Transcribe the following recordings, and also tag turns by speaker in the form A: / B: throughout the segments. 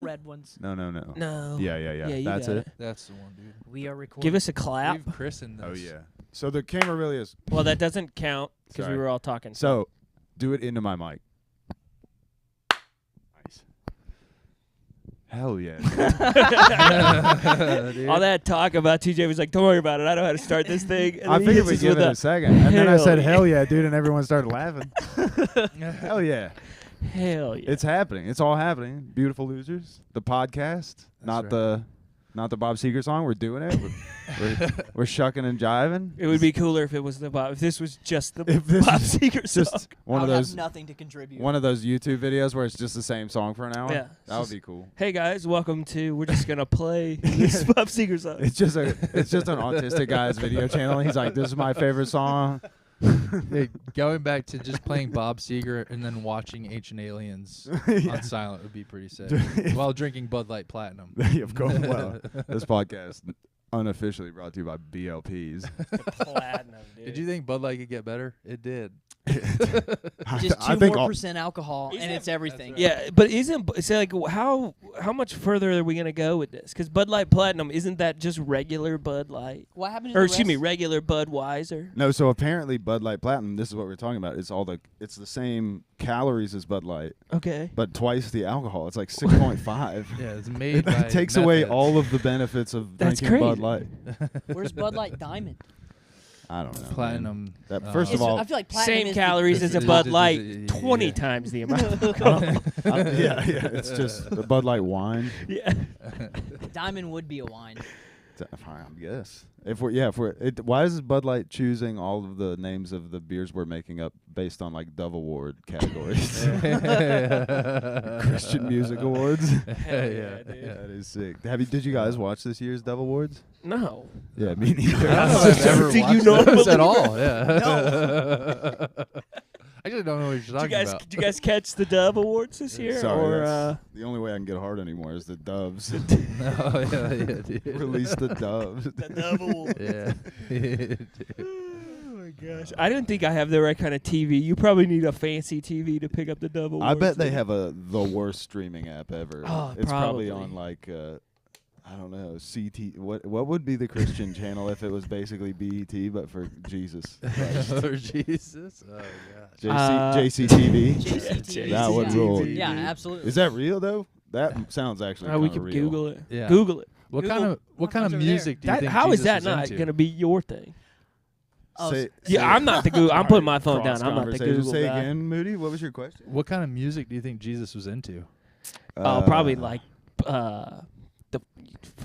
A: red ones.
B: No.
C: No.
B: Yeah.
C: you
B: That's
C: got
B: it.
D: That's the one, dude.
A: We are recording.
C: Give us a clap.
D: We've christened this.
B: Oh yeah. So the camera really is.
C: Well, that doesn't count because we
B: Sorry.
C: were all talking.
B: So, do it into my mic. Nice. Hell yeah.
D: Dude.
C: all that talk about TJ was like, "Don't worry about it. I know how to start this thing." And
B: I
C: then he
B: figured
C: hits
B: we'd
C: us
B: give
C: with
B: it
C: a
B: a second, and then I said,
C: hell
B: "Hell yeah, dude!" and everyone started laughing. Hell yeah.
C: hell yeah.
B: It's happening. It's all happening. Beautiful Losers, the podcast, not
D: right.
B: the Bob Seger song. We're doing it. We're shucking and jiving.
C: It would be cooler if it was the Bob. If this was just the
B: If this
C: Bob
B: is
C: Seger song.
B: just one
A: I
B: of
A: would
B: those
A: have nothing to contribute.
B: one of those YouTube videos where it's just the same song for an hour.
C: Yeah.
B: That would be cool.
C: Hey guys, welcome to. We're just gonna play this Bob Seger song.
B: It's just an autistic guy's video channel. He's like, "This is my favorite song."
D: Hey, going back to just playing Bob Seger and then watching Ancient Aliens on silent would be pretty sick. While drinking Bud Light Platinum.
B: Of course. Well, this podcast unofficially brought to you by BLPs.
C: Platinum, dude.
D: Did you think Bud Light could get better? It did.
A: Just
B: I
A: 2
B: think
A: more
B: all-
A: percent alcohol, and it's everything.
C: Yeah, but so like how much further are we gonna go with this? Because Bud Light Platinum isn't that just regular Bud Light?
A: What happened to
C: Or
A: the
C: excuse me,
A: rest?
C: regular Budweiser?
B: No, so apparently Bud Light Platinum, this is what we're talking about. It's the same calories as Bud Light,
C: Okay.
B: but twice the alcohol. It's like 6.5.
D: Yeah, it's made by
B: It takes away
D: meth
B: all of the benefits of
C: That's
B: drinking Bud
C: crazy.
B: Light.
A: Where's Bud Light Diamond?
B: I don't know.
D: heads.
B: man.
D: Platinum.
B: That first of
A: It's-
B: all,
A: I feel like platinum
C: Same
A: is
C: calories as a
D: the-
C: Bud
D: the-
C: Light, 20
D: yeah.
C: times the amount.
B: yeah, it's just the Bud Light wine.
C: Yeah.
A: Diamond would be a wine.
B: I guess why is Bud Light choosing all of the names of the beers we're making up based on like Dove Award categories? Christian Music Awards.
C: Hell yeah, dude.
B: That is sick. Did you guys watch this year's Dove Awards?
C: No.
B: Yeah, me neither.
D: I don't know if I've ever
C: Did you
D: watched
C: know
D: those
C: about
D: at all. Yeah. I actually don't know what you're talking about.
C: Did you guys catch the Dove Awards this year?
B: Sorry,
C: or
B: that's the only way I can get hard anymore is the Doves.
D: No, yeah, dude.
B: Release the Doves.
C: the Dove Awards?
D: Yeah.
C: Oh my gosh. I don't think I have the right kind of TV. You probably need a fancy TV to pick up the Dove Awards.
B: I bet they have the worst streaming app ever.
C: Oh,
B: it's probably
C: probably.
B: on like I don't know, CT. What would be the Christian channel if it was basically BET but for Jesus?
D: For Jesus. Oh gosh.
B: JCTV.
A: JCTV.
B: That would
A: yeah.
B: rule.
A: Yeah, absolutely.
B: Is that real though? That sounds actually
C: we
B: kinda
C: could
B: real.
C: Google it.
D: Yeah.
C: Google it.
D: What
A: Google
D: kind of
A: what comes over
D: music do you think
C: How is
D: Jesus
C: that
D: was
C: not
D: into?
C: going to be your thing?
A: Oh,
B: Say-
C: Yeah,
B: say-
C: I'm not the Google. I'm putting my phone
B: Cross
C: down. I'm not the
B: conversation.
C: Google
B: Say
C: guy.
B: again, Moody. What was your question?
D: What kind of music do you think Jesus was into?
C: Probably like the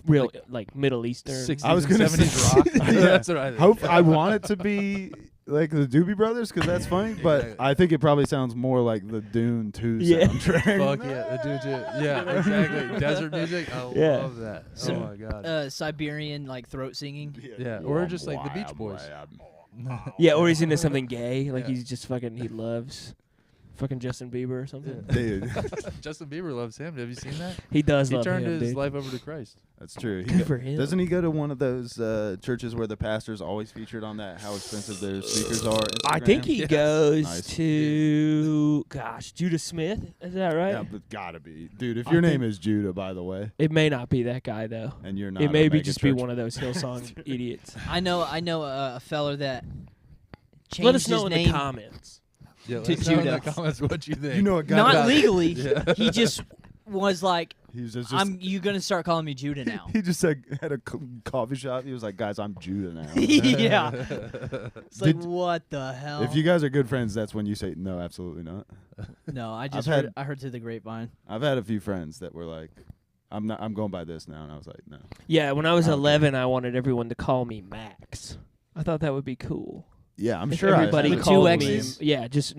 C: real like Middle Eastern.
D: 60s
B: I was
D: and
B: gonna
D: 70s
B: say-
D: rock.
B: Yeah.
D: That's what I think.
B: I want it to be like the Doobie Brothers because that's funny, but
D: Exactly.
B: I think it probably sounds more like the Dune 2
C: Yeah.
B: soundtrack.
D: Fuck yeah, dude. Yeah, exactly. Desert music. I
C: Yeah.
D: love that.
A: Some,
D: oh my god.
A: Siberian like throat singing.
D: Yeah, or just like the Beach Boys.
C: Yeah, or he's into something gay. Like
D: Yeah.
C: he's just fucking. He loves fucking Justin Bieber or something.
B: Dude,
D: Justin Bieber loves him. Have you seen that?
C: He does
D: He
C: love
D: turned
C: him,
D: his
C: dude.
D: life over to Christ.
B: that's true.
C: Good for him.
B: Doesn't he go to one of those churches where the pastor's always featured on that how expensive their speakers are?
C: I think
B: Instagram?
C: he
D: Yes.
C: goes
B: Nice.
C: to Judah Smith. Is that right?
B: Yeah, but gotta be, dude. If
C: I
B: your
C: think-
B: name is Judah, by the way,
C: It may not be that guy though.
B: and you're not,
C: It may
B: a
C: be
B: mega
C: just be
B: church-
C: one of those Hillsong idiots.
A: I know a feller that changed
C: Let us know
A: his
C: in
A: name.
C: the comments.
D: Yeah,
A: To
D: let us know in the
A: Judah.
D: comments what you think.
B: You know a guy.
A: Not
B: that-
A: legally.
D: Yeah.
A: He just was like,
B: He was just.
A: you gonna start calling me Judah now.
B: He just had a coffee shop. He was like, "Guys, I'm Judah now."
A: Yeah. It's like,
B: Did-
A: what the hell?
B: If you guys are good friends, that's when you say, "No, absolutely not."
A: No, I just
B: I've had-
A: I heard through the grapevine.
B: I've had a few friends that were like, "I'm not. I'm going by this now," and I was like, "No."
C: Yeah, when I was
B: Okay.
C: 11, I wanted everyone to call me Max. I thought that would be cool.
B: Yeah, I'm
C: If
B: sure. I've
C: everybody
B: had
A: With
B: a-
A: two
C: called
A: X's?
C: me. Yeah, just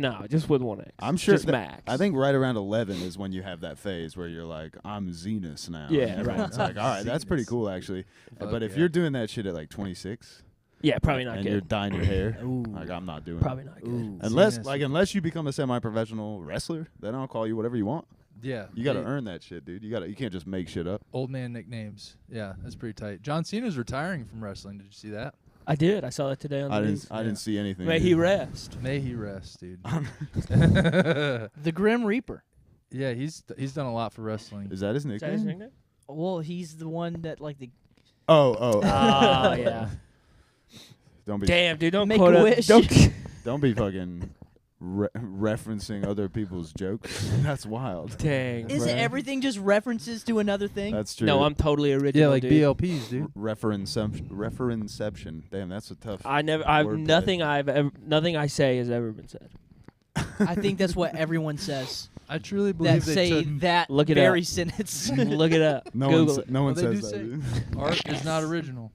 C: with one X.
B: I'm sure
C: just
B: that-
C: Max.
B: I think right around 11 is when you have that phase where you're like, "I'm Zenus now."
C: Yeah,
B: And everyone's
C: right.
B: like, "All right, that's pretty
D: Zenus.
B: cool, actually."
D: Fuck
B: But if
D: yeah.
B: you're doing that shit at like 26,
C: Yeah, probably not
B: and you're
C: good.
B: dyeing your hair,
A: Ooh.
B: like I'm not doing
C: Probably
B: it.
C: not good.
A: Ooh.
B: Unless you become a semi-professional wrestler, then I'll call you whatever you want.
D: Yeah.
B: You got to
D: they-
B: earn that shit, dude. You can't just make shit up.
D: Old man nicknames. Yeah, that's pretty tight. John Cena's retiring from wrestling. Did you see that?
C: I did. I saw that today on the news.
B: I didn't see anything.
C: May
B: dude.
C: he rest.
D: May he rest, dude.
A: The Grim Reaper.
D: Yeah, he's done a lot for wrestling.
B: Is that his
C: Is that his
B: nickname?
C: nickname?
A: Well, he's the one that like the
B: Oh.
C: Oh, yeah.
B: Don't be
C: Damn, dude, don't
A: Make
C: quote
A: a
C: us.
A: wish.
C: Don't
B: Don't be fucking referencing other people's jokes. That's wild.
C: Dang.
A: Isn't
B: Bruh.
A: everything just references to another thing?
B: That's true.
C: No, I'm totally original.
D: Yeah, like
C: dude.
D: BLPs, dude.
B: Referenception. Damn, that's a tough.
C: I've
B: wordplay.
C: nothing I say has ever been said.
A: I think that's what everyone says.
D: I truly
A: That
D: believe they
A: say
D: took
A: that
C: Look it
A: very
C: up.
A: sentence.
C: Look it up.
B: No
C: Google
B: one.
C: it.
B: No one
D: Well, they
B: says
D: do
B: that,
D: say-
B: dude.
D: art is not original.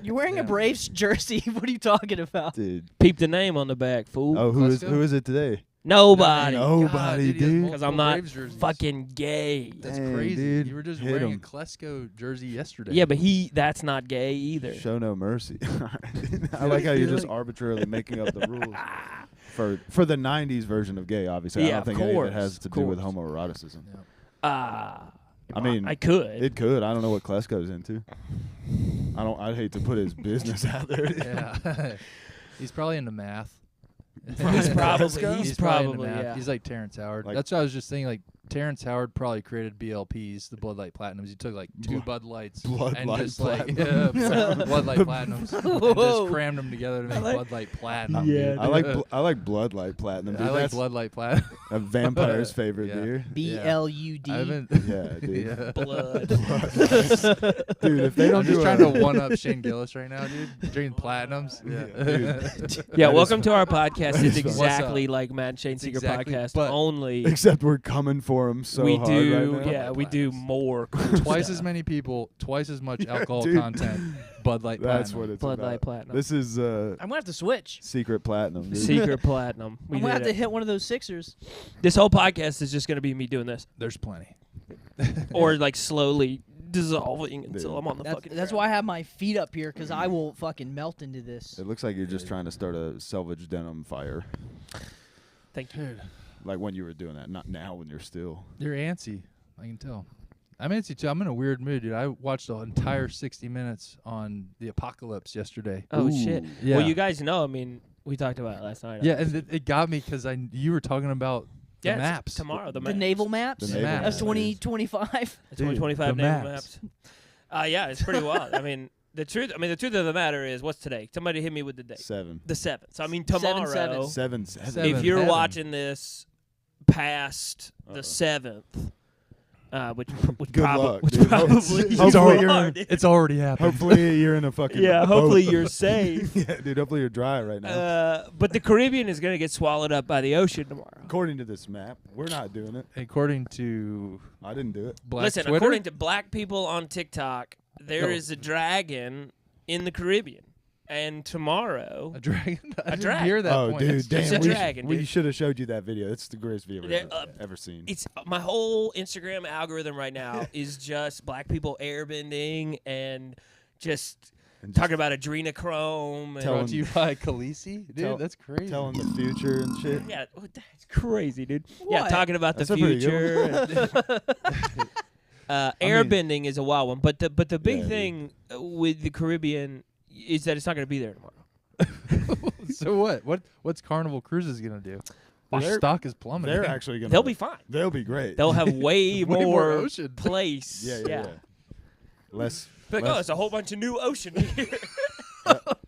A: You're wearing
D: Yeah.
A: a Braves jersey. What are you talking about?
B: Dude.
C: Peep the name on the back, fool.
B: Oh, who is
D: Klesko?
B: it today?
C: Nobody.
B: No. Nobody,
D: God, he has
B: dude.
C: Because I'm
D: multiple
C: not
D: Braves jerseys.
C: fucking gay.
D: That's
B: Dang,
D: crazy.
B: dude.
D: You were just
B: Hit
D: wearing a
B: 'em.
D: Klesko jersey yesterday.
C: Yeah, but that's not gay either.
B: Show no mercy. I like how you're just arbitrarily making up the rules for the '90s version of gay. Obviously,
C: Yeah,
B: I don't think
C: of
B: any of
C: course,
B: it has to
C: of
B: do with
C: course.
B: homoeroticism.
C: I
B: mean,
C: I could.
B: It could. I don't know what Klesko's into. I'd hate to put his business out there.
D: Yeah. He's probably into math.
C: He's probably-
B: Klesko?
C: he's
D: into
C: probably,
D: math.
C: yeah.
D: He's like Terrence Howard.
B: Like-
D: That's what I was just thinking. Like Terrence Howard probably created BLPs, the Bud Light Platinums. He took like two Bud Lights
B: Bud
D: and
B: Light
D: just like
B: Platinums.
D: Bud Light Platinums, and
A: Whoa.
D: just crammed them together to make
C: like-
D: Bud Light Platinum.
C: Yeah,
D: dude.
B: I like Blood Light Platinum. Dude.
D: I like
B: That's
D: Blood Light Platinum.
B: a vampire's favorite
D: Yeah.
B: beer.
A: BLUD.
D: I haven't.
B: Yeah, dude.
D: Yeah.
C: Blood.
B: Dude, if they don't
D: I'm
B: do
D: just trying
B: a-
D: to one up Shane Gillis right now, dude. Drinking platinums.
B: Dude.
C: Yeah,
B: That
C: welcome
B: is-
C: to our podcast. It's
B: is fun.
C: exactly like Mad and Shane
D: It's
C: Secret
D: exactly-
C: Podcast.
D: but-
C: Only
B: Except we're coming for him so
C: we
B: hard
C: do.
B: right now.
C: Yeah, we do more. Cool
D: Twice
C: stuff.
D: as many people, twice as much alcohol
B: dude.
D: content. Bud Light
B: That's
D: Platinum.
B: what it's
C: Blood
B: about.
C: Light Platinum.
B: This is
A: I'm gonna have to switch.
B: secret platinum. Dude.
C: Secret Platinum. We
A: I'm gonna
C: did
A: have to
C: it.
A: hit one of those Sixers.
C: This whole podcast is just gonna be me doing this,
D: There's plenty.
C: or like slowly dissolving until
B: Dude.
C: I'm on the
A: That's,
C: fucking.
A: that's
C: ground.
A: why I have my feet up here because I will fucking melt into this.
B: It looks like you're just trying to start a selvage denim fire.
C: Thank you.
D: Dude,
B: Like when you were doing that, not now when you're still.
D: you're antsy. I can tell. I'm antsy too. I'm in a weird mood, dude. I watched the entire 60 Minutes on the apocalypse yesterday.
C: Oh
B: Ooh.
C: shit.
D: Yeah.
C: Well, you guys know. I mean, we talked about it last night.
D: Yeah, and it got me because you were talking about the
C: Yeah, it's
D: maps.
C: tomorrow. The,
A: The
C: maps.
A: naval maps
B: The
D: naval
A: of
D: maps.
A: 2025.
C: The 2025
D: the
C: naval
D: maps.
C: maps. Yeah, it's pretty wild. I mean, the truth of the matter is, what's today? Somebody hit me with the date.
B: 7.
C: The 7th. So I mean,
A: 7/7.
C: tomorrow.
B: 7.
D: Seven.
C: If you're
D: Heaven.
C: watching this past
B: Uh-oh.
C: the 7th, which
B: Good luck,
C: which
B: dude.
C: probably
B: Hopefully
C: you
B: you're
C: are,
B: in-
C: dude.
D: It's already happened.
B: Hopefully you're in a fucking
C: Yeah,
B: boat.
C: hopefully you're safe.
B: Yeah, dude. Hopefully you're dry right now.
C: But the Caribbean is going to get swallowed up by the ocean tomorrow.
B: According to this map, we're not doing it.
D: According to
B: I didn't do it.
D: Black
C: Listen,
D: Twitter,
C: according to black people on TikTok, there
D: No.
C: is a dragon in the Caribbean. And tomorrow,
D: a dragon. I didn't
C: dragon.
D: hear that
B: Oh,
D: point.
B: dude,
C: It's
B: damn.
C: a
B: We,
C: dragon,
B: we
C: dude.
B: should have showed you that video. It's the greatest video
C: Yeah,
B: I've ever seen.
C: it's my whole Instagram algorithm right now is just black people airbending and just
B: And
C: talking about adrenochrome.
B: Tell
D: Brought to you by Khaleesi? Dude,
B: Tell-
D: that's crazy.
B: telling the future and shit.
C: Yeah, that's crazy, dude. Yeah,
A: What?
C: talking about
B: That's
C: the
B: a pretty
C: future.
B: good
C: and-
B: mean-
C: airbending is a wild one, but the big
B: Yeah, dude.
C: thing with the Caribbean is that it's not going to be there tomorrow.
D: So what? What's Carnival Cruises gonna do? Their
B: They're-
D: stock is plummeting.
B: They're actually gonna.
C: They'll be fine.
B: They'll be great.
C: They'll have way,
D: Way more
C: more
D: ocean.
C: place.
B: yeah. Less.
C: Like,
B: less-
C: oh, it's a whole bunch of new ocean here.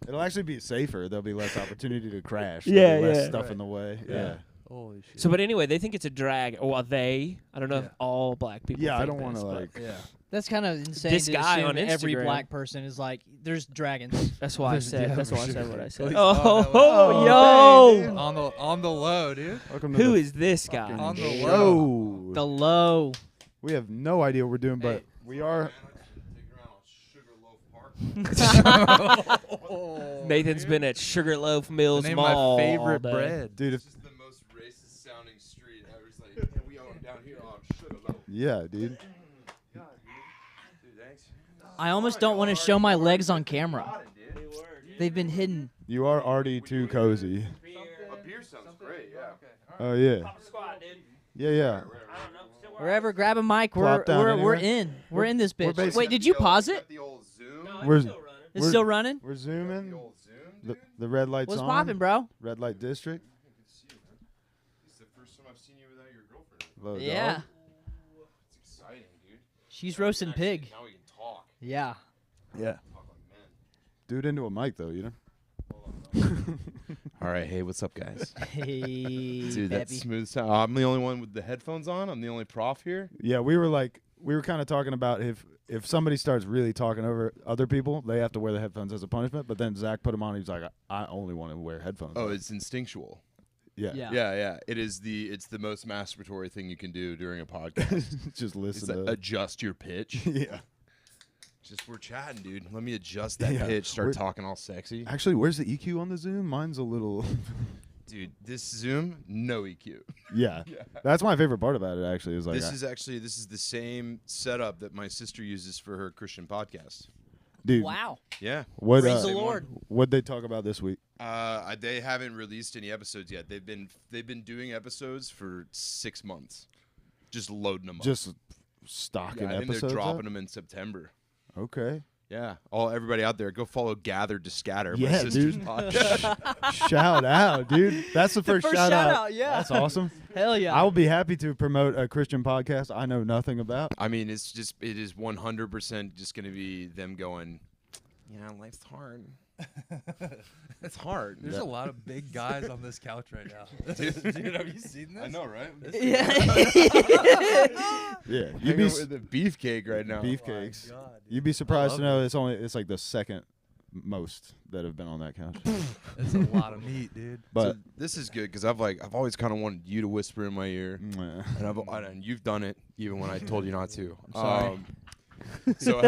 B: It'll actually be safer. There'll be less opportunity to crash.
C: Yeah,
B: There'll be less
C: yeah.
B: stuff
D: Right.
B: in the way.
C: Yeah.
B: Yeah.
D: Holy shit.
C: So, but anyway, they think it's a drag. Or they. I don't know if
D: Yeah.
C: all black people.
B: Yeah, I
C: think
B: don't wanna,
C: this, but
B: like-
D: yeah.
A: That's kind of insane.
C: This
A: to
C: guy
A: assume
C: on
A: every
C: Instagram-
A: black person is like, there's dragons.
C: That's why I
D: There's-
C: said.
D: yeah,
C: That's
D: for
C: why I
D: sure.
C: said what I said.
D: Please.
C: Oh,
D: Oh,
C: yo!
D: on the low, dude.
B: Welcome to
C: Who
B: the
C: is this guy?
D: On the
B: show.
A: The low.
B: We have no idea what we're doing, but we are.
C: Nathan's been at Sugarloaf
D: The
C: Mills
D: name of
C: Mall
D: my favorite
C: all day.
D: bread.
B: Dude, if,
E: This is the most racist sounding street ever. It's like, yeah, we are down here on Sugarloaf.
B: yeah, dude.
E: Dude, thanks.
A: I almost don't want to show my legs on camera. They've been hidden.
B: You are already too cozy.
E: A beer sounds great, yeah.
B: Oh yeah. Yeah.
A: Wherever, grab a mic.
B: Plop down
A: We're
B: anywhere.
A: in. We're in this
B: we're
A: bitch.
B: basically-
A: Wait, did you pause it?
E: The old Zoom.
B: We're
A: It's
B: we're-
A: still running.
B: we're
E: The
B: zooming.
E: old Zoom,
B: The,
E: dude.
B: the red lights
A: What's
B: on.
A: popping, bro?
B: Red light district.
E: This is the first time I've seen you without your girlfriend.
B: Little
A: Yeah.
B: dog?
E: It's exciting, dude.
A: She's roasting pig.
E: Now we can talk.
A: Yeah.
B: Yeah.
E: Talk like men.
B: Do it into a mic though, you know.
E: All right, hey, what's up, guys?
A: Hey,
E: Dude, that
A: Peppy.
E: smooth sound. I'm the only one with the headphones on. I'm the only prof here.
B: Yeah, we were kind of talking about if somebody starts really talking over other people, they have to wear the headphones as a punishment. But then Zach put them on. He was like, I only want to wear headphones.
E: Oh, it's instinctual.
B: yeah.
A: Yeah.
E: Yeah. It's the most masturbatory thing you can do during a podcast.
B: Just
E: Is
B: listen
E: that
B: to.
E: adjust your pitch.
B: Yeah.
E: Just we're chatting, dude. Let me adjust that
B: Yeah,
E: pitch. Start
B: we're-
E: talking all sexy.
B: Actually, where's the EQ on the Zoom? Mine's a little.
E: Dude, this Zoom, no EQ.
B: Yeah. That's my favorite part about it. Actually, is like
E: This is the same setup that my sister uses for her Christian podcast.
B: dude.
A: Wow.
E: Yeah.
B: What
A: Praise the
E: Same
A: Lord.
B: what'd they talk about this week?
E: They haven't released any episodes yet. They've been doing episodes for 6 months, just loading them up.
B: Just stocking
E: I think
B: episodes.
E: they're dropping
B: up?
E: them in September.
B: Okay.
E: Yeah, everybody out there, go follow Gathered to Scatter. My
B: Yeah,
E: sister's
B: dude.
E: podcast.
B: Shout out, dude. That's the first,
A: first
B: shout
A: shout
B: out.
A: out, yeah.
B: That's awesome.
A: Hell yeah.
B: I will be happy to promote a Christian podcast I know nothing about.
E: I mean, it is 100% just going to be them going, yeah, life's hard. It's hard.
D: There's a lot of big guys on this couch right now. Dude, have you seen this?
E: I know, right?
A: yeah.
B: Yeah, you'd
E: You'd
B: be
E: with the beefcake right now.
B: beefcakes.
D: God, dude.
B: You'd be surprised
D: love
B: to know it's like the second most that have been on that couch.
D: It's a lot of meat, dude.
B: But
E: So this is good because I've always kind of wanted you to whisper in my ear,
B: mwah.
E: and you've done it even when I told you not to.
B: I'm sorry.
E: So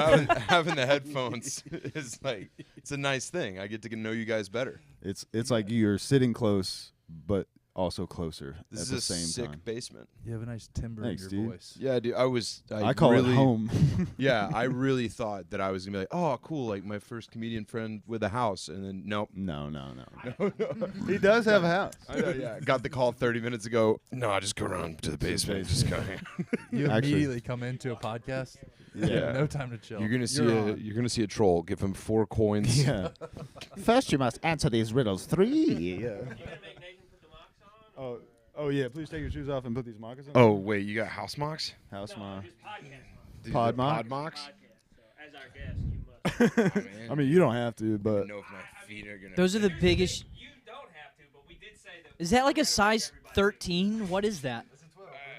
E: having the headphones is like it's a nice thing. I get to know you guys better.
B: it's like you're sitting close, but also closer
E: This
B: at
E: is
B: the
E: a
B: same
E: sick
B: time.
E: basement.
D: You have a nice timbre
B: Thanks,
D: in your
B: dude.
D: voice.
E: Yeah, dude. I
B: I call
E: really,
B: it home.
E: Yeah, I really thought that I was gonna be like, oh, cool, like my first comedian friend with a house, and then nope.
B: No. He does have a house.
E: I know, yeah. Got the call 30 minutes ago. No, I just go around to the basement. Just go.
D: You
B: Actually-
D: immediately come into a podcast.
B: Yeah.
D: No time to chill.
E: You're gonna see
D: on.
E: you're gonna see a troll. Give him 4 coins.
B: Yeah. First, you must answer these riddles 3. Yeah. Oh yeah. Please take your shoes off and put these moccasins.
E: Oh wait, you got house mocks?
B: House ma.
E: These
B: Pod
E: are
B: mock?
E: Pod mocks?
F: As our guest, you must.
B: I mean, you don't have to,
E: I
B: but
E: don't know if my feet are gonna.
A: Those are the biggest.
F: You don't have to, but we did say that.
A: Is that like a size 13? What is that?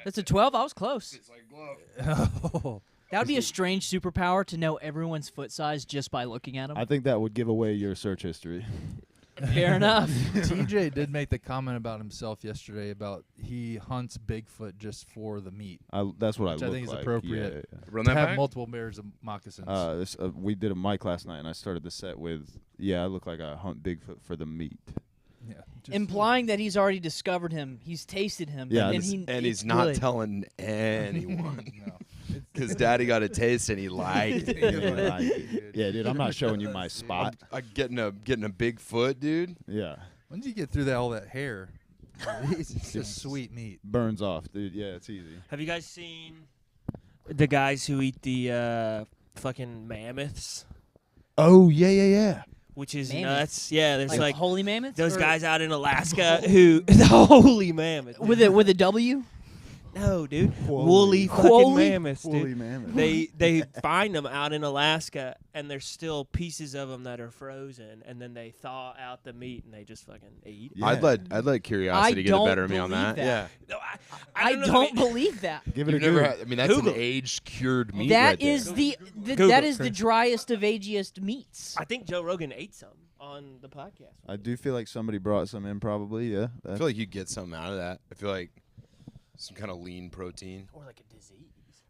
A: That's a 12? I was close.
E: It's like glove.
D: Oh,
A: That would be a strange superpower to know everyone's foot size just by looking at them.
B: I think that would give away your search history.
A: Fair enough.
D: TJ did make the comment about himself yesterday about he hunts Bigfoot just for the meat.
B: That's what
D: Which
B: I
D: I
B: look
D: think is
B: like.
D: appropriate.
B: Yeah,
E: Run
D: To
E: that
D: have
E: back.
D: multiple pairs of moccasins.
B: we did a mic last night, and I started the set with, I look like I hunt Bigfoot for the meat.
D: yeah, just-
A: Implying that he's already discovered him. He's tasted him.
B: Yeah,
A: and,
B: this-
E: And
A: it's
E: he's not
A: good.
E: telling anyone
D: No.
E: because Daddy got a taste and he liked it.
B: Yeah, dude, I'm not showing you my spot.
E: I'm getting a big foot, dude.
B: Yeah,
D: When did you get through all that hair? It's just sweet meat.
B: burns off, dude. Yeah, it's easy.
C: Have you guys seen the guys who eat the fucking mammoths?
B: Oh yeah.
C: Which is
A: Mammoth?
C: nuts. Yeah, there's
A: Like,
C: like
A: holy mammoth?
C: those
A: Or
C: guys out in Alaska who the holy mammoth.
A: with a W?
C: No, dude.
B: Woolly.
C: Woolly fucking
A: Woolly?
C: mammoths, dude.
B: Holy mammoth.
C: They find them out in Alaska, and there's still pieces of them that are frozen, and then they thaw out the meat, and they just fucking eat.
B: Yeah.
E: I'd let curiosity get the
A: don't
E: better of me on
A: believe
E: that.
A: that.
E: Yeah.
C: No,
A: I
C: know,
A: don't
C: mean,
A: believe that.
B: Give it
E: You've
B: a
E: never
B: go.
E: had, I mean, that's
C: Google.
E: an aged cured meat.
A: That
E: right there.
A: is
C: Google,
A: that is the
C: Chris.
A: driest of agiest meats.
C: I think Joe Rogan ate some on the podcast.
B: I do feel like somebody brought some in, probably. Yeah.
E: I feel like you get something out of that. I feel like some kind of lean protein.
C: Or like a disease.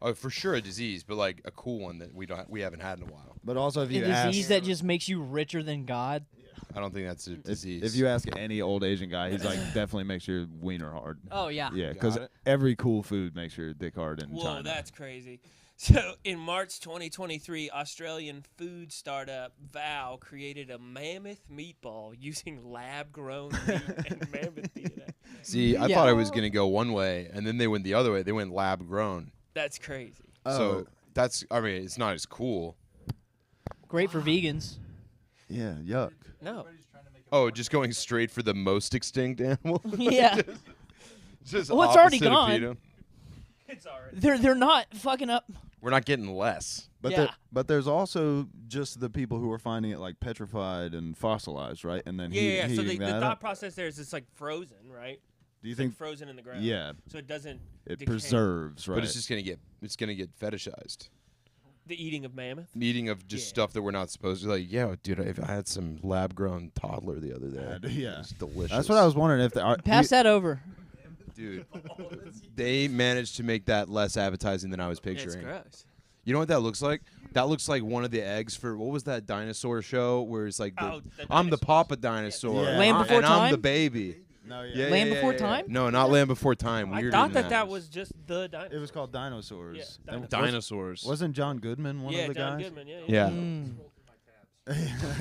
E: Oh, for sure a disease, but like a cool one that we haven't had in a while.
B: But also, if
A: A
B: you
A: disease
B: ask,
A: that just makes you richer than God.
E: I don't think that's a disease.
B: if you ask any old Asian guy, he's like definitely makes your wiener hard.
A: Oh yeah.
B: Yeah, because
E: Got it.
B: every cool food makes your dick hard in
C: Whoa,
B: China.
C: that's crazy. So in March 2023, Australian food startup Vow created a mammoth meatball using lab-grown meat and mammoth DNA.
E: See, I
A: Yeah.
E: thought I was gonna go one way, and then they went the other way. They went lab grown.
C: That's crazy.
E: So that's, I mean, it's not as cool.
A: Great for vegans.
B: Yeah, yuck.
C: No.
E: Oh, just going straight for the most extinct animal.
A: Yeah.
E: Just
A: Well, it's already
E: opposite of
A: gone.
E: PETA.
C: It's already.
A: They're not fucking up.
E: We're not getting less.
B: But
A: Yeah.
B: but there's also just the people who are finding it like petrified and fossilized, right? And then
C: Yeah. So
B: heating
C: the
B: that
C: thought
B: up.
C: process there is it's like frozen, right?
B: Do you
C: It's like
B: think?
C: frozen in the ground.
B: Yeah,
C: So it doesn't.
B: it
C: decay.
B: preserves, right?
E: But it's just gonna get fetishized.
C: The eating of mammoth.
E: Eating of just
C: Yeah.
E: stuff that we're not supposed to. Like, yeah, dude, I had some lab-grown toddler the other day.
B: Yeah.
E: It's delicious.
B: That's what I was wondering if the
A: Pass that over.
E: Dude, they managed to make that less appetizing than I was
C: It's
E: picturing.
C: gross.
E: You know what that looks like? That looks like one of the eggs for what was that dinosaur show where it's like
C: Oh, the
E: I'm the
C: dinosaurs.
E: papa dinosaur,
B: Yeah.
A: Land Before
E: and I'm
A: Time?
E: the baby.
B: No,
E: Yeah,
A: Land
E: yeah,
A: Before
E: yeah.
A: Time?
E: No, not Land Before Time.
C: I
E: Weird
C: thought
E: in
C: that was just the dinosaur.
B: It was called Dinosaurs.
C: Yeah,
B: And
E: dinosaurs.
B: Wasn't John Goodman one
C: yeah,
B: of the
C: John
B: guys?
C: Goodman. Yeah.
E: Yeah.
A: Mm.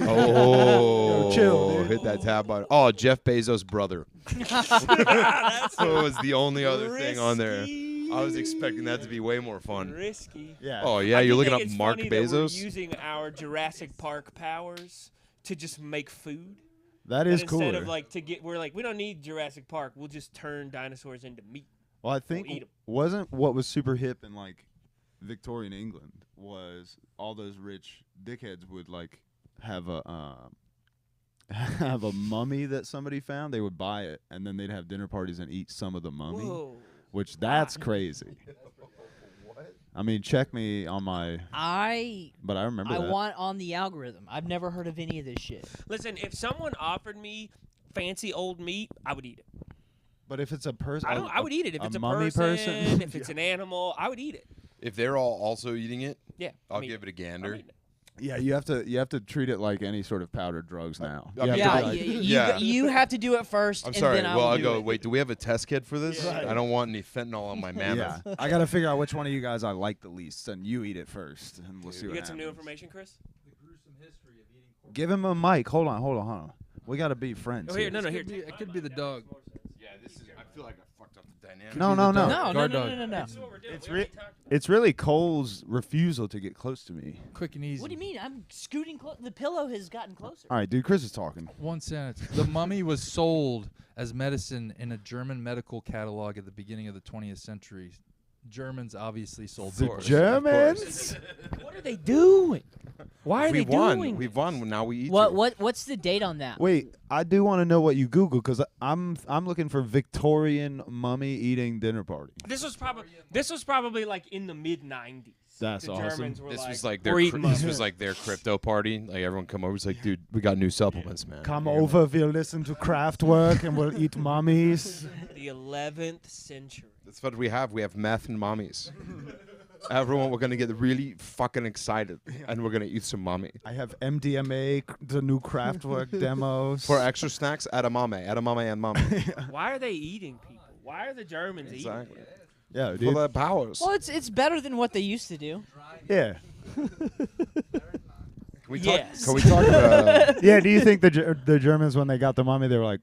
E: Oh,
B: Yo, chill, dude.
E: hit that tab button. Oh, Jeff Bezos' brother.
C: That's
E: So it was the only other thing on there.
C: risky.
E: I was expecting that to be way more fun.
C: Risky.
B: Yeah.
E: Oh yeah,
C: I
E: you're
C: do
E: looking
C: think
E: up
C: it's
E: Mark
C: funny that we're
E: Bezos.
C: using our Jurassic Park powers to just make food.
B: That
C: And
B: is
C: instead
B: cooler.
C: of like we're like we don't need Jurassic Park. We'll just turn dinosaurs into meat.
B: Well, I think
C: eat 'em.
B: wasn't what was super hip in like Victorian England was all those rich dickheads would like have a have a mummy that somebody found. They would buy it and then they'd have dinner parties and eat some of the mummy,
C: Whoa.
B: which that's crazy. I mean, check me on my, but I remember
A: I
B: that.
A: want on the algorithm. I've never heard of any of this shit.
C: Listen, if someone offered me fancy old meat, I would eat it.
B: But if it's a person,
C: I would eat it if it's a
B: mummy person?
C: if it's an animal. I would eat it.
E: If they're all also eating it,
C: Yeah,
E: I'll
C: I'm
E: give it a
C: eating I'm
E: gander.
C: eating it.
B: yeah, you have to treat it like any sort of powdered drugs now.
E: I
B: You
E: mean,
B: have to
A: Yeah,
B: be like-
E: Yeah.
A: you have to do it first.
E: I'm
A: and
E: sorry.
A: Then I
E: Well,
A: will
E: I'll
A: do
E: go.
A: it.
E: Wait, do we have a test kit for this?
C: Yeah.
E: I don't want any fentanyl on my mammoth.
B: Yeah, I gotta figure out which one of you guys I like the least, and you eat it first, and we'll see
C: You
B: what
C: get some new
B: happens.
C: information, Chris?
B: Give him a mic. Hold on. We gotta be friends.
C: Oh, here, no, here.
D: It could be the dog.
E: Yeah, this is. I feel like I fucked up the dynamic.
B: No.
A: No, no,
D: Guard
A: no,
D: dog.
A: no, no, no.
C: This is what we're doing.
B: It's
C: We already
B: re-
C: talked about
B: It's really Cole's refusal to get close to me.
D: Quick and easy.
A: What do you mean? I'm scooting close. The pillow has gotten closer.
B: All right, dude. Chris is talking.
D: One sentence. The mummy was sold as medicine in a German medical catalog at the beginning of the 20th century. Germans obviously sold
B: The
D: doors.
B: Germans.
C: What are they doing? Why are
E: We
C: they
E: won.
C: doing?
E: We've won. Now we eat.
A: What?
E: you.
A: What's the date on that?
B: Wait, I do want to know what you Google because I'm looking for Victorian mummy eating dinner party.
C: This was probably like in the mid '90s.
B: That's
C: the
B: awesome.
C: Germans were
E: This
C: like,
E: was like
C: "We're
E: their.
C: eating
E: This
C: mummies."
E: was like their crypto party. Like everyone come over. It's like, dude, we got new supplements, man.
B: Come
E: Here.
B: over, we'll listen to Kraftwerk, and we'll eat mummies.
C: the 11th century.
E: That's what we have. We have meth and mummies. Everyone, we're gonna get really fucking excited, and we're gonna eat some mummy.
B: I have MDMA, the new Kraftwerk demos.
E: For extra snacks, edamame, and mummy.
C: Why are they eating people? Why are the Germans
E: Exactly.
C: eating? it?
B: Yeah,
E: For
B: dude.
E: the powers.
A: Well, it's better than what they used to do.
B: Yeah.
E: Can we talk?
C: Yes.
E: Can we talk about?
B: Yeah, do you think the Germans, when they got the mummy, they were like,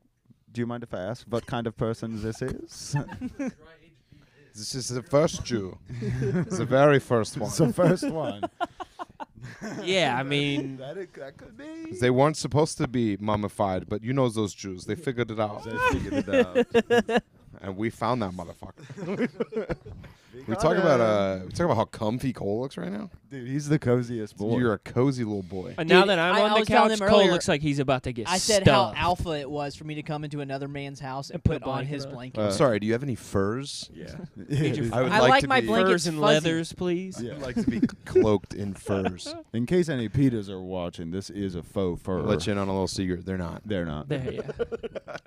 B: do you mind if I ask what kind of person this is?
E: This is the first Jew. It's the very first one.
B: It's the first one.
C: Yeah, I mean,
B: that could be.
E: They weren't supposed to be mummified, but you know those Jews. They figured it out.
B: They figured it out.
E: And we found that motherfucker. we talk about how comfy Cole looks right now.
B: Dude, he's the coziest boy.
E: You're a cozy little boy.
C: and now
A: Dude,
C: that I'm
A: I
C: on the
A: was telling
C: couch,
A: them
C: Cole
A: earlier-
C: looks like he's about to get
A: I said
C: stuffed.
A: how alpha it was for me to come into another man's house and
C: put a
A: put on
C: blanket
A: his
C: on.
A: blanket.
E: I'm sorry. Do you have any furs?
B: Yeah.
C: Major
E: I would
A: I
E: like
A: like
E: to
A: my
E: be-
A: blanket-
C: Furs and
A: fuzzy.
C: leathers, please.
B: Yeah.
E: I'd like to be cloaked in furs.
B: In case any PETAs are watching, this is a faux fur.
E: I'll let you in on a little secret. They're not.
B: They're not.
C: There, yeah.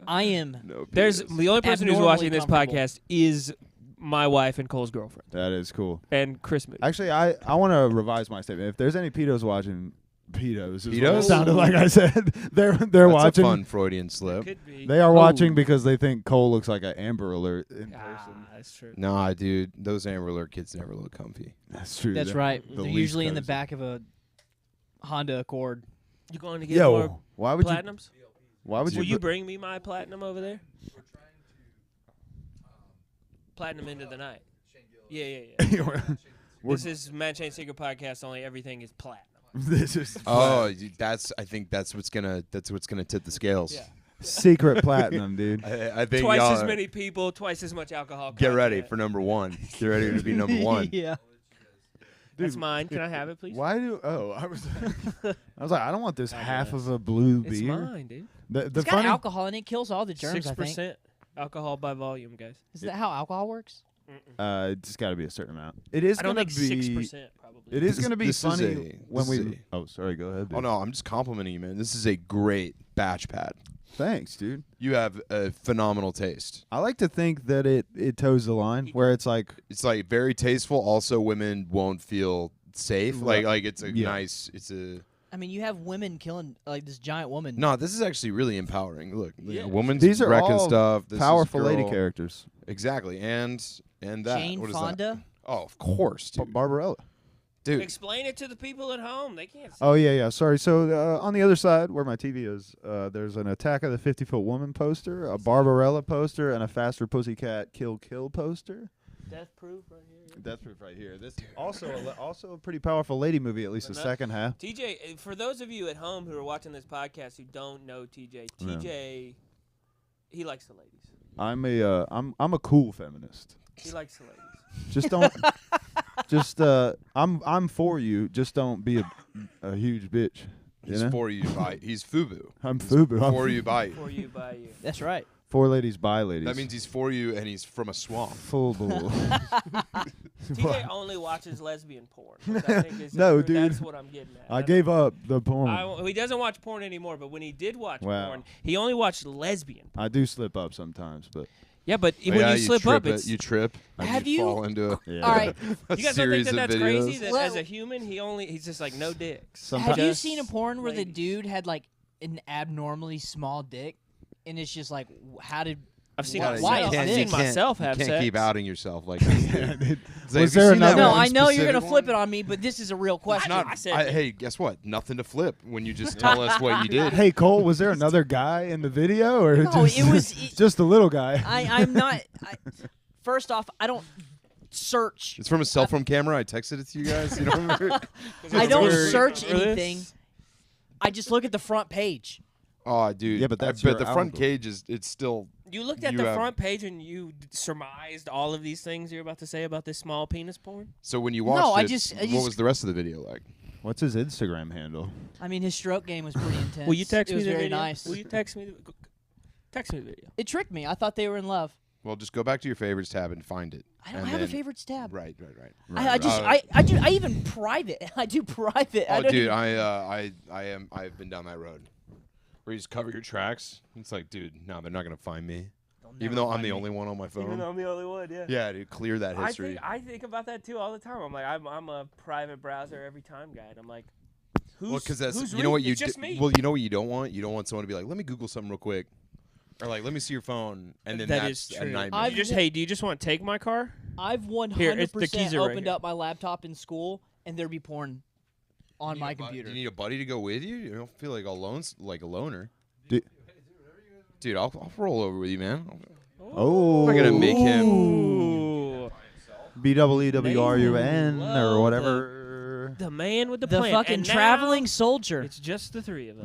A: I am.
E: No.
C: There's
E: penis.
C: the only person who's
A: Abnormally
C: watching this
A: comfortable.
C: podcast is my wife and Cole's girlfriend
B: That is cool.
C: and Chris Moody.
B: Actually, I want to revise my statement. If there's any pedos watching, pedos is what it
E: Pedos?
B: sounded like I said. They're
E: That's
B: watching.
E: a fun Freudian slip.
C: Could be.
B: They are
C: Oh.
B: watching because they think Cole looks like an Amber Alert in
C: Ah,
B: person.
C: that's true.
E: Nah, dude, those Amber Alert kids never look comfy.
B: That's true.
A: That's
B: They're
A: right.
B: the
A: They're
B: least
A: usually in the
B: cozy.
A: back of a Honda Accord.
C: You going to get more
B: Yo, why would you?
C: platinums?
B: Why would
C: Will
B: you?
C: you bring me my platinum over there? Platinum into the night. Yeah. This is Man Chain Secret Podcast. Only everything is platinum.
B: This is.
E: Oh, that's. I think that's what's gonna tip the scales.
C: Yeah.
B: Secret platinum, dude.
E: I think
C: Twice
E: y'all
C: as many people, twice as much alcohol.
E: get ready
C: content.
E: for number one. Get ready to be number one.
A: yeah.
C: That's mine. Can I have it, please?
B: Why do? Oh, I was like, I don't want this half of a blue
C: It's
B: beer.
C: mine, dude.
B: The
A: It's got
B: funny,
A: alcohol in it. Kills all the germs. I think.
C: 6% alcohol by volume, guys.
A: Is that how alcohol works?
B: it's got to be a certain amount. It is
C: I don't
B: gonna
C: think
B: be.
C: 6% probably.
B: It is
E: This-
B: gonna be
E: this is
B: funny when
E: this is
B: we. Oh, sorry. Go ahead.
E: Oh
B: Dude.
E: no, I'm just complimenting you, man. This is a great batch pad.
B: Thanks, dude.
E: You have a phenomenal taste.
B: I like to think that it toes the line where it's like
E: It's like very tasteful. Also, women won't feel safe. Like it's a
B: Yeah.
E: nice. It's a
A: I mean, you have women killing like this giant woman.
E: no. This is actually really empowering. Look,
C: Yeah.
E: a woman's
B: These are
E: wrecking
B: all
E: stuff. This is
B: powerful lady
E: girl.
B: characters.
E: Exactly, and that.
A: Jane
E: What is that?
A: Fonda.
E: Oh, of course, dude.
B: Barbarella.
E: Dude,
C: Explain it to the people at home. They can't see.
B: Oh yeah. Sorry. So on the other side, where my TV is, there's an Attack of the 50-Foot Woman poster, a Barbarella poster, and a Faster Pussycat Kill poster.
C: Death proof right here.
B: That's proof right here. This also also a pretty powerful lady movie, at least the
C: But
B: second half.
C: TJ, for those of you at home who are watching this podcast who don't know TJ, TJ, he likes the ladies.
B: I'm a cool feminist.
C: He likes the ladies.
B: Just don't. I'm for you. Just don't be a huge bitch. You
E: he's
B: know?
E: for you by. He's FUBU.
B: I'm FUBU. I'm
E: For you by you.
C: For you, by you.
A: That's right.
B: For ladies, by ladies.
E: That means he's for you, and he's from a swamp.
B: full bull.
C: TJ only watches lesbian porn. Which I think is
B: No, dude.
C: That's what I'm getting at.
B: I gave up the porn.
C: He doesn't watch porn anymore, but when he did watch
B: Wow.
C: porn, he only watched lesbian.
B: I do slip up sometimes, but
C: Yeah, but
E: Oh,
C: when
E: yeah,
C: you slip
E: trip
C: up, it's.
E: you trip. and
A: Have you-
E: fall into a,
B: yeah.
A: All right.
C: You guys don't think
E: series
C: that
E: of
C: that's
E: videos?
C: crazy? That
A: Well-
C: as a human, he's just like no dicks.
B: Sometimes-
A: Have you
C: Just
A: seen a porn where the
C: ladies.
A: dude had like an abnormally small dick, and it's just like, how did?
C: I've seen
A: Why-
C: myself.
A: why is
C: I've
A: this?
C: seen myself have
E: you can't
C: sex.
E: keep outing yourself like this, dude.
B: Yeah, dude.
E: It's like,
B: Was
E: have you
B: there
E: seen that
B: another
A: No,
E: one
A: I know you're gonna
E: specific
A: flip
E: one?
A: it on me, but this is a real question.
E: Not,
C: I said
E: hey, guess what? Nothing to flip when you just tell us what you did.
B: Hey Cole, was there another guy in the video, or
A: No,
B: just,
A: it was-
B: just a little guy?
A: I'm not. First off, I don't search.
E: It's from a cell phone camera. I texted it to you guys. You know what I mean?
A: I don't
C: Weird.
A: search
C: For this?
A: anything. I just look at the front page.
E: Oh, dude.
B: Yeah, but that's
E: but
B: your
E: the front
B: album.
E: cage is—it's still.
C: You looked at
E: You
C: the
E: have-
C: front page and you surmised all of these things you're about to say about this small penis porn.
E: So when you watched
A: I
E: it,
A: just-
E: what was the rest of the video like?
B: What's his Instagram handle?
A: I mean, his stroke game was pretty intense.
C: Will you text
A: it
C: me
A: was
C: the
A: very
C: video?
A: nice.
C: Will you text me? Text me the video.
A: It tricked me. I thought they were in love.
E: Well, just go back to your favorites tab and find it.
A: I don't
E: And
A: have a
E: then-
A: favorites tab.
E: Right.
A: I just I even private. I do private. I
E: Oh,
A: don't
E: dude,
A: even-
E: I've been down that road. Where you just cover your tracks. It's like, dude, no, they're not gonna find me. Even though I'm the only one on my phone.
C: I'm the only one, yeah.
E: Yeah, dude, clear that history.
C: I think about that too all the time. I'm like, I'm a private browser every time guy. And I'm like, who's
E: Well, because that's
C: who's
E: you know what you
C: It's just me.
E: well, you know what you don't want. You don't want someone to be like, let me Google something real quick, or like, let me see your phone, and then
C: That
E: that's
C: is
E: a
C: true.
E: nightmare.
A: I've-
C: Do you just want to take my car?
A: I've 100%
C: Here, the keys are right
A: opened
C: here.
A: up my laptop in school, and there'd be porn on
E: You
A: my
E: need a bu-
A: computer.
E: You need a buddy to go with you. You don't feel like like a loner.
B: Do-
E: Dude, I'll roll over with you, man.
B: Oh,
E: I'm not gonna make him.
C: Ooh.
B: BWEWRUN
C: Love
B: or whatever.
C: The man with the,
A: The
C: plan.
A: fucking
C: And now
A: traveling soldier.
C: It's just the three of us.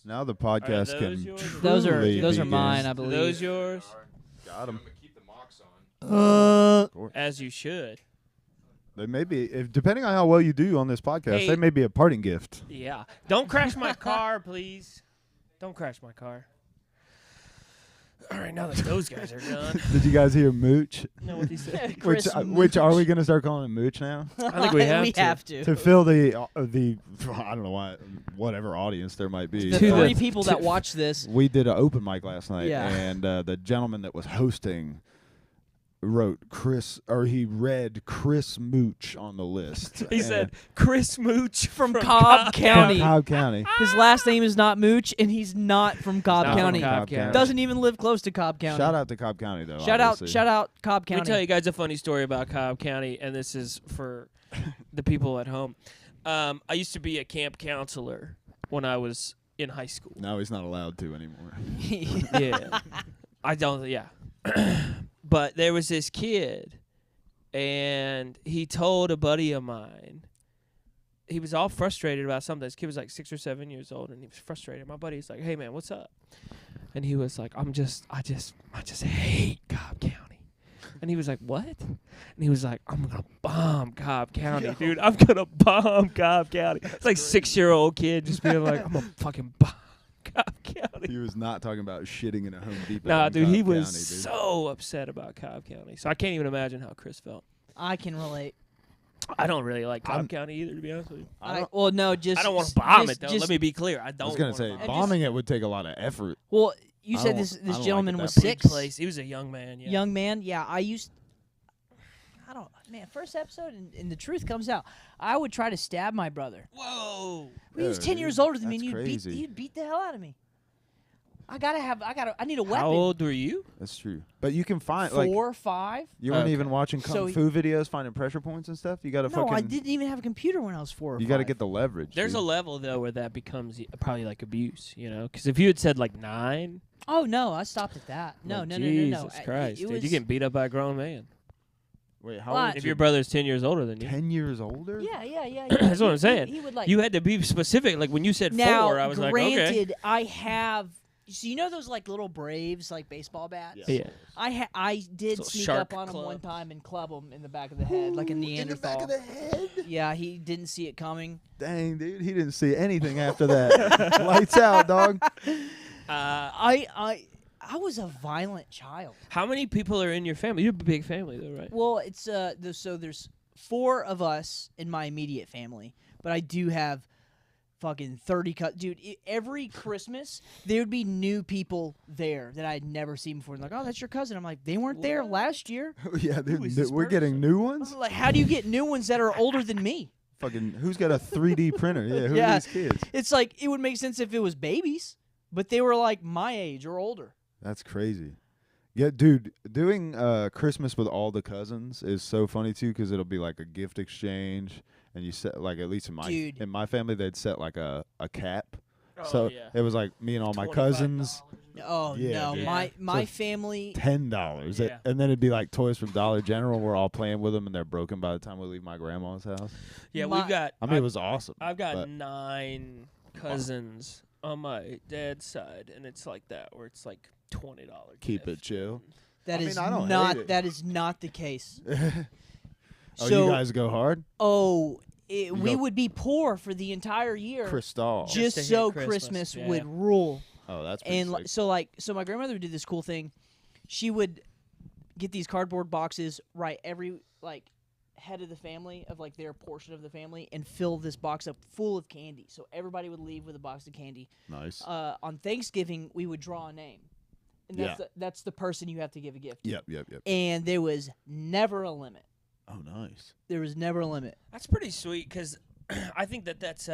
B: Now the podcast
C: those
B: can.
C: yours?
A: Those are
B: truly
A: those are
B: begin.
A: mine, I
C: Are
A: believe.
C: those yours?
B: Got 'em.
C: As you should.
B: They may be, if depending on how well you do on this podcast,
C: Hey.
B: they may be a parting gift.
C: Yeah. Don't crash my car, please. Don't crash my car. All right, now that those guys are done.
B: Did you guys hear Mooch?
C: Know what he said?
A: Chris
B: Which are we gonna start calling him Mooch now?
C: I think we have to.
B: To fill the I don't know why, whatever audience there might be.
A: The
C: To the-
A: three people that watch this.
B: We did an open mic last night,
A: Yeah.
B: and the gentleman that was hosting wrote he read Chris Mooch on the list.
C: He said Chris Mooch
A: From Cobb County.
B: Cobb County.
A: His last name is not Mooch, and he's not from Cobb
C: Not from
A: County.
C: Cobb County.
A: Doesn't even live close to Cobb County.
B: Shout out to Cobb County though.
A: Shout
B: obviously.
A: out Cobb
C: Let
A: County.
C: me tell you guys a funny story about Cobb County, and this is for the people at home. I used to be a camp counselor when I was in high school.
B: No, he's not allowed to anymore.
C: Yeah. I don't, yeah. But there was this kid, and he told a buddy of mine he was all frustrated about something. This kid was like 6 or 7 years old, and he was frustrated. My buddy's like, "Hey man, what's up?" And he was like, I just hate Cobb County." And he was like, "What?" And he was like, "I'm gonna bomb Cobb County, dude. I'm gonna bomb Cobb County." It's like 6-year-old kid just being like, "I'm gonna fucking bomb Cobb County."
B: He was not talking about shitting in a Home Depot.
C: Nah,
B: in
C: dude,
B: Cobb
C: he was
B: County, dude.
C: so upset about Cobb County. So I can't even imagine how Chris felt.
A: I can relate.
C: I don't really like Cobb
B: I'm-
C: County either, to be honest with you.
A: Well, no, just
C: I don't want to bomb
A: just-
C: it though.
A: just-
C: Let me be clear. I
B: I
C: don't.
B: was gonna
C: wanna
B: say
C: bomb it.
B: bombing it would take a lot of effort.
A: Well, you
B: I
A: said
B: don't-
A: this
B: I don't like
A: gentleman
B: it
A: was
B: that
C: Big
A: 6.
C: place. He was a young man. Yeah.
A: Young man, yeah. First episode, and the truth comes out. I would try to stab my brother.
C: Whoa.
A: He was
B: Yeah,
A: 10
B: dude,
A: years older than me, and
B: that's crazy.
A: he'd beat the hell out of me. I need a weapon.
C: How old were you?
B: That's true. But you can find
A: 4, 5.
B: you weren't
C: Okay.
B: even watching kung
A: So
B: fu videos, finding pressure points and stuff. You got to
A: No,
B: fucking.
A: I didn't even have a computer when I was 4 or 5.
B: You got to get the leverage.
C: There's a
B: dude.
C: level though where that becomes probably like abuse, you know? Because if you had said like 9,
A: Oh no, I stopped at that. No,
C: like,
A: no, no, no,
C: Jesus
A: no.
C: Christ,
A: It
C: dude,
A: was,
C: you're getting beat up by a grown man.
B: Wait, how
A: What?
B: old?
C: If your brother's 10 years older than you,
B: 10 years older?
A: yeah.
C: That's what I'm saying.
A: He would like.
C: you had to be specific. Like when you said
A: now,
C: 4, I was like, okay.
A: granted, I have. So you know those like little Braves like baseball bats?
C: Yeah.
A: I did
C: Little
A: sneak
C: shark
A: up on him
C: club.
A: one time and club him in the back of the head like a Neanderthal.
B: In the back of the head?
A: Yeah, he didn't see it coming.
B: Dang, dude, he didn't see anything after that. Lights out, dog.
A: I was a violent child.
C: How many people are in your family? You're a big family though, right?
A: Well, it's so there's 4 of us in my immediate family, but I do have fucking 30 dude. Every Christmas there would be new people there that I had never seen before. Like, oh, that's your cousin. I'm like, they weren't there
C: What?
A: last year.
B: Yeah,
C: Who is
B: dude,
C: this
B: we're getting
C: person?
B: new
A: I
B: ones.
A: was like, how do you get new ones that are older than me?
B: Fucking, who's got a 3D printer? Yeah, who
A: Yeah.
B: are these kids?
A: It's like it would make sense if it was babies, but they were like my age or older.
B: That's crazy. Yeah, dude, doing Christmas with all the cousins is so funny too, because it'll be like a gift exchange, and you set like, at least
A: Dude.
B: in my family, they'd set like a cap.
C: Oh,
B: So
C: yeah.
B: it was like me and all my
C: $25.
B: cousins,
A: Oh
B: Yeah,
A: no,
B: dude.
A: my
B: So
A: family.
B: $10,
C: Yeah.
B: and then it'd be like toys from Dollar General. We're all playing with them, and they're broken by the time we leave my grandma's house.
C: Yeah,
A: My-
C: we've got.
B: I mean, it was awesome.
C: I've got
B: but-
C: 9 cousins on my dad's side, and it's like that where it's like $20.
B: Keep
C: gift.
B: it chill.
A: That
B: I
A: is
B: mean, I don't
A: not
B: hate it.
A: that is not the case.
B: Oh,
A: So-
B: you guys go hard?
A: We
B: go-
A: would be poor for the entire year
B: Crystal.
A: just
C: to hit
A: so
C: Christmas,
A: Christmas
C: yeah.
A: would rule.
B: Oh, that's pretty
A: And
B: sick.
A: so my grandmother did this cool thing. She would get these cardboard boxes, write every like head of the family of like their portion of the family, and fill this box up full of candy. So everybody would leave with a box of candy.
B: Nice.
A: On Thanksgiving, we would draw a name, and that's the person you have to give a gift. to.
B: Yep.
A: And there was never a limit.
B: Oh, nice.
A: There was never a limit.
C: That's pretty sweet because I think that's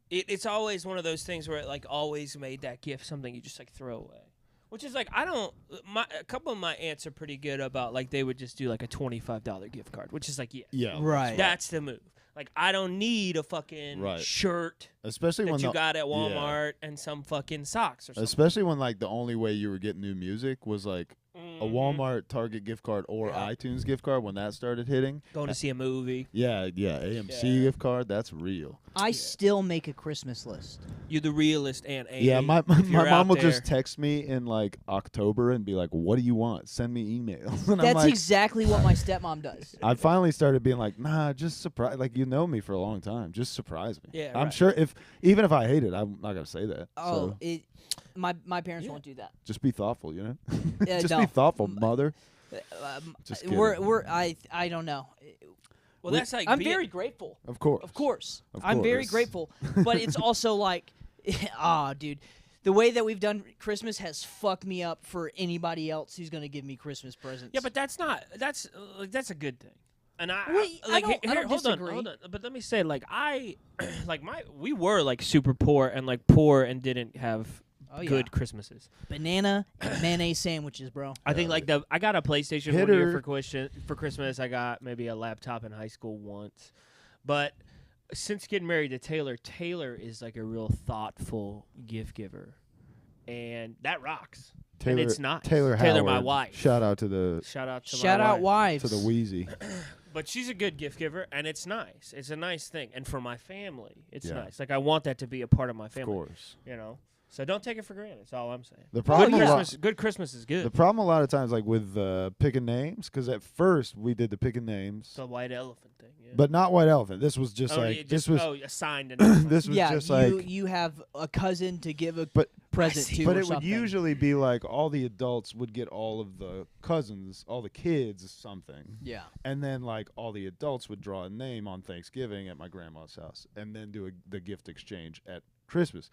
C: it's always one of those things where it like always made that gift something you just like throw away. Which is like a couple of my aunts are pretty good about like they would just do like a $25 gift card, which is like
B: Yeah.
A: Right.
C: that's the move. Like I don't need a fucking
B: Right.
C: shirt
B: Especially when
C: that you got at Walmart and some fucking socks or something.
B: especially when like the only way you were getting new music was like a
C: Mhm.
B: Walmart, Target gift card, or
C: Yeah.
B: iTunes gift card when that started hitting.
C: Going to see a movie.
B: Yeah, AMC
C: Yeah.
B: gift card, that's real.
A: I still make a Christmas list.
C: You're the realist, Aunt Amy.
B: Yeah, my
C: If you're
B: mom
C: out
B: will
C: there.
B: just text me in like October and be like, "What do you want? Send me emails." And I'm
A: That's
B: like,
A: exactly what my stepmom does.
B: I finally started being like, "Nah, just surprise. Like you know me for a long time. Just surprise me."
C: Yeah,
B: I'm
C: right.
B: sure even if I hate it, I'm not gonna say that.
A: Oh,
B: So
A: my parents
C: Yeah.
A: won't do that.
B: just be thoughtful, you know.
A: Yeah,
B: just
A: no.
B: be thoughtful, mother. Just kidding.
A: I don't know.
C: Well, that's like
A: I'm
C: being-
A: very grateful.
B: Of course.
A: Of course.
B: Of
A: I'm very
B: course.
A: grateful. But it's also like, dude, the way that we've done Christmas has fucked me up for anybody else who's gonna give me Christmas presents.
C: Yeah, but that's a good thing. And
A: Wait, I don't- I don't
C: hold
A: disagree.
C: on. But let me say, like we were like super poor and didn't have
A: Oh, yeah.
C: good Christmases.
A: banana and mayonnaise sandwiches, bro.
C: I think like I got a PlayStation one
B: Hitter.
C: year for Christmas. I got maybe a laptop in high school once, but since getting married to Taylor is like a real thoughtful gift giver, and that rocks.
B: Taylor,
C: it's nice.
B: Taylor
C: Taylor, my
B: Howard.
C: wife.
B: Shout out to the
C: Shout out to
A: Shout
C: my
A: out
C: wife.
A: wives.
B: Wheezy.
C: But she's a good gift giver, and it's nice. It's a nice thing, and for my family, it's
B: Yeah.
C: nice. Like I want that to be a part of my
B: Of
C: family.
B: course.
C: You know, so don't take it for granted. That's all I'm saying.
B: The
C: Good
B: problem, a lot,
C: Christmas, good Christmas is good.
B: the problem a lot of times, like with picking names, because at first we did the picking names,
C: It's a white elephant thing. Yeah.
B: but not white elephant. This was just
C: oh,
B: like
C: you
B: this
C: just,
B: was
C: assigned an elephant.
B: this was
A: yeah,
B: just
A: you
B: like.
A: you have a cousin to give a
B: But-
A: present
C: see.
A: to,
B: But
A: or
B: it would
A: something.
B: usually be like all the adults would get all of the cousins, all the kids, something.
A: Yeah.
B: And then like all the adults would draw a name on Thanksgiving at my grandma's house, and then do the gift exchange at Christmas.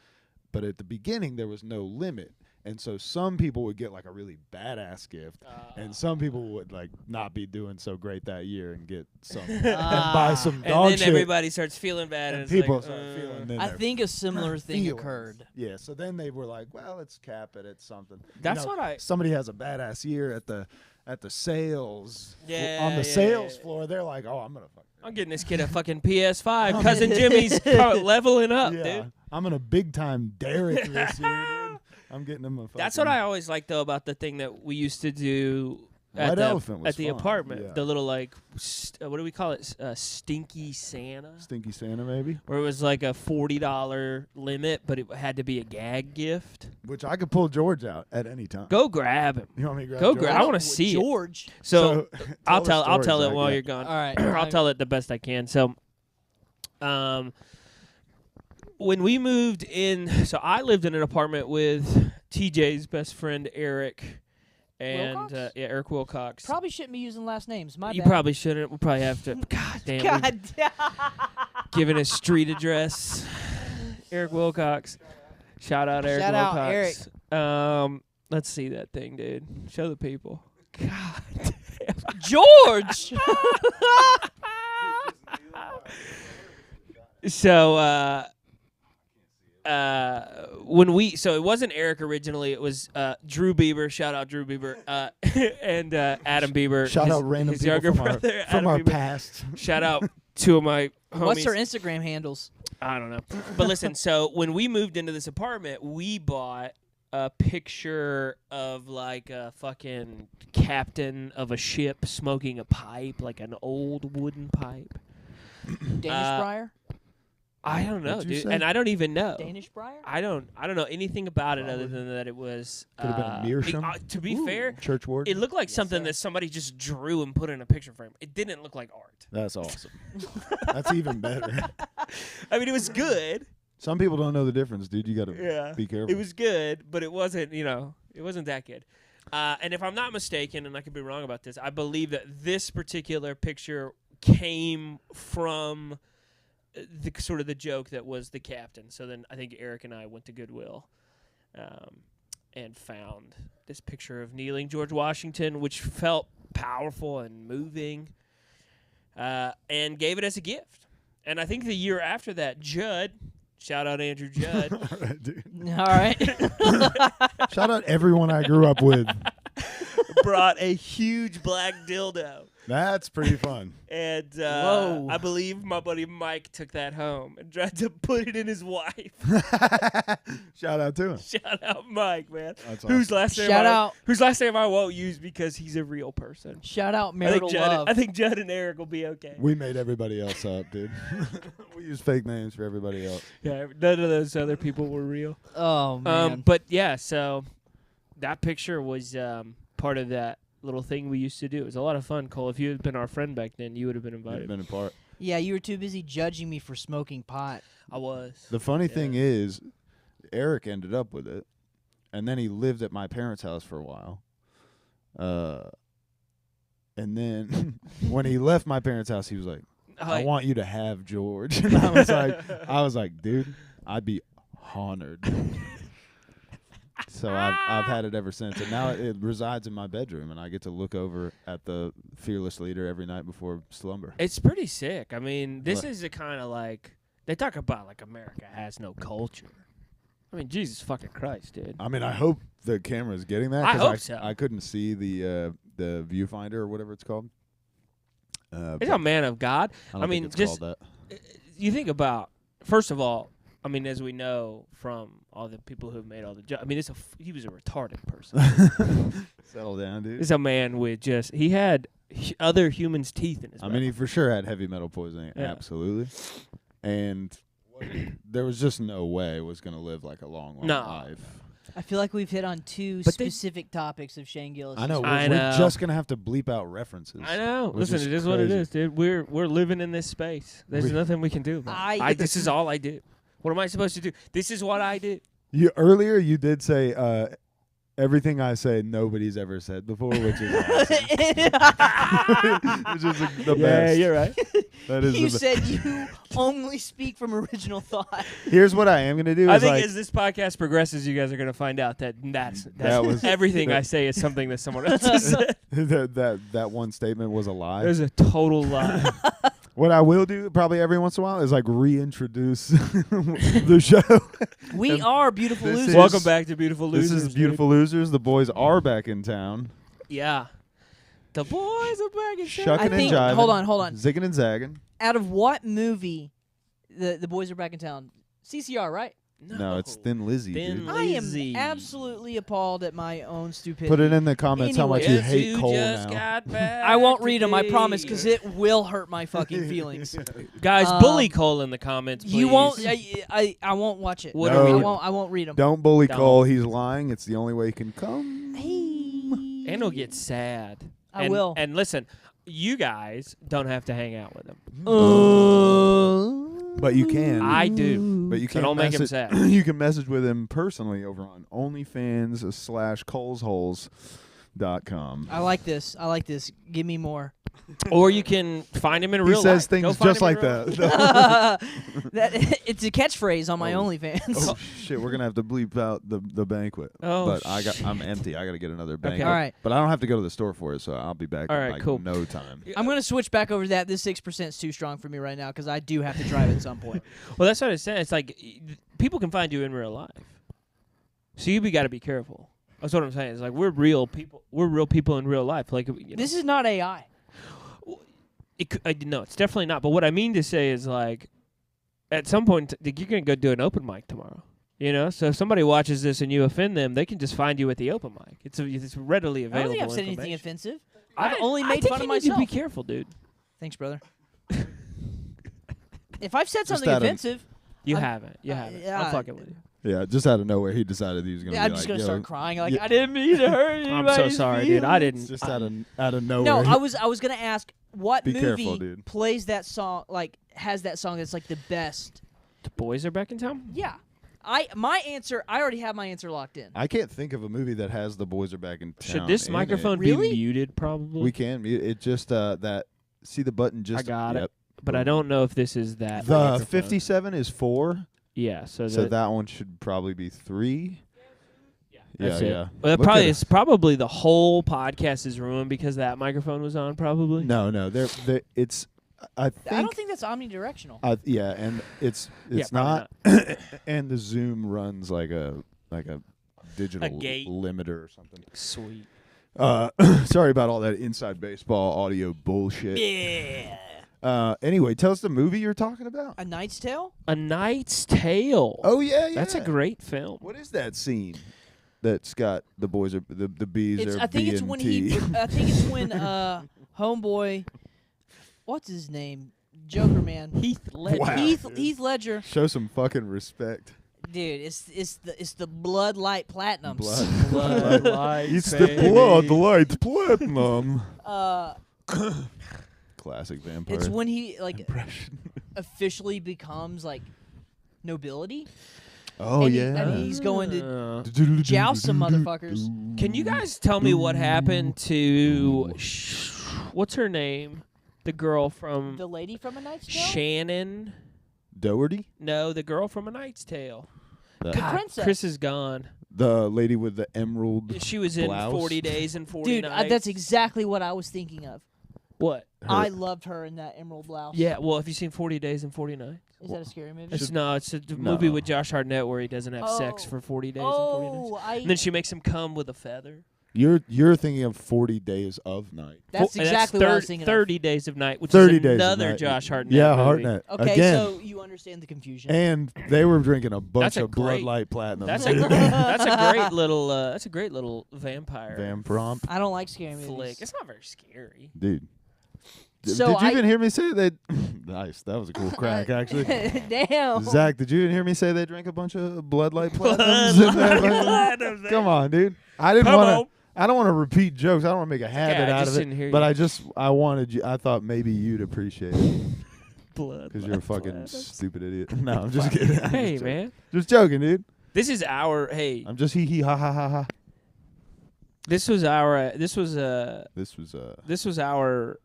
B: But at the beginning there was no limit, and so some people would get like a really badass gift, and some people would like not be doing so great that year and get some and buy some
C: and
B: dog
C: then
B: shit.
C: everybody starts feeling bad,
B: and
C: it's
B: people
C: like,
B: start feeling. Then
A: I
B: they're
A: think a similar thing
B: feelings.
A: occurred.
B: Yeah, so then they were like, well, let's cap it at something.
C: That's what I.
B: Somebody has a badass year at the sales
C: Yeah,
B: on the
C: yeah,
B: sales
C: yeah.
B: floor. They're like, oh, I'm gonna fuck.
C: I'm getting this kid a fucking PS5. Cousin Jimmy's leveling up,
B: Yeah,
C: dude.
B: I'm gonna big time Derek this year, dude. I'm getting him a.
C: That's what I always like though about the thing that we used to do
B: White
C: at the,
B: Elephant was
C: at the
B: fun,
C: apartment.
B: yeah.
C: The little like what do we call it? Stinky Santa,
B: Stinky Santa, maybe.
C: where it was like a $40 limit, but it had to be a gag gift.
B: Which I could pull George out at any time.
C: Go grab him.
B: You want me to grab
C: Go
B: George?
C: grab. I want to see it.
A: George.
C: So I'll
B: the
C: tell
B: story,
C: it
B: Zach,
C: while
B: yeah.
C: you're gone.
A: All right.
C: I'll tell it the best I can. So, when we moved in, so I lived in an apartment with TJ's best friend Eric, and
A: Wilcox?
C: Eric Wilcox.
A: Probably shouldn't be using last names. My
C: You
A: bad.
C: probably shouldn't. We'll probably have to. God damn.
A: God.
C: Giving his street address. Eric Wilcox. Shout out Eric
A: Shout out,
C: Wilcox. Let's see that thing, dude. Show the people. God damn.
A: George.
C: So when so it wasn't Eric originally, it was Drew Bieber, shout out Drew Bieber, and Adam Bieber,
B: Shout
C: his,
B: out random
C: his
B: people
C: younger
B: from
C: brother,
B: our, from
C: Adam
B: our
C: Bieber.
B: past.
C: Shout out two of my homies.
A: What's their Instagram handles?
C: I don't know. But listen, so when we moved into this apartment, we bought a picture of like a fucking captain of a ship smoking a pipe, like an old wooden pipe.
A: Danish Briar.
C: I don't know,
B: What'd you
C: dude,
B: say?
C: and I don't even know.
A: Danish Briar.
C: I don't know anything about it other than that it was.
B: Could've been a meerschaum.
C: To be fair,
B: Church ward.
C: it looked like something that somebody just drew and put in a picture frame. It didn't look like art.
B: That's awesome. That's even better.
C: I mean, it was good.
B: Some people don't know the difference, dude. You gotta
C: Yeah,
B: be careful.
C: it was good, but it wasn't. It wasn't that good. And if I'm not mistaken, and I could be wrong about this, I believe that this particular picture came from the sort of the joke that was the captain. So then I think Eric and I went to Goodwill and found this picture of kneeling George Washington, which felt powerful and moving, and gave it as a gift. And I think the year after that, Judd, shout out Andrew Judd,
B: All right, dude.
A: All right.
B: Shout out everyone I grew up with.
C: brought a huge black dildo.
B: That's pretty fun.
C: And
A: Whoa.
C: I believe my buddy Mike took that home and tried to put it in his wife.
B: Shout out to him.
C: Shout out Mike, man.
B: That's
C: Whose last name
A: Shout out.
C: whose last name I won't use because he's a real person.
A: Shout out
C: I
A: marital
C: think, Judd,
A: love.
C: I think Judd and Eric will be okay.
B: We made everybody else up, dude. We use fake names for everybody else.
C: Yeah, none of those other people were real.
A: Oh man.
C: But yeah, so that picture was part of that little thing we used to do. It was a lot of fun, Cole. If you had been our friend back then, you would have been
B: We've
C: invited.
B: been apart.
A: Yeah, you were too busy judging me for smoking pot.
C: I was.
B: The funny
C: Yeah.
B: thing is, Eric ended up with it, and then he lived at my parents' house for a while. And then when he left my parents' house, he was like, "I want you to have George." And I was like, dude, I'd be honored. So I've had it ever since, and now it resides in my bedroom, and I get to look over at the fearless leader every night before slumber.
C: It's pretty sick. I mean, this
B: What?
C: is a kind of like they talk about like America has no culture. I mean, Jesus fucking Christ, dude.
B: I mean, I hope the camera's getting that.
C: I
B: 'cause
C: hope so.
B: I couldn't see the viewfinder or whatever it's called.
C: It's a man of God.
B: I don't
C: I
B: think
C: mean,
B: it's
C: just
B: called
C: you think about first of all. I mean, as we know from all the people who have made all the jokes, I mean, he was a retarded person.
B: that. Settle down, dude.
C: It's a man with just he had other humans' teeth in his
B: I
C: mouth.
B: mean, he for sure had heavy metal poisoning,
C: Yeah.
B: absolutely. And there was just no way was going to live like a long
C: No.
B: life.
A: I feel like we've hit on two
C: But they-
A: specific topics of Shane Gillis.
B: I know. We're,
C: I
B: we're
C: know.
B: just going to have to bleep out references.
C: I know.
B: which
C: Listen,
B: is
C: it is what it
B: crazy.
C: is, dude. We're living in this space. There's
B: We-
C: nothing we can do about it. This is all I do. What am I supposed to do? This is what I do.
B: Earlier, you did say everything I say nobody's ever said before, which is awesome. Which is the best.
C: you're right.
B: That is
A: You
B: the
A: said you only speak from original thought.
B: Here's what I am going to do.
C: I
B: is
C: think
B: like,
C: as this podcast progresses, you guys are going to find out that's
B: That was-
C: everything I say is something that someone else has said.
B: that one statement was a lie.
C: There's a total lie.
B: What I will do probably every once in a while is like reintroduce the show.
A: We are beautiful
B: This
A: losers.
B: is-
C: Welcome back to Beautiful Losers.
B: This is
C: dude.
B: Beautiful Losers. The boys are back in town.
C: Yeah. The boys are back in town.
B: Shucking
A: I
B: and
A: think.
B: jiving.
A: Hold on.
B: Zigging and zagging.
A: Out of what movie, the boys are back in town? CCR, right?
B: No, it's Thin Lizzy,
C: Thin
B: dude.
C: Lizzy.
A: I am absolutely appalled at my own stupidity.
B: Put it in the comments how much you
C: Guess
B: hate
C: who
B: Cole
C: just
B: now.
C: got back
A: I won't read them, I promise,
C: today?
A: because it will hurt my fucking feelings.
C: Guys, bully Cole in the comments, please.
A: You won't. I won't watch it.
C: What
B: are we-
A: I won't read them.
B: Don't bully
C: Don't.
B: Cole. He's lying. It's the only way he can come.
C: And he'll get sad.
A: I
C: And-
A: will.
C: And listen, you guys don't have to hang out with him.
B: But you can.
C: I do.
B: But you
C: So
B: can't
C: don't make him
B: message-
C: sad.
B: You can message with him personally over on OnlyFans/ColesHoles.com.
A: I like this. Give me more.
C: Or you can find him in
B: He
C: real
B: says
C: life. Go
B: things
C: find
B: just
C: him in
B: like
C: real
B: that.
A: That it's a catchphrase on my
B: Oh.
A: OnlyFans.
B: Oh shit, we're gonna have to bleep out the banquet.
C: Oh,
B: but I'm empty. I gotta get another banquet.
A: All right.
B: But I don't have to go to the store for it, so I'll be back
C: All
B: in
C: right,
B: like
C: cool.
B: no time.
A: I'm gonna switch back over to that. This 6% is too strong for me right now because I do have to drive at some point.
C: Well, that's what I said. It's like people can find you in real life, so you got to be careful. That's what I'm saying. It's like we're real people. We're real people in real life. Like
A: This is not AI.
C: no, it's definitely not. But what I mean to say is like, at some point you're gonna go do an open mic tomorrow. You know, so if somebody watches this and you offend them, they can just find you at the open mic. It's readily
A: I
C: available.
A: don't think I've said anything
C: information.
A: offensive. I've only made fun of
C: I think you
A: myself.
C: need to be careful, dude.
A: Thanks, brother. If I've said
B: Just
A: something
B: out of-
A: offensive,
C: You
A: I'm-
C: haven't. You haven't.
A: yeah,
C: I'm fucking with you.
B: Yeah, just out of nowhere, he decided he was gonna.
A: yeah,
B: be
A: I'm just
B: like,
A: gonna
B: Yo,
A: start crying. Like
B: yeah.
A: I didn't mean to hurt
C: I'm so
A: anybody's
C: sorry, dude. I
A: feelings.
C: didn't.
B: Just out of nowhere.
A: No, I was gonna ask what
B: Be
A: movie
B: careful, dude.
A: plays that song, like has that song that's like the best.
C: The boys are back in town.
A: Yeah, I already have my answer locked in.
B: I can't think of a movie that has the boys are back in town.
C: Should this
B: in
C: microphone
A: Really?
C: be muted? Probably.
B: It. We can mute it. Just that. See the button. Just
C: I got
B: yep.
C: it. But I don't know if this is that.
B: The
C: microphone.
B: 57 is 4,
C: Yeah. So,
B: so that one should probably be 3.
C: That's
B: yeah,
C: it.
B: yeah.
C: Well,
B: Look
C: probably
B: at
C: it's probably the whole podcast is ruined because that microphone was on. Probably.
B: No, it's. I think.
A: I don't think that's omnidirectional.
B: Yeah, and it's
C: Yeah,
B: not,
C: probably
B: and the Zoom runs like a digital
C: gate.
B: limiter or something.
C: Sweet.
B: Sorry about all that inside baseball audio bullshit.
A: Yeah.
B: Anyway, tell us the movie you're talking about.
A: A Knight's Tale.
C: A Knight's Tale.
B: Oh yeah, yeah.
C: That's a great film.
B: What is that scene? That's got the boys are the bees
A: It's,
B: are
A: I think it's
B: B&T.
A: when he. I think it's when homeboy. What's his name? Joker man.
C: Heath Ledger.
B: Wow.
A: Heath Ledger.
B: Show some fucking respect.
A: Dude, it's the Blood Light Platinums.
B: Blood.
C: Blood Light,
B: It's the
C: baby.
B: blood light platinum. Classic vampire.
A: It's when he like
B: impression.
A: officially becomes like nobility.
B: Oh
A: and
B: yeah.
A: he's going to
C: Uh,
A: joust some motherfuckers.
C: Can you guys tell me what happened to what's her name? The girl from
A: The lady from A Knight's Tale.
C: Shannon.
B: Doherty?
C: No, the girl from A Knight's Tale.
B: The,
C: God,
A: princess.
C: Chris is gone.
B: the lady with the emerald.
C: She was in
B: blouse?
C: 40 Days and 40
A: Dude,
C: Nights.
A: that's exactly what I was thinking of.
C: What?
A: I loved her in that emerald blouse.
C: Yeah, well, have you seen 40 Days and 40 Nights?
A: Is that a scary movie?
C: It's a
B: No.
C: movie with Josh Hartnett where he doesn't have sex
A: Oh.
C: for 40 days and 40 nights.
A: Oh,
C: And then she makes him come with a feather.
B: You're thinking of 40 days of night.
A: That's exactly what I was thinking
C: 30 Days of Night, which
B: 30
C: is
B: days of
C: another
B: night.
C: Josh Hartnett
B: Yeah,
C: movie.
B: Hartnett.
A: of. Okay,
B: Again.
A: so you understand the confusion.
B: And they were drinking a bunch
C: a
B: of Bud
C: great-
B: Light Platinum.
C: That's a that's a great little vampire
B: Vampiromp.
A: I don't like scary movies.
C: flick. It's not very scary.
B: Dude.
A: So
B: did you
A: I-
B: even hear me say that? Nice. That was a cool crack, actually.
A: Damn.
B: Zach, did you even hear me say they drank a bunch of Blood Light Platinums? in there? Come on, dude. I didn't
C: Come
B: want
C: on.
B: to. I don't want to repeat jokes. I don't want to make a habit
C: I
B: out
C: just
B: of
C: didn't hear
B: it.
C: you.
B: But I wanted you. I thought maybe you'd appreciate it
C: Blood.
B: because you're a fucking stupid idiot. No, I'm just kidding. I'm
C: Hey,
B: just joking.
C: man.
B: Just joking, dude.
C: This is our
B: I'm just hee ha ha ha ha.
C: this was our
B: This was
C: this was our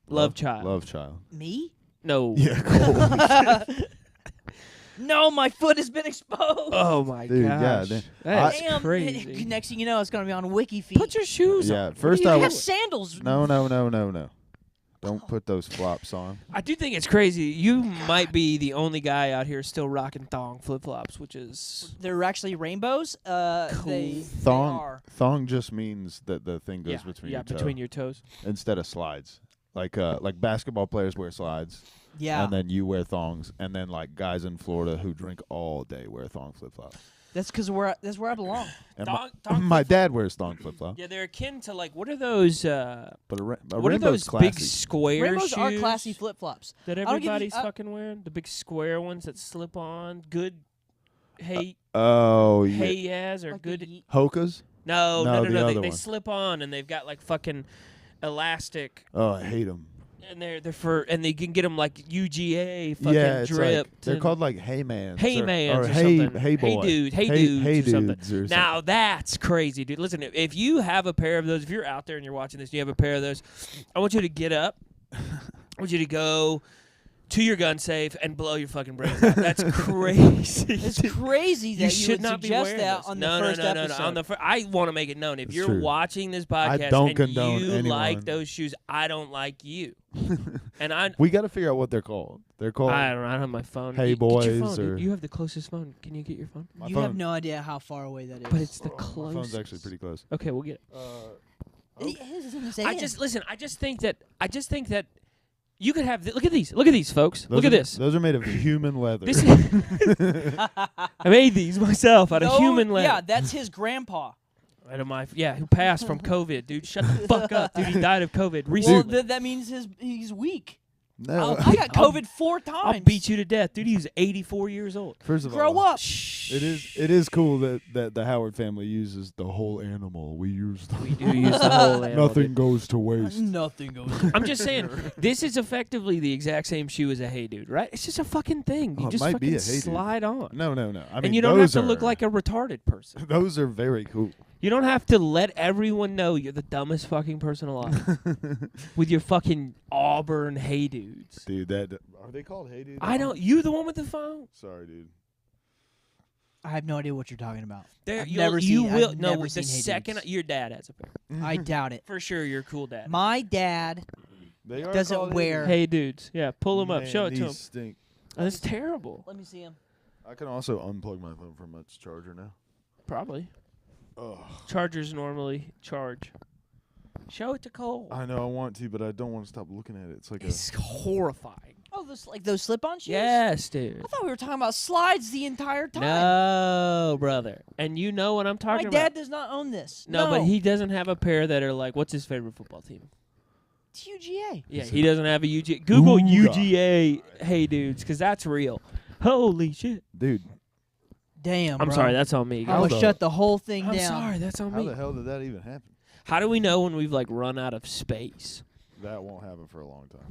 C: love child.
B: Love child.
A: Me?
C: No.
B: Yeah, cool.
A: No, my foot has been exposed.
C: Oh my
B: Dude, yeah,
C: gosh.
B: then-
C: That's
A: Damn.
C: crazy.
A: Next thing you know, it's gonna be on Wiki feet.
C: Put your shoes
B: Yeah,
C: on.
B: first
C: What
B: I
C: do you
A: It
B: wa-
A: has sandals.
B: No. Don't put those flops on.
C: I do think it's crazy. You might be the only guy out here still rocking thong flip flops, which is
A: They're actually rainbows. They
B: Thong.
A: are.
B: Thong just means that the thing goes between your
C: between
B: toe
C: your toes.
B: instead of slides. Like basketball players wear slides,
A: Yeah,
B: and then you wear thongs, and then like guys in Florida who drink all day wear thong flip flops.
A: that's because that's where I belong.
B: And
C: Thong
B: my
C: flip-flop-
B: dad wears thong flip flops,
C: Yeah, they're akin to like what are those?
B: but a
C: What are
B: rainbow's
C: those
B: classy.
C: big square
A: Rainbows
C: shoes
A: are classy flip flops.
C: that
A: don't give you-
C: everybody's fucking wearing? The big square ones that slip on. Good. Hey,
B: Oh yeah,
C: hey, yes, or
A: Like
C: good.
A: the
B: Hokas.
C: No,
B: No,
C: no,
B: the
C: no, no.
B: other
C: They
B: one.
C: slip on and they've got like fucking elastic,
B: Oh, I hate them.
C: and they're for, and they can get them like UGA fucking
B: Yeah, it's
C: dripped.
B: like, they're
C: and
B: called like Heymans.
C: Heymans or
B: hey,
C: something.
B: Hey boy.
C: Hey dude, hey
B: hey,
C: dudes
B: hey
C: or something.
B: dudes or
C: Now that's crazy, dude. Listen, if you have a pair of those, if you're out there and you're watching this and you have a pair of those, I want you to get up. I want you to go to your gun safe and blow your fucking brains out. That's crazy.
A: It's crazy that
C: You
A: you
C: should
A: would
C: not be
A: suggest
C: wearing
A: that
C: this.
A: on
C: no,
A: the first
C: no, no,
A: episode.
C: No, on the I want to make it known if
B: It's
C: you're
B: true.
C: watching this podcast
B: don't
C: and
B: condone
C: you
B: anyone.
C: like those shoes, I don't like you. And I
B: We got to figure out what they're called. They're called.
C: I don't know. I don't have my phone.
B: Hey,
C: Get your
B: boys,
C: phone, dude.
B: or-
C: You have the closest phone. Can you get your phone?
B: My
A: you
B: phone,
A: have no idea how far away that is.
C: But it's the
B: my
C: closest.
B: phone's actually pretty close.
C: Okay, we'll get it.
A: I
C: I just think that you could have. Look at these. Look at these, folks.
B: Those
C: Look at
B: are-
C: this.
B: Those are made of human leather.
C: This is I made these myself out of human leather.
A: Yeah, that's his grandpa.
C: Out of my who passed from COVID, dude. Shut the fuck up, dude. He died of COVID
A: Well,
C: recently.
A: that means he's weak.
B: no.
A: I got COVID 4 times.
C: I'll beat you to death, dude. He was 84 years old.
B: First of
A: Grow
B: all,
A: up.
B: It is cool that the Howard family uses the whole animal. We use the
C: We do use the whole animal,
B: nothing
C: dude.
B: goes to waste.
A: Nothing goes.
C: I'm just saying, this is effectively the exact same shoe as a Hey Dude, right? It's just a fucking thing. You
B: Oh, it
C: just
B: might be
C: fucking
B: a Hey Dude.
C: slide on.
B: No. I mean,
C: And you don't have
B: those
C: to look
B: are-
C: like a retarded person.
B: Those are very cool.
C: You don't have to let everyone know you're the dumbest fucking person alive with your fucking Auburn Hey Dudes.
B: Dude, that are they called Hey Dude?
C: I don't. You the one with the phone?
B: Sorry, dude.
A: I have no idea what you're talking about.
C: There,
A: I've
C: you'll-
A: never
C: you
A: seen-
C: will.
A: I've
C: no,
A: never
C: the
A: seen Hey
C: second
A: Dudes.
C: your dad has a pair,
A: I doubt it.
C: for sure. You're a cool dad.
A: My dad
B: They are
A: doesn't
B: called Hey
A: wear-
B: Dude.
C: Hey Dudes, yeah, pull them up,
B: Man,
C: show it to
B: these
C: him.
B: Stink.
C: That's terrible.
A: Let me see him.
B: I can also unplug my phone from its charger now.
C: Probably.
B: Ugh.
C: Chargers normally charge. Show it to Cole.
B: I know I want to, but I don't want to stop looking at it. It's like
C: It's horrifying.
A: Oh, those slip-on shoes.
C: Yes, dude.
A: I thought we were talking about slides the entire time.
C: No, brother. And you know what I'm
A: My
C: talking
A: dad
C: about.
A: does not own this.
C: No, but he doesn't have a pair that are like, what's his favorite football team?
A: It's UGA.
C: Yeah, he doesn't have a UGA. Google
B: Ooga.
C: UGA Hey Dudes, because that's real. Holy shit.
B: a dude.
A: Damn.
C: I'm
A: bro.
C: sorry, that's on me.
A: I'm
B: How
A: gonna
B: the-
A: shut the whole thing
C: I'm
A: down.
C: sorry, that's on
B: How
C: me.
B: the hell did that even happen?
C: How do we know when we've like run out of space?
B: That won't happen for a long time.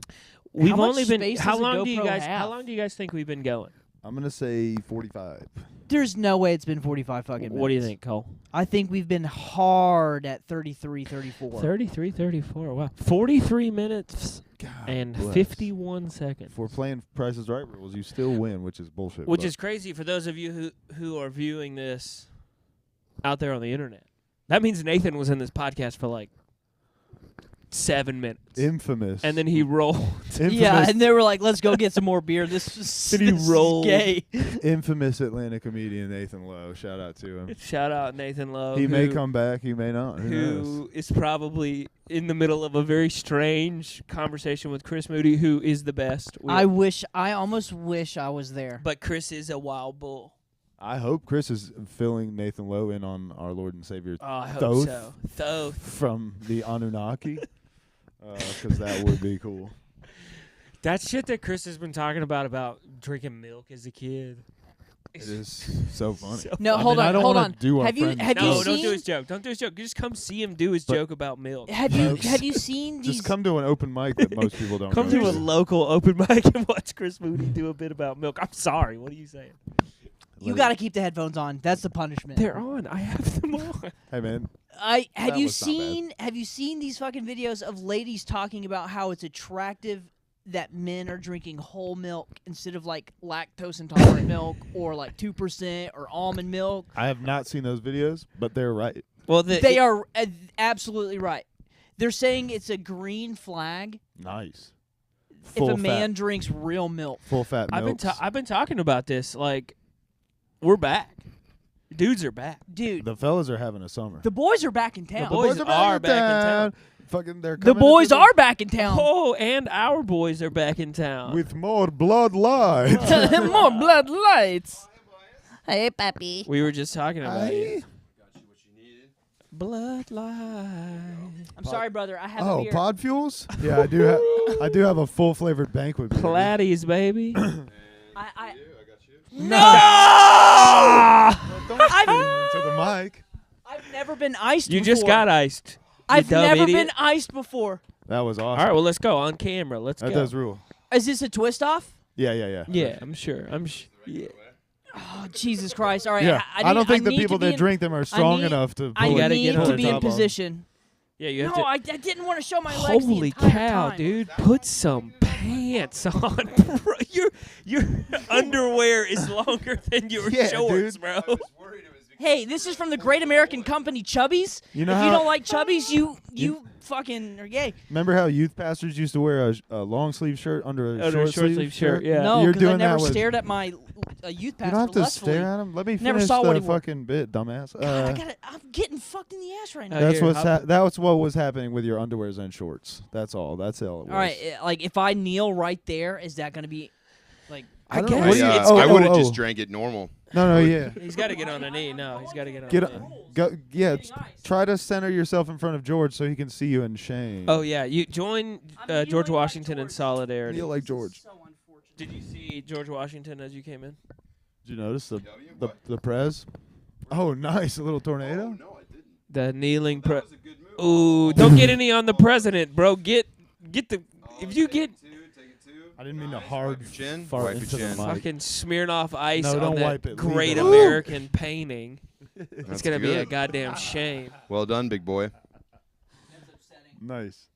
C: We've
A: much
C: only been.
A: space
C: How
A: does a
C: long do you
A: GoPro
C: guys?
A: have?
C: How long do you guys think we've been going?
B: I'm gonna say 45.
A: There's no way it's been 45 fucking minutes.
C: What do you think, Cole?
A: I think we've been hard at 33, 34.
C: 33, 34. Wow, 43 minutes
B: God
C: and
B: bless.
C: 51 seconds.
B: If we're playing Price is Right rules, you still win, which is bullshit.
C: Which
B: but
C: is crazy for those of you who are viewing this out there on the internet. That means Nathan was in this podcast for like 7 minutes.
B: Infamous.
C: And then he rolled.
B: infamous,
A: Yeah, and they were like, "Let's go get some more beer." This is,
C: Then he
A: this is
C: rolled.
A: gay.
B: infamous Atlanta comedian Nathan Lowe. Shout out to him.
C: Shout out Nathan Lowe.
B: He may
C: who-
B: come back. He may not. Who knows?
C: Who is probably in the middle of a very strange conversation with Chris Moody, who is the best.
A: I almost wish I was there.
C: But Chris is a wild bull.
B: I hope Chris is filling Nathan Lowe in on our Lord and Savior
C: Oh, I hope
B: Thoth
C: so. Thoth.
B: from the Anunnaki, because that would be cool.
C: That shit that Chris has been talking about drinking milk as a kid.
B: It is so funny.
A: No,
B: I
A: hold
B: mean, I
A: on,
B: don't
A: hold
B: wanna
A: on.
B: do our
A: Have you
B: friends
A: have
C: No,
A: you
C: don't do
A: seen
C: his joke. Don't do his joke. You just come see him do his
B: But-
C: joke about milk.
A: have you
B: Folks,
A: have you seen these?
B: Just come to an open mic that most people don't
C: Come
B: go
C: to a local open mic and watch Chris Moody do a bit about milk. I'm sorry. What are you saying?
A: You got to keep the headphones on. That's the punishment.
C: They're on. I have them on.
B: Hey, man.
A: Have
B: That
A: you
B: was not bad.
A: seen these fucking videos of ladies talking about how it's attractive that men are drinking whole milk instead of like lactose intolerant milk or like 2% or almond milk?
B: I have not seen those videos, but they're right.
C: Well,
A: They are absolutely right. They're saying it's a green flag
B: Nice.
A: if a man drinks real milk.
B: full fat milk.
C: I've been talking about this. Like, we're back. Dudes are back.
A: Dude,
B: The fellas are having a summer.
A: the boys are back in town.
C: The boys are back in town.
B: Fucking, they're
A: The
B: coming
A: boys
B: into
A: are back in town.
C: Oh, and our boys are back in town.
B: with more blood light.
A: More blood lights. Hey, papi.
C: We were just talking about
B: Aye.
C: it. Blood light.
A: I'm sorry, brother. I have a
B: Oh,
A: beer.
B: pod fuels? Yeah, I do have a full flavored banquet beer.
C: Platties, baby.
A: I
C: No!
B: To the mic.
A: I've never been iced
C: You
A: before.
C: just got iced. You
A: I've
C: dumb
A: never
C: idiot.
A: been iced before.
B: That was awesome.
C: All right, well, let's go on camera. Let's
B: that
C: go.
B: does rule.
A: Is this a twist off?
B: Yeah.
C: Yeah, I'm sure. Yeah.
A: Oh, Jesus Christ. All right.
B: Yeah.
A: I
B: I don't think the
A: need to
B: people
A: be
B: that
A: in-
B: drink them are strong
A: need-
B: enough to
A: I
C: You gotta
A: need
C: get on
A: to
C: the
A: be in
C: top of 'em.
A: position.
C: Yeah, you have
A: No,
C: to.
A: I didn't want to show my legs the
C: Holy
A: entire
C: cow,
A: time.
C: dude! Put some pants on. Bro, your underwear is longer than your
B: Yeah,
C: shorts,
B: dude.
C: bro.
A: Hey, this is from the great American company Chubbies.
B: You know
A: if
B: how-
A: you don't like Chubbies, you fucking are gay.
B: Remember how youth pastors used to wear a long sleeve shirt under a
C: Under a
B: short
C: short-sleeve shirt, yeah.
A: No,
B: You're
A: because I
B: doing
A: never
B: that with.
A: stared at my youth
B: You
A: pastor
B: don't have to
A: lustfully.
B: stare at him. Let me
A: Never
B: finish
A: saw what
B: the
A: he wore.
B: fucking bit, dumbass.
A: God, I'm getting fucked in the ass right now.
B: That's
C: here,
B: what's
C: hop-
B: that's what was happening with your underwears and shorts. That's all. That's all it was.
A: All right, like if I kneel right there, is that gonna be like?
C: I
B: don't know.
C: guess.
B: What do you-
C: It's-
B: oh,
E: I would have
B: oh,
E: just
B: oh.
E: drank it normal.
B: No, yeah.
C: He's got to get on a knee. No, he's got to get on.
B: Get
C: a knee.
B: go. Try to center yourself in front of George so he can see you in shame.
C: Oh yeah, you join George Washington in solidarity.
B: Kneel like George.
C: Did you see George Washington as you came in?
B: Did you notice the prez? Oh, nice, a little tornado.
E: No, I didn't.
C: The kneeling pre.
E: a good move.
C: Ooh, don't get any on the president, bro. Get the. If you get
B: I didn't mean to hard
E: your chin.
B: fart
E: Wipe your
B: into the
E: chin.
B: mic.
C: fucking Smirnoff Ice
B: No,
C: on
B: don't
C: that
B: wipe it. Leave
C: great
B: it.
C: American painting, it's
E: That's
C: gonna be a
E: good.
C: goddamn shame.
E: Well done, big boy.
B: Nice.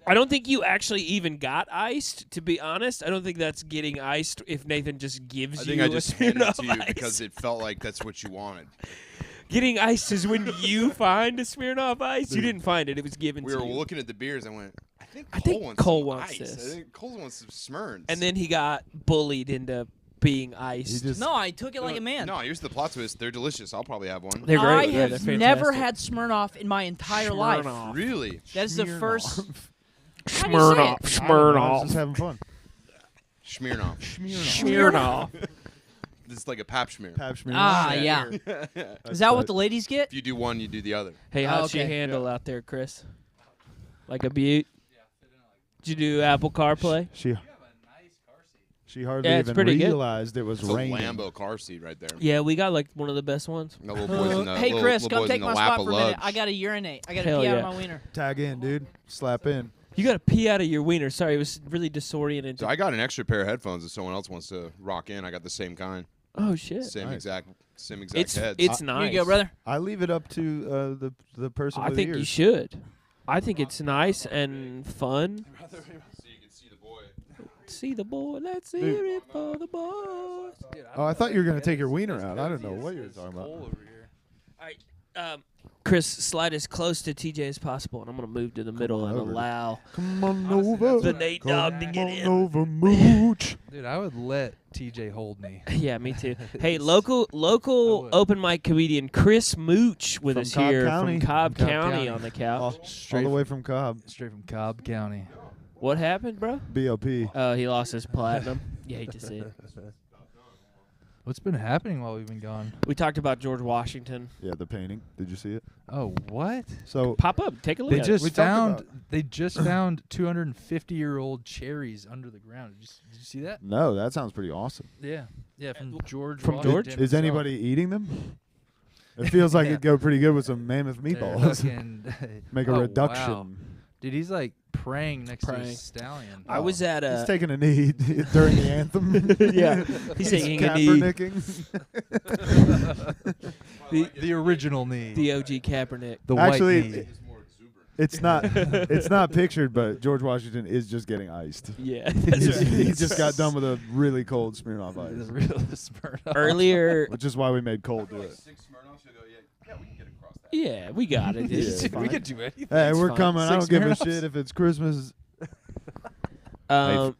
C: I don't think you actually even got iced. To be honest, I don't think that's getting iced. If Nathan just gives
E: I
C: you
E: think I
C: a
E: just handed it to
C: Smirnoff
E: you
C: Ice.
E: because it felt like that's what you wanted.
C: Getting iced is when you find a Smirnoff Ice. You didn't find it; it was given
E: We
C: to
E: were
C: you.
E: looking at the beers. I went, I think
C: Cole
E: some
C: wants
E: ice.
C: this.
E: I think Cole wants some Smurns.
C: And then he got bullied into being iced.
B: He just
A: No, I took it like a man.
E: No, here's the plot twist. They're delicious. I'll probably have one.
C: They're great.
A: I
C: Yeah, they're
A: have never
C: fantastic.
A: had Smirnoff in my entire life.
C: Smirnoff.
E: Really?
A: That is the first. How do you say
C: Smirnoff.
A: it?
B: I was
C: Smirnoff.
B: just having fun.
E: Smirnoff.
C: Smirnoff.
E: It's like a pap schmear.
B: Pap Schmear.
A: Ah, yeah. Is that what the ladies get?
E: If you do one, you do the other.
C: Hey,
A: Oh,
C: how's your
A: okay.
C: handle out there, Chris? Like a beaut? Did you do Apple CarPlay?
B: She hardly
C: Yeah, it's
B: even
C: pretty good.
B: realized it was
E: It's a
B: raining.
E: Lambo car seat right there.
C: Yeah, we got like one of the best ones.
E: The little boys in the,
A: Hey,
E: little,
A: Chris,
E: little
A: come
E: boys
A: take
E: in the
A: my
E: lap
A: spot
E: of
A: for a minute.
E: lugs.
A: I gotta urinate. I gotta
C: Hell
A: pee out
C: yeah.
A: of my wiener.
B: Tag in, dude. Slap in.
C: You got to pee out of your wiener. Sorry, it was really disoriented.
E: So I got an extra pair of headphones if someone else wants to rock in. I got the same kind.
C: Oh shit!
E: Same
B: Nice.
E: exact
C: It's
E: heads.
C: it's
A: Here
C: nice.
A: you go, brother.
B: I leave it up to the person
C: I
B: with
C: think
B: ears.
C: you should. I think it's nice and fun.
E: so you can see the boy.
C: See the boy. Let's
B: Dude.
C: hear it for the boys.
B: Oh, I thought you were gonna take your wiener out. I don't know what you were talking about.
C: All right, Chris, slide as close to TJ as possible, and I'm gonna move to the middle and
B: over.
C: allow
B: Come on over.
C: the Nate Dogg to get in.
B: over, Mooch.
D: Dude, I would let TJ hold me.
C: Yeah, me too. Hey, local
D: would.
C: open mic comedian Chris Mooch with
B: From
C: us
B: Cobb
C: here
B: County.
C: from Cobb
D: Cobb
C: County
D: County.
C: on the couch.
B: All the way from Cobb.
D: Straight from Cobb County.
C: What happened, bro?
B: BOP.
C: Oh, he lost his platinum. You hate to see it.
D: What's been happening while we've been gone?
C: We talked about George Washington.
B: Yeah, the painting. Did you see it?
D: Oh, what?
B: So
C: Pop up, take a look
D: They
C: at
D: just
B: We talked
D: found
B: about-
D: they just found 250-year-old cherries under the ground. Did you see that?
B: no, that sounds pretty awesome.
D: Yeah. Yeah, from George.
C: From
D: Washington
C: George?
B: Is
D: himself.
B: anybody eating them? It feels like
D: Yeah.
B: it'd go pretty good with some mammoth
D: They're
B: meatballs.
D: fucking-
B: Make a
D: Oh,
B: reduction.
D: wow. Dude, he's like praying next to
C: Praying.
D: a stallion.
C: I was at
B: He's taking a knee during the anthem.
C: Yeah, he's taking a knee.
B: Kaepernicking.
D: the original knee.
C: The OG Kaepernick.
D: The
B: Actually,
D: white knee.
B: It's not pictured, but George Washington is just getting iced.
C: Yeah.
B: He just got done with a really cold Smirnoff
D: The
B: ice,
D: real Smirnoff.
C: Earlier,
B: which is why we made Cole do it.
E: 6 Smirnoffs, you'll go, yeah, we can get across that.
C: yeah, we got it. It's
D: Dude, we
C: fine.
D: could do anything.
B: Hey,
C: It's
B: we're
C: fine.
B: coming. I don't
D: 6
B: give a
D: Smirnoffs?
B: shit if it's Christmas.
C: Um,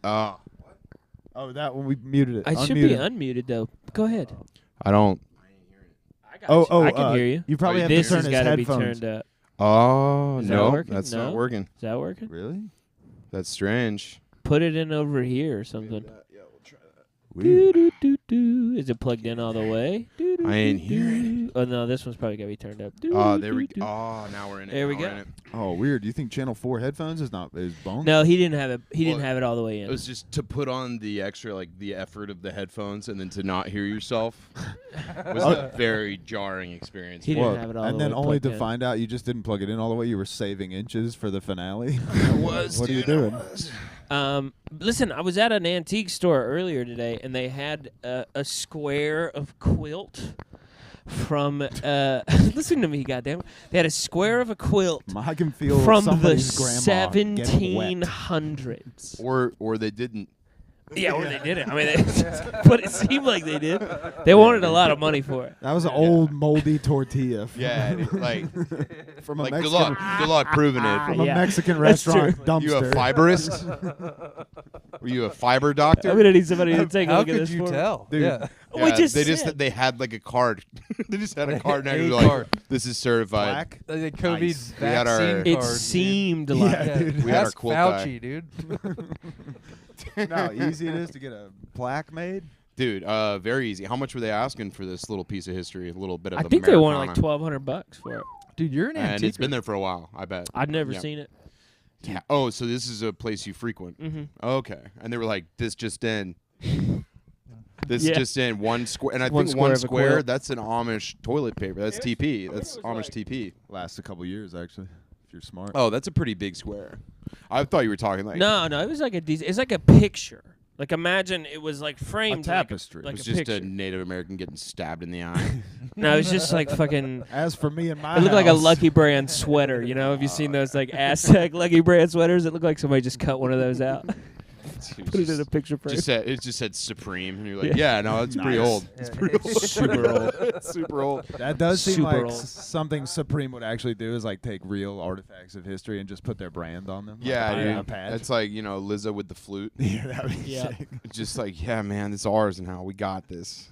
B: Oh, that one we muted it.
C: I should be unmuted though. Go ahead.
E: I don't.
C: I got
B: Oh,
C: you. I can hear you.
B: You probably
E: Oh,
B: have
C: This
B: to
C: has
B: turn his
C: got to be
B: headphones.
C: turned up.
E: Oh,
C: Is that
E: no,
C: working?
E: that's
C: No?
E: not working.
C: Is that working?
B: Really?
E: That's strange.
C: Put it in over here or something.
B: Weird.
C: Do-do-do-do. Is it plugged in all the way?
E: I ain't hearing
C: Do-do-do-do. Oh no, this one's probably gotta be turned up.
E: Oh, there we
C: Do-do-do-do.
E: go. Oh, now we're in it.
C: There we
E: Now we're
C: go.
E: in it.
B: Oh, weird. Do you think Channel 4 headphones is bone?
C: No, he didn't have it. He didn't
E: Well,
C: have it all the way
E: It
C: in.
E: was just to put on the extra, like the effort of the headphones, and then to not hear yourself was a very jarring experience.
C: He
E: for me.
C: didn't have it all
B: and
C: the
B: then
C: way
B: only
C: plugged
B: to
C: in.
B: find out you just didn't plug it in all the way. You were saving inches for the finale.
E: I was.
B: What are you
E: dude, I
B: doing?
E: was.
C: Listen, I was at an antique store earlier today, and they had a square of quilt from. Listen to me, goddamn! They had a square of a quilt
B: I can feel
C: from the
B: somebody's grandma getting wet.
C: 1700s.
E: Or they didn't.
C: Yeah, or they didn't. I mean, but it seemed like they did. They wanted a lot of money for it.
B: That was an old moldy tortilla.
E: Yeah, like
B: from a
E: like good
B: Mexican,
E: luck. Good luck proving it.
B: from a
C: Yeah.
B: Mexican
C: That's
B: restaurant
E: You a
B: dumpster.
E: fiberist? Were you a fiber doctor?
C: I'm gonna need somebody to take a
D: How
C: look at
D: could
C: this
D: you
C: for me.
D: tell?
B: Dude.
D: Yeah.
C: We just
E: they
C: said-
E: they had like a card. They just had a card
D: A
E: and they were like,
D: card.
E: "This is certified."
B: Black.
D: Like the COVID
B: Nice.
E: We had our-
D: vaccine
C: It
D: card.
C: seemed
B: Yeah,
C: like.
B: dude.
E: We had our
D: Ask
E: quilt
D: Fauci, dude.
B: You know how easy it is to get a plaque made?
E: Dude, very easy. How much were they asking for this little piece of history? A little bit of
C: I think they wanted like
E: Americana?
C: $1,200 for it.
D: Dude, you're an
E: And
D: antique.
E: it's been there for a while, I bet.
C: I'd never
E: Yeah.
C: seen it.
E: Yeah. Oh, so this is a place you frequent.
C: Mm-hmm.
E: Okay. And they were like, this just in. This
C: Yeah.
E: just in one square. And I
C: One
E: think
C: square
E: one
C: of a
E: square,
C: quilt.
E: that's an Amish toilet paper. That's TP. That's Amish TP.
B: Lasts a couple years, actually, if you're smart.
E: Oh, that's a pretty big square. I thought you were talking like.
C: No, it was like a decent. It's like a picture. Like imagine it was like
B: a
C: framed.
B: tapestry.
C: Like
E: It was
C: a
E: just
C: picture.
E: a Native American getting stabbed in the eye.
C: No, it was just like fucking.
B: As for me and my
C: It looked like a
B: house-
C: Lucky Brand sweater. You know, have you seen those like Aztec Lucky Brand sweaters? It looked like somebody just cut one of those out, put it in a picture frame.
E: It just said Supreme, and you're like, yeah, no, it's pretty
B: Nice.
E: old. It's pretty old.
C: super old.
E: It's super old.
B: That does seem
C: Super
B: like
C: old.
B: something Supreme would actually do is like take real artifacts of history and just put their brand on them.
E: Yeah,
B: like
E: dude.
B: a patch.
E: It's like, Lizzo with the flute.
B: Yeah, that would be
C: Yeah.
B: sick.
E: It's just like, yeah, man, it's ours now. We got this.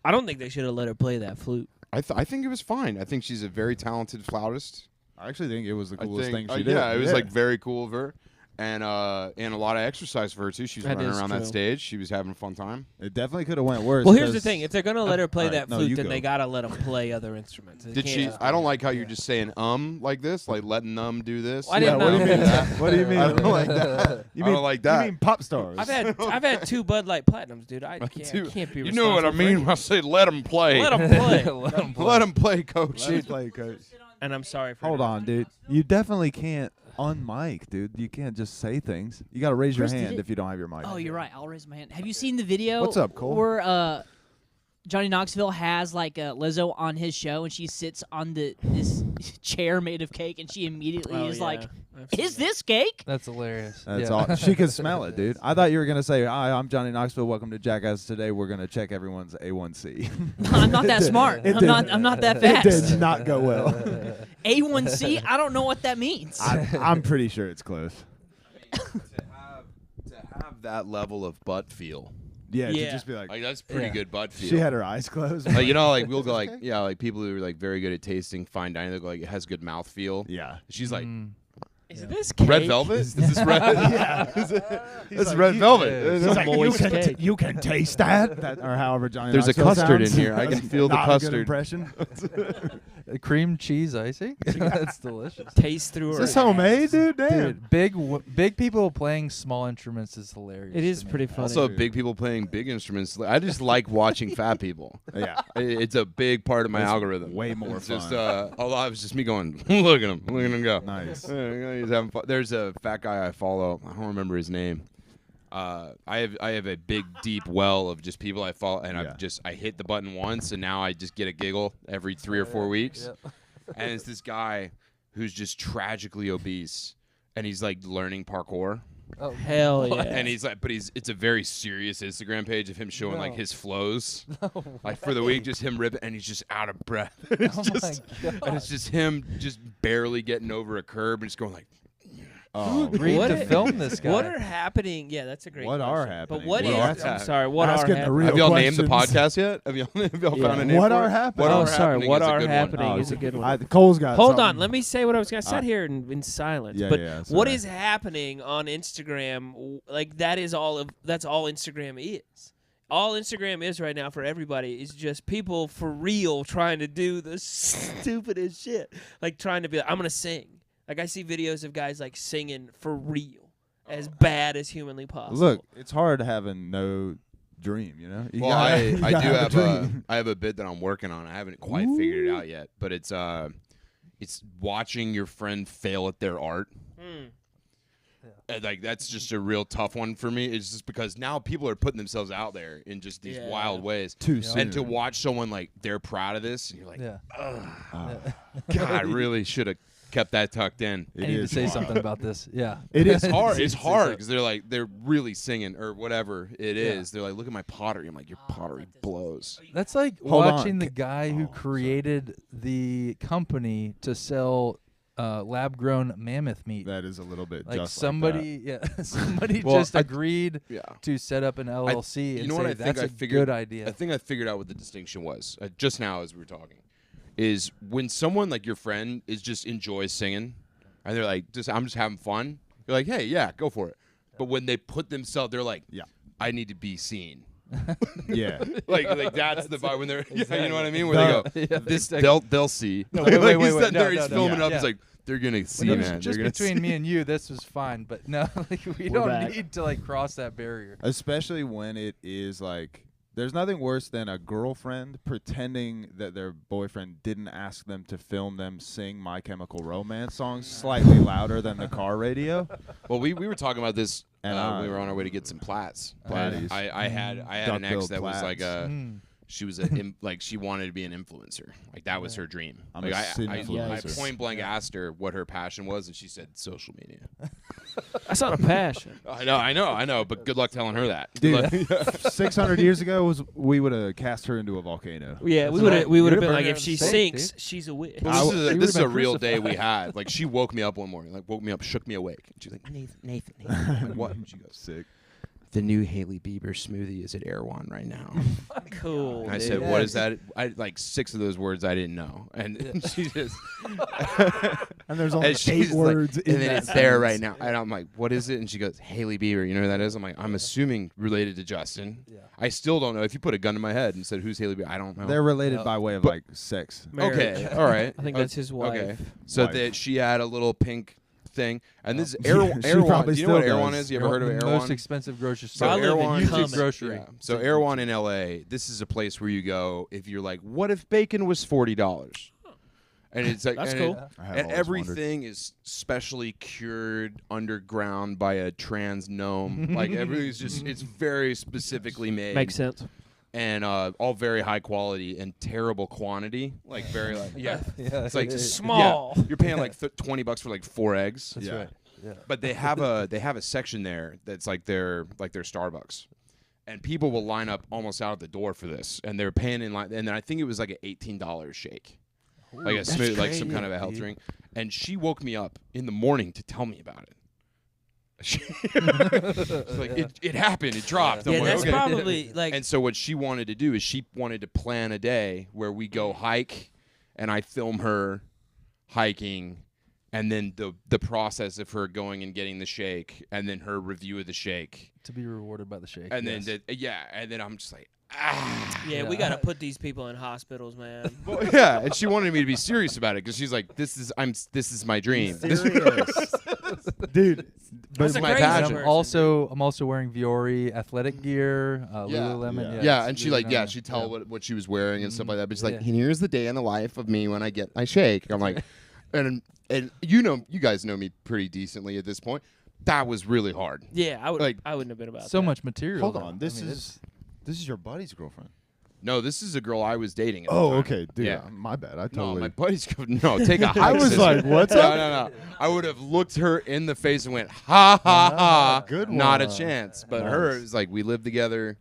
C: I don't think they should have let her play that flute.
E: I think it was fine. I think she's a very talented flautist.
B: I actually think it was the
E: I
B: coolest
E: think,
B: thing she did.
E: yeah, it was like very cool of her. And a lot of exercise for her too. She was
C: That
E: running
C: is
E: around that
C: true.
E: stage. She was having a fun time.
B: It definitely could have went worse.
C: Well, here's the
B: 'cause-
C: thing: if they're gonna let her play
B: Alright,
C: that
B: no,
C: flute,
B: you
C: then
B: go.
C: they gotta let them play other instruments. They
E: Did
C: can't
E: she?
C: just-
E: I don't like how you're just saying like this, like letting them do this.
C: I
B: Yeah,
C: didn't
B: what do you
C: know.
B: mean? What do you mean?
E: I don't like that.
B: You
E: I
B: mean
E: don't like that.
B: You mean pop stars?
C: I've had 2 Bud Light Platinums, dude. I can't be.
E: You know what I
C: responsible for
E: mean when I say let them play.
C: Let them play.
D: Let 'em play.
E: Let them play, coach.
B: Let me play, coach.
C: And I'm sorry for.
B: Hold on, dude. You definitely can't unmic, dude. You can't just say things. You got to raise your
A: Chris, did
B: hand
A: it-
B: if you don't have your mic.
A: Oh, you're right. I'll raise my hand. Have you seen the video?
B: What's up, Cole?
A: Where Johnny Knoxville has like Lizzo on his show, and she sits on this chair made of cake, and she immediately
C: Oh,
A: is
C: yeah.
A: like
C: I've seen
A: Is
C: that.
A: this cake?
D: That's hilarious.
B: That's
D: yeah.
B: all. She could smell it, dude. I thought you were gonna say, "Hi, I'm Johnny Knoxville. Welcome to Jackass. Today we're gonna check everyone's A1C."
A: I'm not that smart.
B: It
A: I'm not that
B: It
A: fast.
B: did not go well.
A: A1C. I don't know what that means.
B: I'm pretty sure it's close.
E: To have that level of butt feel,
B: Yeah,
A: Yeah.
B: to just be like,
E: like that's pretty
D: Yeah.
E: good butt feel.
B: she had her eyes closed.
E: like like we'll go like like people who are like very good at tasting fine dining. They go like it has good mouth feel.
B: Yeah.
E: She's like
C: Is this cake?
E: red velvet. Is this red?
B: Yeah.
E: This is red velvet.
D: It's
E: It's
C: a moist cake.
B: You can taste that, or however Johnny.
E: There's a
B: Knoxville
E: custard in
B: sounds.
E: here. I can
B: That's
E: feel the
B: not a good
E: custard.
B: impression.
D: Cream cheese icing. That's delicious.
C: Taste through
B: Is
C: her.
B: this homemade, dude? Damn.
D: Dude, big people playing small instruments is hilarious.
C: It is
D: to me.
C: pretty funny.
E: Also, big people playing big instruments. I just like watching fat people.
B: Yeah.
E: It's a big part of my
B: It's
E: algorithm.
B: way more
E: It's just
B: fun.
E: a lot of it's just me going, look at him go.
B: Nice.
E: He's having fun. There's a fat guy I follow. I don't remember his name. I have a big deep well of just people I follow, and
B: Yeah.
E: I hit the button once, and now I just get a giggle every 3 or 4 weeks.
D: Yep.
E: And it's this guy who's just tragically obese, and he's like learning parkour.
D: Oh,
C: Hell yeah.
E: And he's like, it's a very serious Instagram page of him showing like
D: No.
E: his flows, like for the week, just him ripping, and he's just out of breath. It's
D: Oh
E: just,
D: my
E: and it's just him just barely getting over a curb and just going like,
B: Oh,
D: agreed
C: What
D: to
C: are-
D: film this guy.
C: What are happening? Yeah, that's a great
B: What
C: question.
B: are
C: But
B: happening?
C: what
B: What
C: is?
B: are
C: I'm
E: happening?
C: sorry. What are
B: Asking the
C: happening?
B: real
E: have y'all named the
B: questions.
E: podcast yet? Have y'all found a name?
B: What
E: for
B: are
E: it?
B: happening?
E: What
C: Oh,
E: are
C: sorry.
E: happening
C: What
E: is a
C: are
E: good one.
C: happening
B: Oh,
C: is a good one.
B: Cole's got.
C: Hold
B: something.
C: on, let me say what I was gonna. I sat here in silence.
B: Yeah,
C: but
B: yeah,
C: what
B: sorry.
C: is happening on Instagram? Like that is all. That's all Instagram is. All Instagram is right now for everybody is just people for real trying to do the stupidest shit. Like trying to be. Like, I'm gonna sing. Like I see videos of guys like singing for real, as bad as humanly possible.
B: Look, it's hard having no dream. You know. You
E: Well,
B: gotta- you
E: I
B: gotta
E: do have
B: dream.
E: I have a bit that I'm working on. I haven't quite figured it out yet, but it's watching your friend fail at their art.
C: Hmm.
E: And, like that's just a real tough one for me. It's just because now people are putting themselves out there in just these
C: Yeah.
E: wild ways,
B: Too soon.
E: and to watch someone like they're proud of this, and you're like,
D: Yeah.
E: God, I really should have kept that tucked in.
B: It
D: I need to
B: is
D: say
B: hard.
D: something about this. Yeah.
B: It is
E: It's hard.
D: Say
E: It's hard
D: something.
E: because they're really singing or whatever it is. They're like, look at my pottery. I'm like, your pottery blows.
D: That's like
B: Hold on.
D: watching the guy who created the company to sell lab-grown mammoth meat.
B: That is a little bit
D: Like
B: just
D: somebody, somebody
E: Well,
D: just agreed
E: Yeah.
D: to set up an LLC
E: you
D: and
E: know
D: say
E: what I think
D: that's
E: I
D: a
E: figured-
D: good idea.
E: I think I figured out what the distinction was just now as we were talking. Is when someone like your friend is just enjoys singing, and they're like, I'm just having fun. You're like, hey, yeah, go for it. But when they put themselves, they're like,
B: Yeah.
E: I need to be seen.
B: Yeah.
E: like that's the vibe when they're, you know what I mean? Where they go,
D: Yeah,
E: this
D: exactly.
E: they'll see.
D: No,
E: Like,
D: wait, wait,
E: he's
D: wait,
E: sitting
D: no,
E: there,
D: no,
E: he's
D: no,
E: filming
D: yeah,
E: up. He's
D: yeah.
E: like, they're gonna see,
D: Well,
E: man.
D: just
E: They're gonna
D: between
E: see.
D: me and you, this was fine. But no, like we
A: We're
D: don't
A: back.
D: need to like cross that barrier.
B: Especially when it is like, there's nothing worse than a girlfriend pretending that their boyfriend didn't ask them to film them sing My Chemical Romance songs slightly louder than the car radio.
E: Well, we were talking about this.
B: And
E: We were on our way to get some plats.
B: Platties.
E: I had an ex
B: Duck-billed
E: that was like
B: plats.
E: she was like she wanted to be an influencer. Like that was her dream.
B: I'm
E: like
B: a
E: I
B: sinfluencer.
E: point blank asked her what her passion was, and she said social media.
C: That's not a passion.
E: I know. But good luck telling her that.
B: Dude, 600 years ago, we would have cast her into a volcano.
C: Yeah,
D: That's
C: we would
D: right.
C: have. We
D: You
C: would have
D: would've
C: been like,
D: burned her
C: if
D: at
C: she
D: the stake,
C: sinks,
D: dude.
C: she's a witch.
E: Well,
B: She
E: this
D: would've
E: is a
D: been
E: real day
D: crucified.
E: we had. Like she woke me up one morning, like woke me up, shook me awake. And she's like, Nathan. I'm like, what? And she goes,
B: Sick.
E: the new Hailey Bieber smoothie is at Erewhon right now.
C: Cool.
E: And I
C: dude.
E: said, what is that? I like 6 of those words I didn't know. And she just
B: And there's only
E: and she's
B: 8
E: just like-
B: words in
E: and then
B: that
E: it's there right
B: sentence.
E: now. And I'm like, what is it? And she goes, Hailey Bieber. You know who that is? I'm like, I'm assuming related to Justin.
D: Yeah.
E: I still don't know. If you put a gun to my head and said, who's Hailey Bieber? I don't know.
B: They're related
D: No.
B: by way of
E: But-
B: like sex.
C: Marriage.
E: okay. All right.
C: I think
E: Oh,
C: that's his wife.
E: Okay. So
B: Wife.
E: that she had a little pink thing. And this is
B: Yeah,
E: Erewhon.
B: she
E: Erewhon.
B: probably
E: Do you know what
B: still
E: Erewhon
B: does.
E: is? You ever heard of
D: the
E: Erewhon?
D: most expensive grocery
E: So
D: store.
C: I live in
E: Erewhon,
D: Music
C: Cummins.
D: grocery.
E: Yeah. So Erewhon in LA, this is a place where you go if you're like, what if bacon was $40? And it's like,
C: That's
E: and
C: cool.
E: it-
B: I have
E: and
B: always
E: everything is specially cured underground by a trans gnome. Like everything's just, it's very specifically made.
C: Makes sense.
E: and all very high quality and terrible quantity. Like very like it's like
C: Small.
E: Yeah, you're paying like $20 for like 4 eggs.
D: That's right. Yeah.
E: But they have a section there that's like their Starbucks, and people will line up almost out at the door for this, and they're paying in line. And then I think it was like an $18 shake, like a smooth, like some kind of a health drink. And she woke me up in the morning to tell me about it. She's like it happened, it dropped. I'm
C: Yeah,
E: like,
C: that's
E: okay.
C: probably like.
E: And so what she wanted to do is she wanted to plan a day where we go hike, and I film her hiking. And then the process of her going and getting the shake, and then her review of the shake,
D: To be rewarded by the shake.
E: and
D: yes.
E: then and then I'm just like,
C: yeah, we gotta put these people in hospitals, man.
E: well, yeah. And she wanted me to be serious about it because she's like, this is my dream.
B: Serious. Dude.
C: That's
B: But
C: a
E: my
C: crazy
E: passion.
C: person,
D: I'm also wearing Viore athletic gear, Lululemon.
E: Yeah, and she
D: really
E: like, yeah,
D: nice.
E: she'd tell what she was wearing and stuff like that. But she's like,
D: Yeah.
E: here's the day in the life of me when I get my shake. I'm like, and you guys know me pretty decently at this point. That was really hard.
C: Yeah, I
E: Like-
C: wouldn't have been about
D: So
C: that.
D: much material.
B: hold
D: though.
B: on.
D: I
B: This
D: mean,
B: is your buddy's girlfriend.
E: No, this is a girl I was dating. At the
B: Oh,
E: time.
B: okay, dude.
E: Yeah.
B: My bad. I
E: No,
B: totally.
E: my buddy's no. Take a hike.
B: I was
E: sister.
B: like, what's
E: no,
B: up?
E: No. I would have looked her in the face and went, ha ha ha.
B: good
E: Not a
B: one.
E: chance. But
B: Nice.
E: her, it was like we lived together.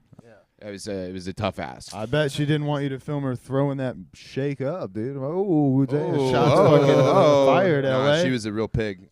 E: It was a tough ask.
B: I bet she didn't want you to film her throwing that shake up, dude. Oh,
E: Oh,
B: shots fucking fired,
E: Nah,
B: LA.
E: she was a real pig.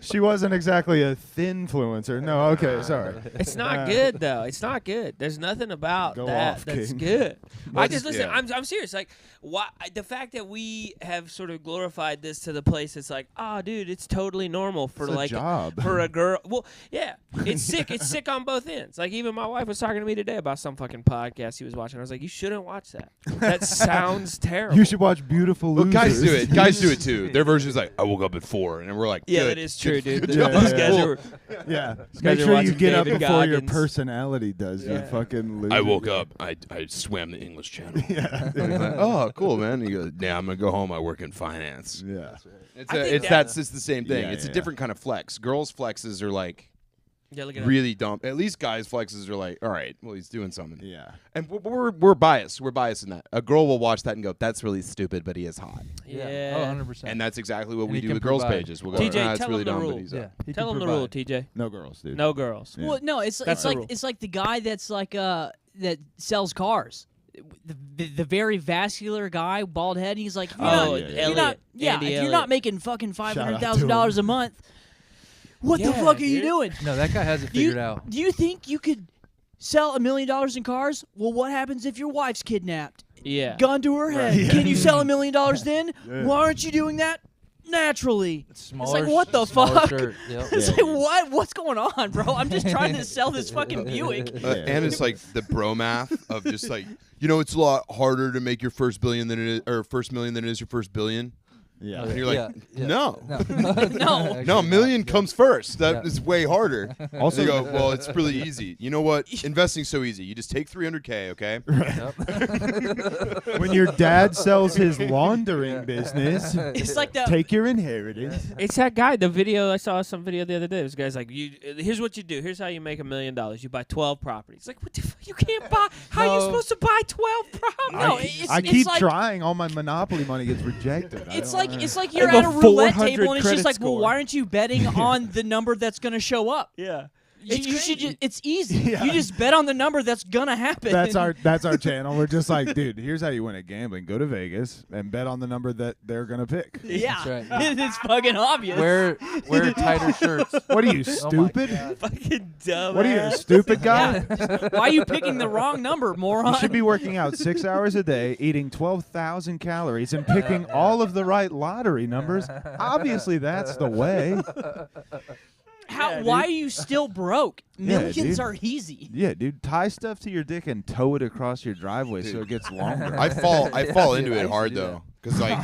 B: She wasn't exactly a thin influencer. No, okay, sorry.
C: It's not good though. It's not good. There's nothing about
B: Go
C: that
B: off,
C: that's
B: King.
C: good. I just listen.
E: yeah.
C: I'm serious. Like, why the fact that we have sort of glorified this to the place. It's like, oh, dude, it's totally normal for
B: It's a
C: like
B: job.
C: for a girl. Well, yeah, it's sick. It's sick on both ends. Like even my wife was talking to me today about some fucking podcast he was watching. I was like, you shouldn't watch that. That sounds terrible.
B: You should watch Beautiful
E: Well,
B: Losers.
E: guys do it. Guys do it too. Their version is like, I woke up at 4, and we're like,
C: Yeah,
E: good.
C: that is true, dude.
B: Yeah,
C: Those
B: yeah.
C: guys
E: Cool.
C: are.
B: Yeah.
C: guys
B: Make
C: are
B: sure you
C: watching
B: get up
C: David
B: before your
C: Goggins.
B: personality does. You
C: Yeah.
B: fucking loser.
E: I woke up. I swam the English Channel.
B: Yeah.
E: He's like, oh, cool, man. He goes, yeah, I'm gonna go home. I work in finance.
B: Yeah.
E: It's
C: I think
E: it's
C: that-
E: that's just the same thing.
B: Yeah,
E: It's a
B: yeah.
E: different kind of flex. Girls' flexes are like
C: Yeah, look at
E: really dumb. At least guys' flexes are like, all right, well, he's doing something.
B: Yeah.
E: And we're biased. We're biased in that. A girl will watch that and go, that's really stupid, but he is hot.
C: Yeah.
D: Oh, 100%.
E: And that's exactly what
D: And
E: we
D: he
E: do
D: can
E: with girls'
D: provide.
E: pages. We'll go,
C: TJ,
E: nah, it's
C: tell
E: really
C: him the
E: dumb,
C: rule.
E: but he's
D: yeah.
E: hot.
D: He
C: Tell
D: can
C: them the rule,
D: provide.
C: TJ.
B: No girls, dude.
C: No girls.
B: Yeah.
A: Well, no, it's
C: That's the rule.
A: it's like the guy that's like that sells cars. The very vascular guy, bald head. He's like, you're
C: Oh,
A: not,
B: yeah,
A: you're not, yeah.
C: Andy
A: If you're
C: Elliott.
A: not making fucking
B: Shout out to
A: $500,000 a month, what the
C: Yeah,
A: fuck are you
C: dude.
A: doing?
D: No, that guy has it
A: Do you,
D: figured out.
A: do you think you could sell $1 million in cars? Well, what happens if your wife's kidnapped?
C: Yeah.
A: Gun to her head.
B: Yeah.
A: Can you sell $1 million then?
B: Yeah.
A: Why aren't you doing that naturally?
D: Smaller,
A: what the
D: smaller
A: fuck?
D: Shirt. Yep.
A: It's
B: Yeah,
A: like,
B: dude.
A: what? What's going on, bro? I'm just trying to sell this fucking Buick.
B: Yeah.
E: And it's like the bro math of just like, it's a lot harder to make your first billion than it is, or first million than it is your first billion.
B: Yeah.
E: And you're like,
D: Yeah.
E: no.
A: No.
E: No, a million comes first. That
D: Yeah.
E: is way harder.
B: Also-
E: Also, you go, well, it's really easy. You know what? Investing's so easy. You just take $300K, okay?
B: When your dad sells his laundering business,
A: It's like the
B: take your inheritance.
C: It's that guy. The video I saw some video the other day. This guy's like, here's what you do. Here's how you make $1 million. You buy 12 properties. Like, what the fuck? You can't buy. How are you
D: No.
C: supposed to buy 12 properties?
A: No,
B: I
A: it's
B: keep
A: like-
B: trying. All my Monopoly money gets rejected.
A: It's like you're
C: have
A: at
C: a
A: a roulette
C: 400
A: table and it's just
C: credit
A: like, well,
C: score.
A: why aren't you betting on the number that's gonna show up?
C: Yeah.
A: You should just, it's easy.
B: Yeah.
A: You just bet on the number that's gonna happen.
B: that's our channel. We're just like, dude, here's how you win at gambling. Go to Vegas and bet on the number that they're gonna pick.
A: yeah.
D: That's right.
A: It's fucking obvious.
D: Wear tighter shirts.
B: What are you,
D: Oh my
B: stupid?
D: God.
C: Fucking dumb.
B: What are you, a stupid guy?
A: Yeah. Why are you picking the wrong number, moron?
B: You should be working out 6 hours a day, eating 12,000 calories, and picking all of the right lottery numbers. Obviously, that's the way.
A: Why are you still broke?
B: Yeah,
A: Millions
B: dude.
A: are easy.
B: Yeah, dude, tie stuff to your dick and tow it across your driveway so it gets longer.
E: I fall into
D: I
E: it
D: used to
E: hard
D: do
E: though, because like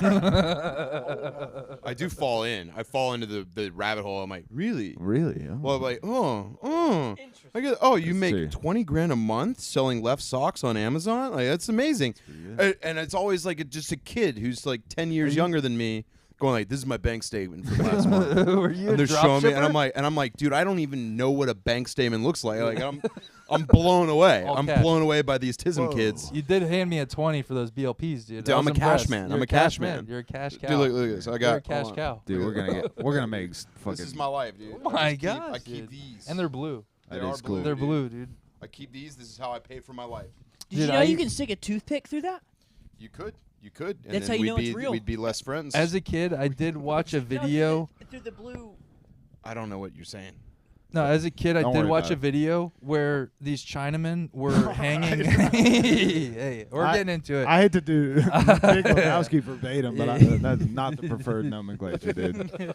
E: I do fall in. I fall into the rabbit hole. I'm like, really?
B: Really? Oh.
E: Well, I'm like, I get. Oh, you
B: Let's
E: make
B: see.
E: 20 grand a month selling left socks on Amazon? Like that's amazing. And it's always like just a kid who's like 10 years younger than me going like, "This is my bank statement for last month."
D: Were you
E: And
D: a
E: they're showing me,
D: dropshipper?
E: and I'm like, dude, I don't even know what a bank statement looks like. Like I'm blown away.
D: All
E: I'm
D: cash.
E: blown away by these Tism kids.
D: You did hand me a 20 for those BLPs, dude.
E: Dude,
D: I
E: I'm
D: was
E: a cash
D: impressed.
E: man.
D: You're
E: I'm a cash man.
D: You're a cash cow.
E: Dude, look at this. I
D: You're
E: got
D: a cash
E: hold on.
D: cow.
B: Dude, we're gonna make fucking.
E: This is my life, dude.
D: Oh my
E: I just keep- I
D: gosh,
E: keep
D: dude.
E: these.
D: And they're blue.
E: They
B: That
E: are
B: is cool.
E: blue,
D: They're
E: dude.
D: blue, dude.
E: I keep these. This is how I pay for my life.
A: Did
D: Dude,
A: you know
D: I-
A: you can stick a toothpick through that?
E: You could. And
A: That's
E: then
A: how you know
E: we'd
A: it's
E: be
A: real.
E: we'd be less friends.
D: As a kid, I did watch a video.
A: through the blue.
E: I don't know what you're saying.
D: No, as a kid, I
B: Don't
D: did
B: worry
D: watch
B: about
D: a
B: it.
D: video where these Chinamen were hanging. Hey, we're getting into it.
B: I hate to do Big Lebowski verbatim, but that's not the preferred nomenclature, dude.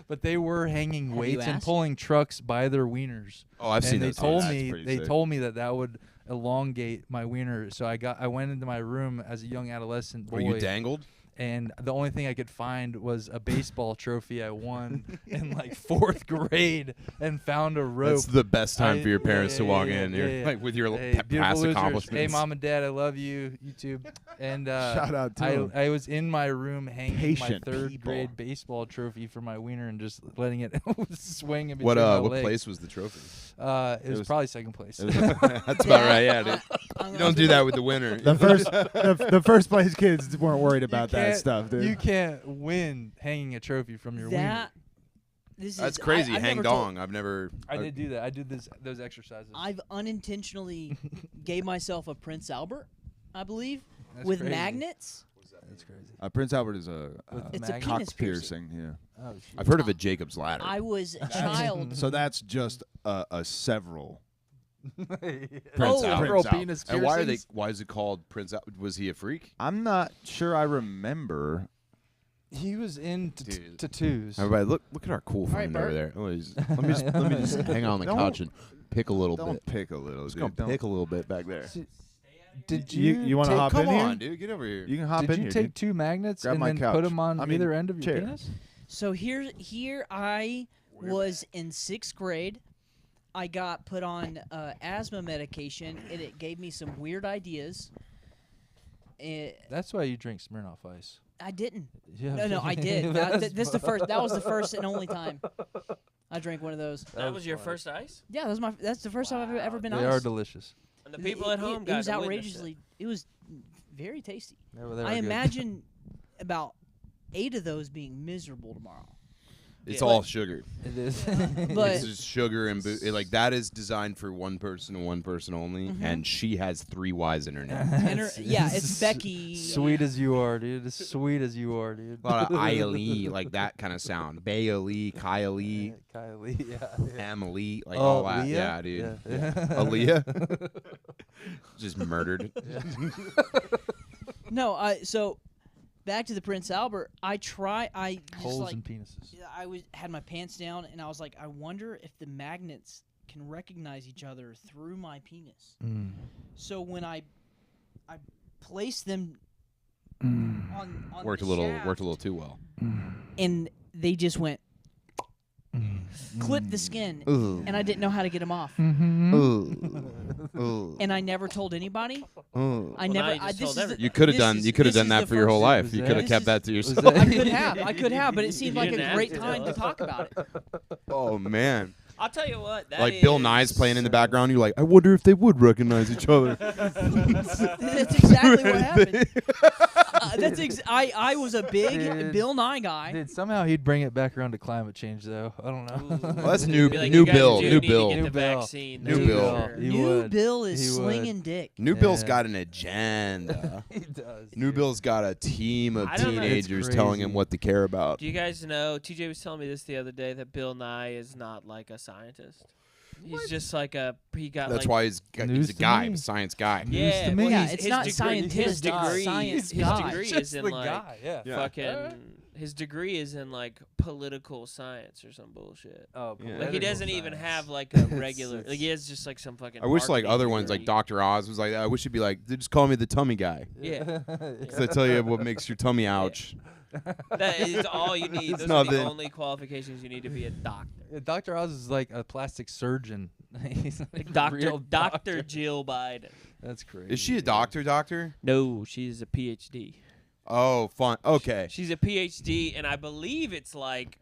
D: But they were hanging
A: Have you
D: weights and
A: asked?
D: pulling trucks by their wieners.
E: Oh, I've
D: and
E: seen
D: they
E: those.
D: told
B: That's
D: me
B: pretty
D: they
B: sick.
D: told me that would elongate my wiener. So I went into my room as a young adolescent boy.
E: Were you dangled?
D: And the only thing I could find was a baseball trophy I won in like 4th grade, and found a rope.
E: That's the best time for your
D: Yeah,
E: parents to
D: yeah,
E: walk
D: yeah,
E: in.
D: yeah,
E: You're
D: yeah.
E: like with your
D: Hey,
E: past
D: beautiful losers.
E: accomplishments.
D: Hey, mom and dad, I love you, YouTube. And
B: Shout out to him.
D: I was in my room hanging
B: Patient
D: my 3rd
B: people.
D: grade baseball trophy for my wiener and just letting it swing in between
E: What
D: my
E: what
D: legs.
E: place was the trophy?
D: It was
B: was-
D: probably 2nd place.
B: It was-
E: That's about right. Yeah, dude. You don't do that with the winner.
B: the first place kids weren't worried about that
D: can't-
B: stuff, dude.
D: You can't win hanging a trophy from your wiener.
A: This
E: That's
A: is
E: crazy.
A: I've
E: Hang
A: never told-
E: dong. I've never.
D: I did do that. I did those exercises.
A: I've unintentionally gave myself a Prince Albert, I believe,
D: That's
A: with
D: crazy.
A: magnets.
D: That's crazy.
B: Prince Albert is a
A: It's a
D: Mag-
A: penis
B: cock
A: piercing.
B: piercing. Yeah.
D: Oh, shit.
E: I've heard of a Jacob's ladder.
A: I was a child.
B: So that's just a several.
E: Prince
A: Oh,
E: Albert.
D: Several
B: Prince
D: penis
E: And why are they?
D: piercings.
E: Why is it called Prince Albert? Was he a freak?
B: I'm not sure I remember.
D: He was in
E: Dude.
D: tattoos.
E: Everybody, look at our cool
A: right,
E: friend over
A: Bert.
E: there. Let me just hang on the
B: Don't-
E: couch and pick a little
B: Don't
E: bit.
B: pick a little,
E: Just
B: dude.
E: gonna
B: Don't-
E: pick a little bit back there.
D: Did
B: You wanna
D: take-
B: hop
E: Come
B: in here?
E: on, dude, get over here.
B: You can hop
D: Did
B: in
D: you
B: here,
D: take
B: dude.
D: 2 magnets
B: Grab
D: and
B: my
D: then
B: couch.
D: put them on
B: I mean,
D: either end of your
B: chair.
D: penis?
A: So here I was in 6th grade. I got put on asthma medication, and it gave me some weird ideas.
D: That's why you drink Smirnoff Ice.
A: I didn't.
D: Yeah.
A: No, I did. That's the first. That was the first and only time I drank one of those.
F: That was your first ice?
A: Yeah, that's the first time I've ever been
D: They
A: got.
D: are delicious.
F: And the people at home
A: It
F: got
A: was
F: to witness
A: outrageously. It was very tasty.
D: They were
A: I
D: good.
A: imagine about 8 of those being miserable tomorrow.
E: It's
F: Yeah.
E: all sugar.
D: It is.
A: But-
E: It's just sugar and like that is designed for one person and one person only,
A: Mhm.
E: and she has 3 Y's in her name.
A: And yeah, it's Becky.
D: Sweet as you are, dude. As sweet as you are, dude.
E: A lot of Ilee, like that kind of sound. Bailey, Kylie,
D: Kylie, yeah.
E: Emily, like
D: Oh,
E: all that.
D: Leah?
E: Yeah, dude.
D: Yeah.
E: Aaliyah? Just murdered.
A: No, so back to the Prince Albert. I just
D: Holes
A: like
D: in penises.
A: had my pants down, and I was like, I wonder if the magnets can recognize each other through my penis.
D: Mm.
A: So when I placed them
D: Mm.
A: on
E: Worked a
A: the
E: little
A: shaft,
E: too well.
A: and they just went
D: Mm.
A: clipped the skin,
E: Ooh.
A: and I didn't know how to get them off.
D: Mhm.
E: Ooh. Ooh.
A: And I never told anybody.
E: Ooh.
A: I
F: Well,
A: never.
F: now you
A: I,
F: just
A: this
F: told
A: is
F: everybody.
A: the,
E: You could have
A: this
E: done.
A: is-
E: You could have
A: this
E: done
A: is
E: that
A: the
E: for your whole
A: first-
E: life.
D: Was
E: You
D: that-
E: could have
A: This
E: kept
A: is-
E: that to
D: was
E: yourself.
D: that-
A: I could have, but it seemed
F: You
A: like
F: didn't
A: a
F: have
A: great
F: to,
A: time
F: though.
A: to talk about it.
E: Oh man!
F: I'll tell you what. That
E: Like Bill Nye's playing in the background. You're like, I wonder if they would recognize each other.
A: That's exactly what happened. I was a big
D: Dude.
A: Bill Nye guy.
D: Dude, somehow he'd bring it back around to climate change, though. I don't know.
E: Well, that's new.
F: Be like,
E: New
F: you guys
E: Bill.
F: do
E: New
F: need
E: Bill.
F: To get
D: New
F: the
D: Bill.
F: vaccine.
E: New
F: this
E: Bill.
F: year.
D: He
A: New
D: would.
A: Bill is
D: He would.
A: slinging dick.
E: New Bill's
D: Yeah.
E: got an agenda.
D: He does.
E: New
D: dude.
E: Bill's got a team of
F: I don't know. It's
E: teenagers telling him
D: crazy.
E: what to care about.
F: Do you guys know? TJ was telling me this the other day that Bill Nye is not like a scientist. He's just like he got
E: That's
F: like
E: why he's
D: News
E: a
D: to
E: guy,
D: me.
E: a science guy.
D: News
F: yeah,
D: to
F: well,
D: me.
A: Yeah,
F: his-
A: it's
F: his
A: not
F: degree,
A: scientist,
F: His
A: it's
F: degree,
A: science
F: his
A: guy.
F: degree
D: Just
F: is in
D: the
F: like
D: guy, yeah.
B: Yeah.
F: fucking. His degree is in like political science or some bullshit.
D: Oh,
E: Yeah.
F: Like he
D: political
F: doesn't even
D: science.
F: have like a regular.
D: It's-
F: Like he has just like some fucking.
E: I wish like
F: marketing
E: other ones like
F: degree.
E: Dr. Oz was like that. I wish he'd be like, just call me the tummy guy.
F: Yeah.
E: Because I tell you what makes your tummy ouch.
F: That is all you need.
E: It's
F: Those are the
E: nothing.
F: only qualifications you need to be a doctor.
D: Yeah, Dr. Oz is like a plastic surgeon. He's like a
F: Doctor
D: real
F: Doctor Jill Biden.
D: That's crazy.
E: Is she a
D: dude.
E: doctor?
F: No, she's a PhD.
E: Oh, fun. Okay.
F: She's a PhD, and I believe it's like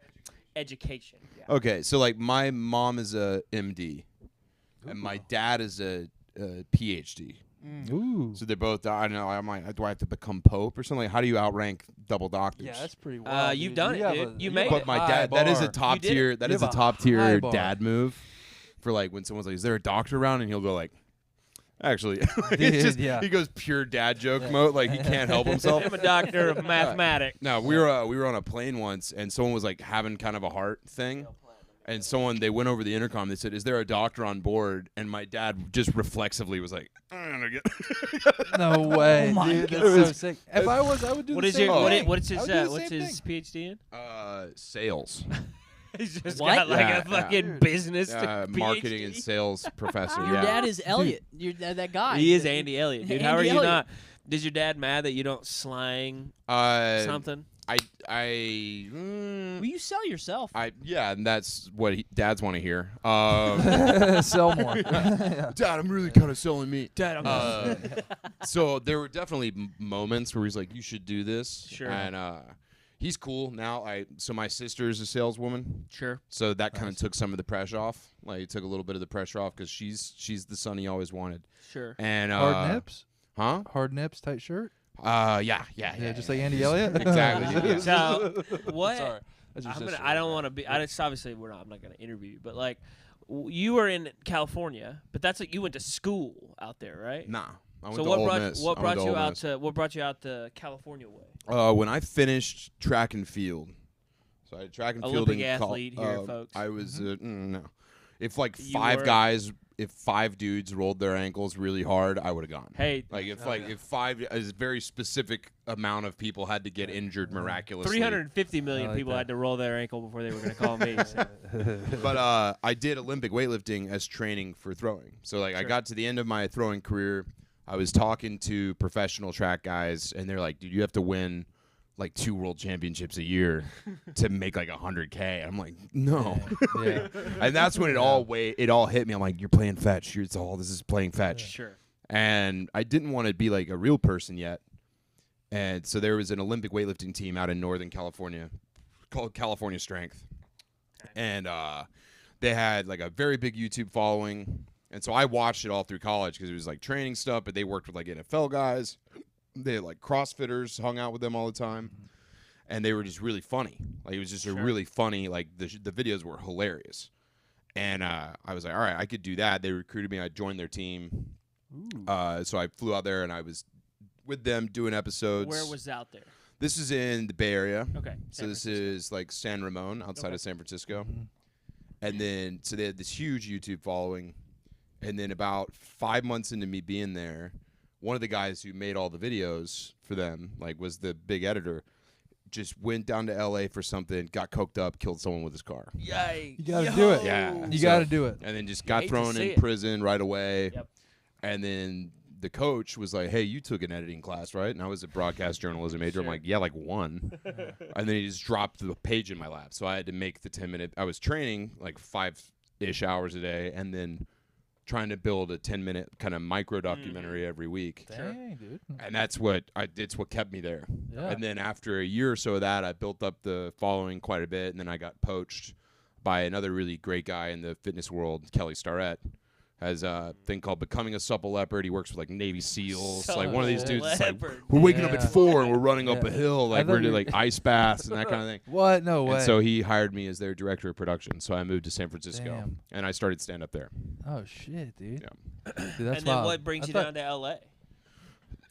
F: education. Yeah.
E: Okay. So like my mom is a MD, and my dad is a PhD.
D: Ooh.
E: So they're both. I don't know. I'm like, do I have to become pope or something? Like, how do you outrank double doctors?
D: Yeah, that's pretty wild.
F: You've
D: dude.
F: done it,
D: have
F: dude. You
D: have
F: made
D: a
E: But my
D: high
E: dad, that is a
D: bar.
E: top
F: You did
E: tier.
F: it.
E: That
D: You
E: is a
D: have a
E: top
D: high
E: tier
D: bar.
E: dad move. For like when someone's like, "Is there a doctor around?" and he'll go like, "Actually,"
D: Dude,
E: it's just
D: yeah.
E: he goes pure dad joke mode. Like he can't help himself.
F: I'm a doctor of mathematics.
E: No, we were on a plane once, and someone was like having kind of a heart thing, and they went over the intercom. They said, "Is there a doctor on board?" And my dad just reflexively was like, "I don't know."
D: No way,
A: Oh my
D: dude.
A: God.
D: That's so sick. If I was, I would do
F: What
D: the
F: is
D: same
F: your
D: thing.
F: what's
D: I
F: his
D: would do the
F: what's
D: same
F: his
D: thing.
F: PhD in?
E: Sales,
F: He's just
A: What?
F: got like
E: Yeah,
F: a fucking
D: Dude.
F: business
E: marketing
F: PhD.
E: and sales professor.
A: Your
E: yeah.
A: dad is Elliot. that guy.
F: He is Andy Elliott, dude. How
A: Andy
F: are you
A: Elliott.
F: not? Is your dad mad that you don't slang something?
A: Will you sell yourself?
E: Yeah, and that's what dads want to hear.
D: Sell more.
E: Dad, I'm really kind of selling me.
F: Dad, I'm
E: So there were definitely moments where he's like, "You should do this."
F: Sure.
E: And he's cool now. So my sister's a saleswoman,
F: sure.
E: so that kind of took some of the pressure off. Like it took a little bit of the pressure off because she's the son he always wanted.
F: Sure.
E: And
D: Hard nips.
E: huh?
D: Hard nips, tight shirt.
E: Yeah,
D: Just like Andy Elliott.
E: Exactly. Yeah.
F: So what?
D: Sorry. That's your sister.
F: I don't want to be. Obviously, I'm not gonna interview you, but like, you were in California, but that's like you went to school out there, right?
E: Nah. I went
F: So
E: to
F: what
E: Ole
F: brought
E: Miss.
F: what
E: I went
F: brought
E: to
F: you
E: Ole
F: out
E: Miss.
F: to what brought you out the California way?
E: When I finished track and field, so I had track and field
F: Olympic
E: in
F: athlete here, folks.
E: I was no. If like
F: You
E: five
F: were?
E: guys, if five dudes rolled their ankles really hard, I would have gone.
F: Hey,
E: Like if five, a very specific amount of people had to get injured miraculously.
F: 350 million
D: I like
F: people
D: that.
F: had to roll their ankle before they were gonna call me. So.
E: But I did Olympic weightlifting as training for throwing. So like I
F: Sure.
E: got to the end of my throwing career, I was talking to professional track guys, and they're like, "Dude, you have to win like 2 world championships a year to make like $100K." I'm like, "No."
D: Yeah.
E: And that's when it all hit me. I'm like, "You're playing fetch. This is playing fetch."
F: Sure.
E: And I didn't want to be like a real person yet. And so there was an Olympic weightlifting team out in Northern California called California Strength. And they had like a very big YouTube following. And so I watched it all through college because it was like training stuff, but they worked with like NFL guys. They had like CrossFitters, hung out with them all the time. And they were just really funny. Like it was just a really funny, like the videos were hilarious. And I was like, all right, I could do that. They recruited me. I joined their team. So I flew out there and I was with them doing episodes.
F: Where was out there?
E: This is in the Bay Area.
F: Okay.
E: So
F: San
E: this
F: Francisco.
E: is like San Ramon outside
F: Okay.
E: of San Francisco. And then so they had this huge YouTube following. And then about 5 months into me being there, one of the guys who made all the videos for them, like was the big editor, just went down to LA for something, got coked up, killed someone with his car.
F: Yikes.
D: You gotta do it.
E: Yeah.
D: You
E: So-
D: gotta do it.
E: And then just got
F: Hate to
E: thrown
F: see
E: in
F: it.
E: prison right away.
F: Yep.
E: And then the coach was like, "Hey, you took an editing class, right?" And I was a broadcast journalism major. I'm
F: Sure.
E: like, "Yeah, like one." And then he just dropped the page in my lap. So I had to make the 10-minute. I was training like 5-ish hours a day, and then trying to build a 10-minute kind of micro documentary every week.
D: Dang, dude.
E: And that's what it's what kept me there.
D: Yeah.
E: And then after a year or so of that, I built up the following quite a bit, and then I got poached by another really great guy in the fitness world, Kelly Starrett. Has a thing called Becoming a Supple Leopard. He works with like Navy SEALs. Like one of these
F: Supple
E: dudes. It's like,
F: Leopard.
E: we're waking up
D: Yeah.
E: at 4 and we're running up
D: Yeah.
E: a hill.
D: I
E: Like
D: thought
E: we're doing
D: you-
E: like ice baths and that kind of thing.
D: What? No way.
E: And so he hired me as their director of production. So I moved to San Francisco
D: Damn.
E: and I started stand up there.
D: Oh shit, dude.
E: Yeah.
D: Dude, that's
F: And then
D: wild.
F: what brings
D: I
F: you
D: thought-
F: down to LA?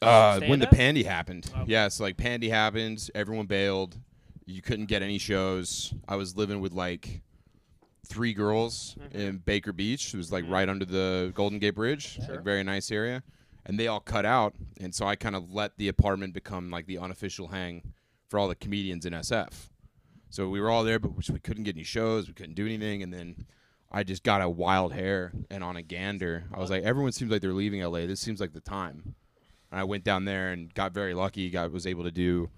E: When the
F: Stand-up?
E: pandy happened.
F: Okay.
E: Yeah, so like pandy happened, everyone bailed. You couldn't get any shows. I was living with like 3 girls in Baker Beach. It was like right under the Golden Gate Bridge. Like, very nice area. And they all cut out. And so I kind of let the apartment become like the unofficial hang for all the comedians in SF. So we were all there, but we couldn't get any shows. We couldn't do anything. And then I just got a wild hair. And on a gander, I was like, everyone seems like they're leaving LA. This seems like the time. And I went down there and got very lucky. Was able to do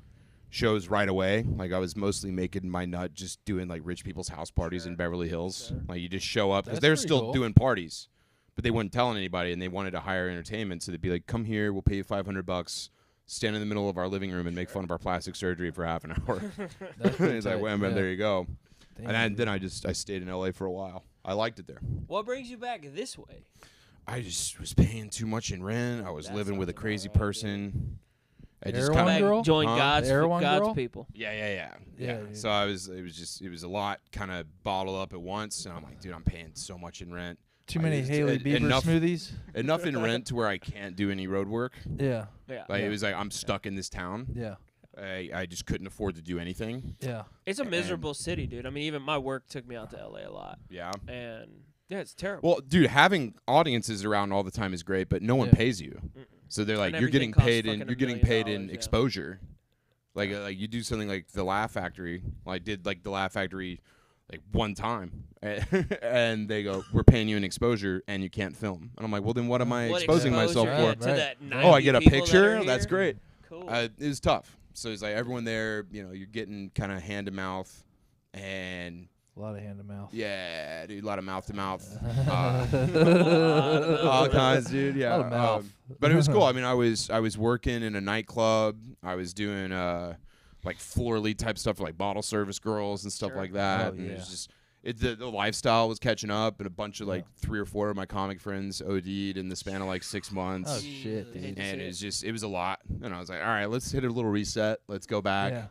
E: shows right away. Like I was mostly making my nut just doing like rich people's house parties in Beverly Hills. Like you just show up because
D: That's
E: they're
D: pretty
E: still
D: cool.
E: doing parties, but they weren't telling anybody, and they wanted to hire entertainment. So they'd be like, "Come here, we'll pay you $500. stand in the middle of our living room and make fun of our plastic surgery for half an hour.
D: That's pretty
E: He's like,
D: tight.
E: well, man,
D: Yeah.
E: there you go.
D: Damn,
E: And then
D: dude.
E: I stayed in LA for a while. I liked it there.
F: What brings you back this way?
E: I just was paying too much in rent. I was
F: That
E: living with a
F: sounds
E: crazy
F: about right,
E: person. I just
D: Heroin
E: kinda-
F: Back,
D: girl?
F: join
E: Huh?
F: God's
D: Heroin
F: God's
D: girl?
F: people.
E: Yeah.
D: Yeah, dude.
E: So it was a lot kind of bottled up at once, and I'm like, dude, I'm paying so much in rent.
D: Too
E: I
D: many
E: just-
D: Haley Bieber
E: enough-
D: smoothies.
E: Enough in rent to where I can't do any road work.
D: Yeah,
F: Yeah.
E: Like
D: Yeah.
E: it was like I'm stuck in this town.
D: yeah,
E: I just couldn't afford to do anything.
D: yeah.
F: It's a
E: And-
F: miserable city, dude. I mean, even my work took me out to LA a lot,
E: Yeah.
F: and yeah, it's terrible.
E: Well, dude, having audiences around all the time is great, but no one
D: Yeah.
E: pays you. So they're like,
F: And
E: you're
F: everything
E: getting
F: costs
E: paid in
F: fucking
E: you're
F: $1
E: getting
F: million
E: paid in
F: dollars, yeah.
E: exposure. Like you do something like the Laugh Factory. Well, I did like the Laugh Factory like one time, and they go, "We're paying you an exposure, and you can't film." And I'm like, "Well, then what am I
F: What
E: exposing myself
F: exposure
E: for?"
F: to
D: Right.
F: that
E: Oh, I
F: 90
E: get a
F: people that
E: picture.
F: are
E: That's
F: here?
E: great.
F: Cool.
E: It was tough. So it's like everyone there, you're getting kind of hand to mouth, and
D: A lot of hand to mouth.
E: yeah, dude, a lot of mouth to mouth.
F: All
E: All kinds, dude. Yeah,
D: A lot of mouth.
E: but it was cool. I mean, I was working in a nightclub. I was doing like floor lead type stuff for like bottle service girls and stuff
F: Sure.
E: like that.
D: Oh,
E: and it
D: yeah.
E: was just the lifestyle was catching up, and a bunch of like 3 or 4 of my comic friends OD'd in the span of like 6 months.
D: Oh shit, dude.
E: And it was a lot. And I was like, all right, let's hit a little reset. Let's go back.
D: Yeah,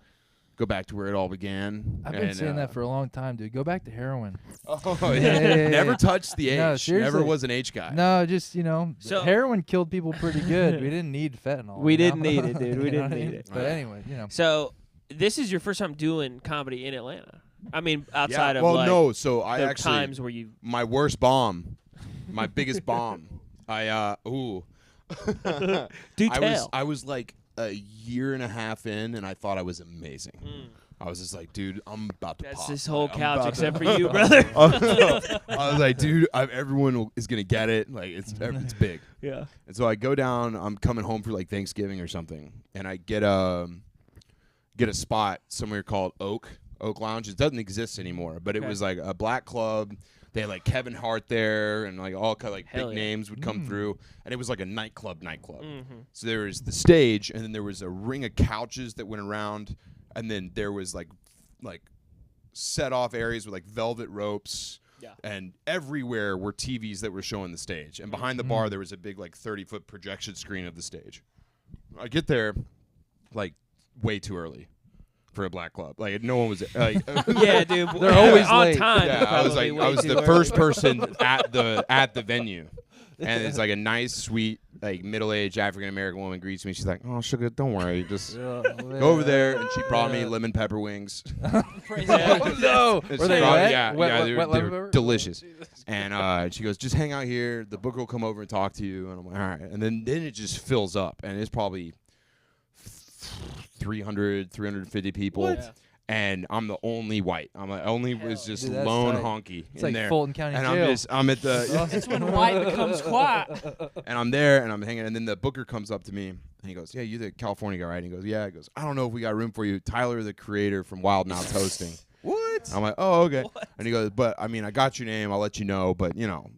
E: Go back to where it all began.
D: I've been
E: And,
D: saying that for a long time, dude. Go back to heroin.
E: Oh
D: Yeah,
E: yeah.
D: yeah, yeah,
E: Never
D: yeah.
E: touched the H.
D: No,
E: Never
D: seriously.
E: was an H guy.
D: No, just
F: So-
D: heroin killed people pretty good. We didn't need fentanyl.
F: We
D: you
F: didn't
D: know?
F: need it, dude. We
D: You know
F: didn't
D: what I
F: need
D: mean?
F: it.
D: But anyway,
F: So this is your first time doing comedy in Atlanta. I mean, outside
E: yeah.
F: of
E: Well,
F: like
E: no. So I
F: the
E: actually
F: times where you.
E: my worst bomb, my biggest bomb.
F: Do
E: I was like a year and a half in, and I thought I was amazing.
F: Mm.
E: I was just like, dude, I'm about to
F: That's
E: pop.
F: this whole
E: Like, I'm
F: couch
E: about
F: except
E: to-
F: for you, brother.
E: I was like, dude, everyone is gonna get it. Like it's big.
F: Yeah.
E: And so I go down. I'm coming home for like Thanksgiving or something, and I get a spot somewhere called Oak Lounge. It doesn't exist anymore, but it
F: Okay.
E: was like a black club. They had like Kevin Hart there, and like all kind of like
F: Hell
E: big
F: yeah.
E: names would come through, and it was like a nightclub.
F: Mm-hmm.
E: So there was the stage, and then there was a ring of couches that went around, and then there was like set off areas with like velvet ropes.
F: Yeah.
E: And everywhere were TVs that were showing the stage. And behind the bar, there was a big, like, 30-foot projection screen of the stage. I get there, like, way too early for a black club. Like, no one was, like...
F: Yeah, dude.
D: They're always
F: on
D: late.
F: time.
E: yeah, I was
F: probably
E: like,
F: way
E: I was
F: too
E: the
F: early.
E: first person at the venue. And it's like a nice, sweet, like, middle-aged African-American woman greets me. She's like, oh, sugar, don't worry. Just go over there. And she brought me lemon pepper wings.
F: Praise
E: Yeah.
F: God.
D: No,
E: And
D: were
E: she
D: they
E: brought-
D: wet?
E: Yeah,
D: Wet-
E: yeah,
D: wet-
E: they
D: wet
E: were
D: lemon pepper?
E: delicious. And she goes, just hang out here. The booker will come over and talk to you. And I'm like, all right. And then it just fills up. And it's probably 350 people.
F: Yeah.
E: And I'm the only white. I'm the only was just
D: Dude, that's
E: lone
D: tight.
E: honky
D: It's
E: in
D: like
E: there.
D: Fulton County
E: And
D: Jail.
E: I'm at the
F: That's when white becomes quiet.
E: and I'm there and I'm hanging. And then the booker comes up to me and he goes, yeah, you the California guy, right? And he goes, yeah. He goes, I don't know if we got room for you. Tyler, the creator from Wild Knouts hosting.
B: What?
E: I'm like, oh, okay.
F: What?
E: And he goes, but I mean, I got your name. I'll let you know, but don't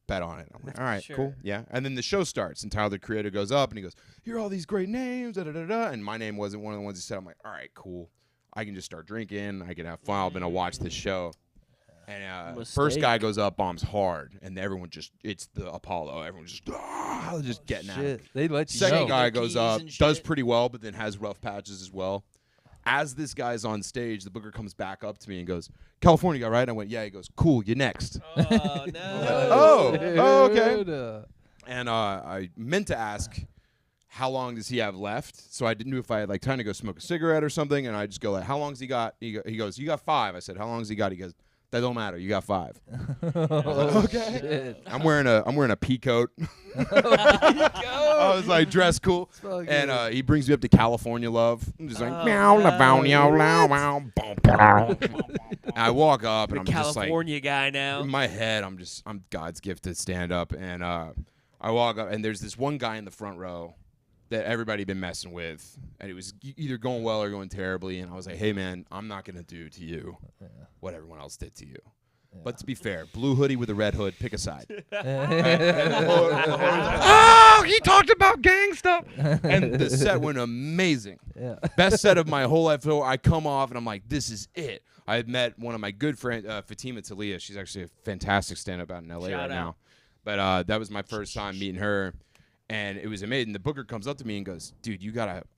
E: bet on it. I'm like, all right,
F: Sure.
E: cool, yeah. And then the show starts, and Tyler, the creator, goes up and he goes, here are all these great names, da da da da. And my name wasn't one of the ones he said. I'm like, all right, cool. I can just start drinking. I can have fun. I'm gonna watch this show. And first
F: Mistake.
E: guy goes up, bombs hard, and everyone it's the Apollo. Everyone's just getting at it.
D: Shit, they let you
E: Second
D: know.
E: guy
A: Their
E: goes
A: keys
E: up,
A: and
E: does
A: shit.
E: pretty well, but then has rough patches as well. As this guy's on stage, the booker comes back up to me and goes, California guy, right? And I went, yeah. He goes, cool, you're next.
F: Oh no.
E: Oh, okay.
D: Dude,
E: And I meant to ask, how long does he have left? So I didn't know if I had like time to go smoke a cigarette or something. And I just go like, how long's he got? He goes, you got 5. I said, how long's he got? He goes, that don't matter. You got 5.
D: Oh,
E: Okay.
D: shit.
E: I'm wearing a pea coat. I was like dressed cool.
D: fucking-
E: And he brings me up to California Love. I'm just like,
F: Oh,
E: meow,
F: no.
E: la, meow, meow, meow, boom, boom. And I walk up and
F: The
E: I'm just like,
F: California guy now.
E: in my head, I'm God's gift to stand up. And I walk up and there's this one guy in the front row that everybody been messing with. And it was either going well or going terribly. And I was like, hey, man, I'm not going to do to you what everyone else did to you. But to be fair, blue hoodie with a red hood, pick a side.
D: Oh,
E: Oh, he talked about gang stuff. And the set went amazing.
D: Yeah.
E: Best set of my whole life. So I come off and I'm like, this is it. I had met one of my good friends, Fatima Talia. She's actually a fantastic stand-up out in LA
F: Shout
E: right
F: out.
E: now. But that was my first time meeting her. And it was amazing. The booker comes up to me and goes, dude,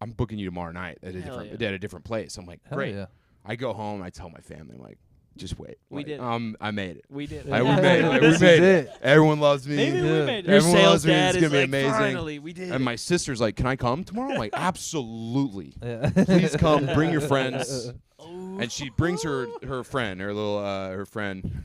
E: I'm booking you tomorrow night at a different place. I'm like,
D: Hell
E: great.
D: yeah.
E: I go home. I tell my family, I'm like, just wait.
F: We
E: Like,
F: did it.
E: I made it.
F: We did.
E: We made it. Like, we
D: This is
E: made
D: it.
E: it. Everyone loves me.
F: Maybe we
D: Yeah.
F: made it. Your
E: Everyone
F: sales
E: loves me.
F: dad
E: It's
F: is
E: gonna be
F: like,
E: amazing.
F: finally, we did.
E: And my sister's like, can I come tomorrow? I'm like, absolutely.
D: Yeah.
E: Please come. Bring your friends.
F: Oh.
E: And she brings her friend, her friend.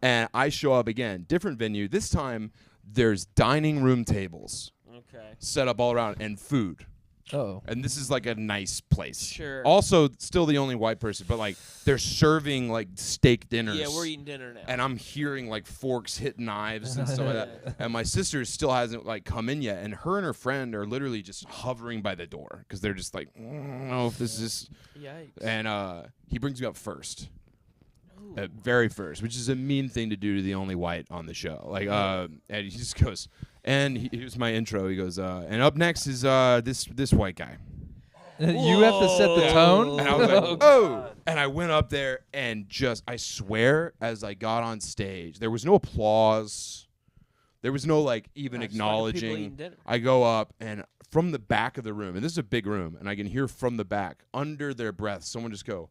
E: And I show up again, different venue. This time, there's dining room tables
F: Okay.
E: set up all around and food.
D: Oh.
E: And this is like a nice place.
F: Sure.
E: Also, still the only white person, but like they're serving like steak dinners.
F: Yeah, we're eating dinner now.
E: And I'm hearing like forks hit knives and stuff like that. And my sister still hasn't like come in yet. And her and her friend are literally just hovering by the door because they're just like, I don't know if this is.
F: Yikes.
E: And he brings me up first.
F: Ooh.
E: Very first, which is a mean thing to do to the only white on the show. Like, and he just goes, and here's my intro. He goes, and up next is this white guy.
D: You have to set the tone.
E: And I was like, oh. And I went up there and I swear, as I got on stage, there was no applause. There was no like even
F: Just fucking people eating
E: acknowledging.
F: dinner.
E: I go up and from the back of the room, and this is a big room, and I can hear from the back, under their breath, someone just go,